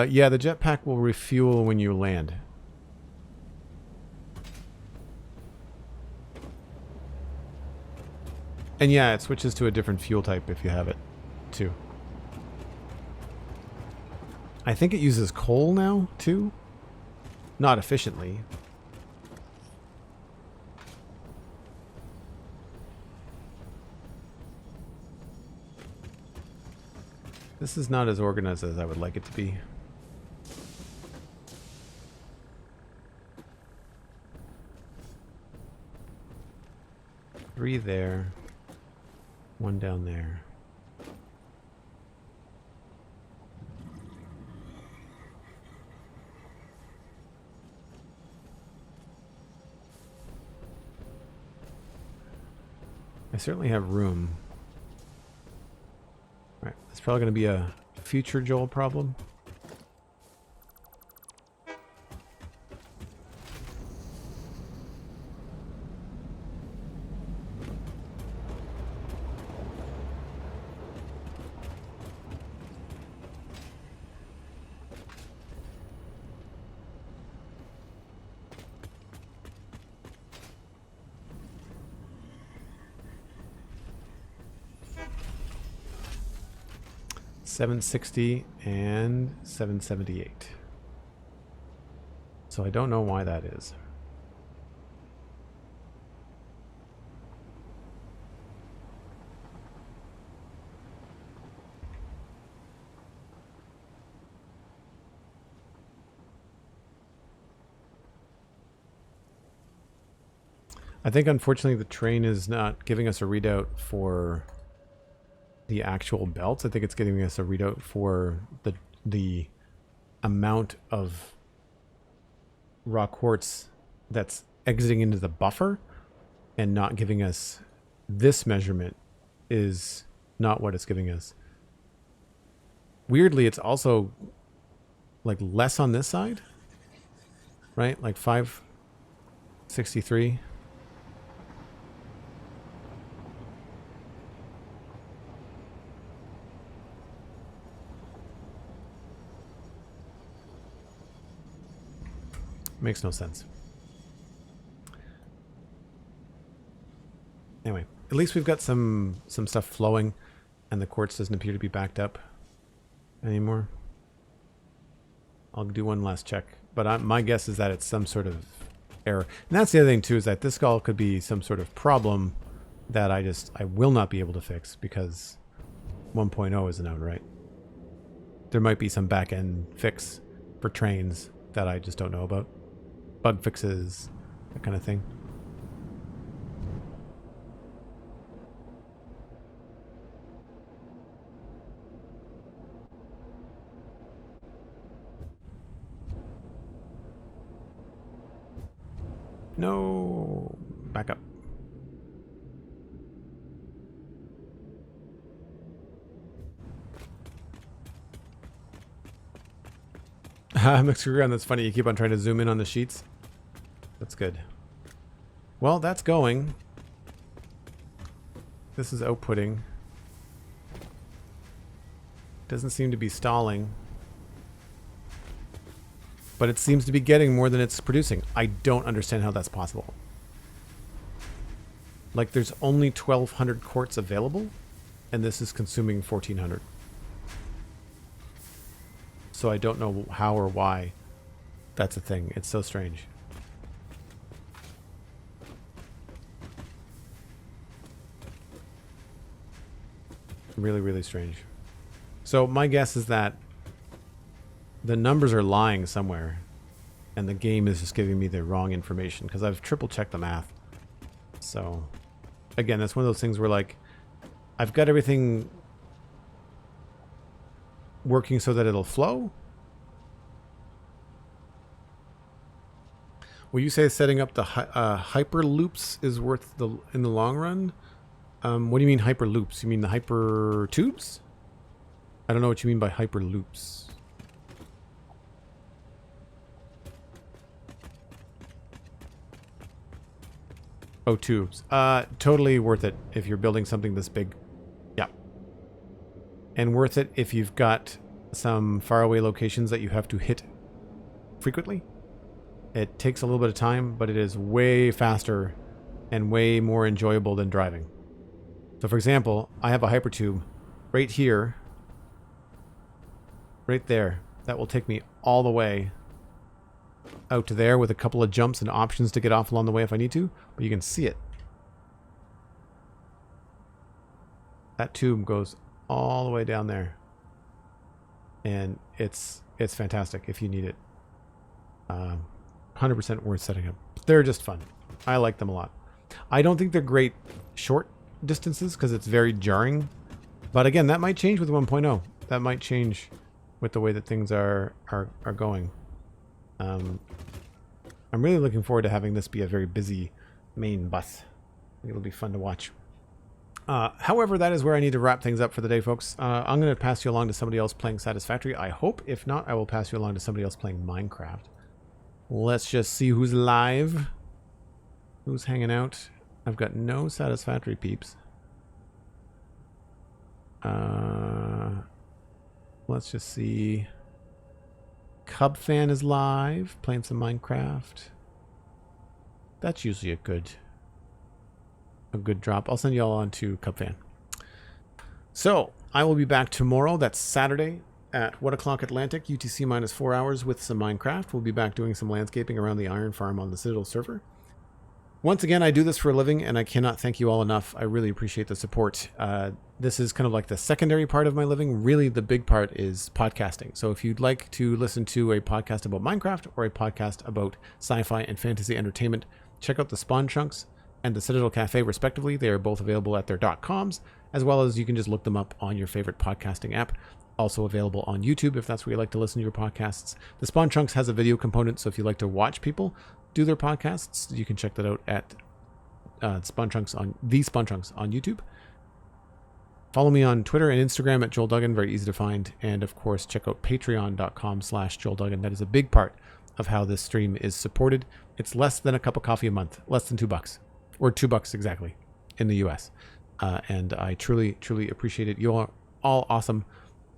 Yeah, the jetpack will refuel when you land. And yeah, it switches to a different fuel type if you have it, too. I think it uses coal now, too. Not efficiently. This is not as organized as I would like it to be. Three there. One down there. I certainly have room. Right, it's probably going to be a future Joel problem. $760 and $778. So I don't know why that is. I think unfortunately the train is not giving us a readout for the actual belts. I think it's giving us a readout for the amount of raw quartz that's exiting into the buffer, and not giving us this measurement is not what it's giving us. Weirdly, it's also like less on this side, right? Like 563. Makes no sense. Anyway, at least we've got some stuff flowing, and the quartz doesn't appear to be backed up anymore. I'll do one last check, but my guess is that it's some sort of error. And that's the other thing too, is that this skull could be some sort of problem that I will not be able to fix because 1.0 isn't out, right? There might be some back-end fix for trains that I just don't know about. Bug fixes, that kind of thing. No, back up. McScrewgunn, that's funny. You keep on trying to zoom in on the sheets. That's good. Well, that's going. This is outputting. Doesn't seem to be stalling. But it seems to be getting more than it's producing. I don't understand how that's possible. Like, there's only 1,200 quartz available, and this is consuming 1,400. So I don't know how or why that's a thing. It's so strange. Really, really strange. So my guess is that the numbers are lying somewhere, and the game is just giving me the wrong information, because I've triple checked the math. So again, that's one of those things where, like, I've got everything working so that it'll flow. Will you say setting up the hyper loops is worth in the long run? What do you mean hyper loops? You mean the hyper tubes? I don't know what you mean by hyper loops. Oh, tubes. Totally worth it if you're building something this big. Yeah. And worth it if you've got some faraway locations that you have to hit frequently. It takes a little bit of time, but it is way faster and way more enjoyable than driving. So for example, I have a hypertube right here, right there. That will take me all the way out to there with a couple of jumps and options to get off along the way if I need to, but you can see it. That tube goes all the way down there. And it's fantastic if you need it. 100% worth setting up. They're just fun. I like them a lot. I don't think they're great short distances because it's very jarring. But again, that might change with 1.0. That might change with the way that things are going. I'm really looking forward to having this be a very busy main bus. I think it'll be fun to watch. However, that is where I need to wrap things up for the day, folks. I'm going to pass you along to somebody else playing Satisfactory, I hope. If not, I will pass you along to somebody else playing Minecraft. Let's just see who's live. Who's hanging out? I've got no Satisfactory peeps. Let's just see. Cub Fan is live, playing some Minecraft. That's usually a good drop. I'll send you all on to Cub Fan. So I will be back tomorrow. That's Saturday at 1 o'clock Atlantic, UTC minus 4 hours with some Minecraft. We'll be back doing some landscaping around the iron farm on the Citadel server. Once again, I do this for a living, and I cannot thank you all enough. I really appreciate the support. This is kind of like the secondary part of my living. Really, the big part is podcasting. So if you'd like to listen to a podcast about Minecraft or a podcast about sci-fi and fantasy entertainment, check out the Spawn Chunks and the Citadel Cafe, respectively. They are both available at their .coms, as well as you can just look them up on your favorite podcasting app. Also available on YouTube if that's where you like to listen to your podcasts. The Spawn Chunks has a video component, so if you like to watch people do their podcasts, you can check that out at Spawn Chunks on YouTube. Follow me on Twitter and Instagram at Joel Duggan, very easy to find. And of course, check out patreon.com/JoelDuggan. That is a big part of how this stream is supported. It's less than a cup of coffee a month, less than $2, or $2 exactly in the US. And I truly, truly appreciate it. You are all awesome.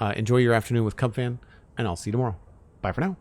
Enjoy your afternoon with Cub Fan, and I'll see you tomorrow. Bye for now.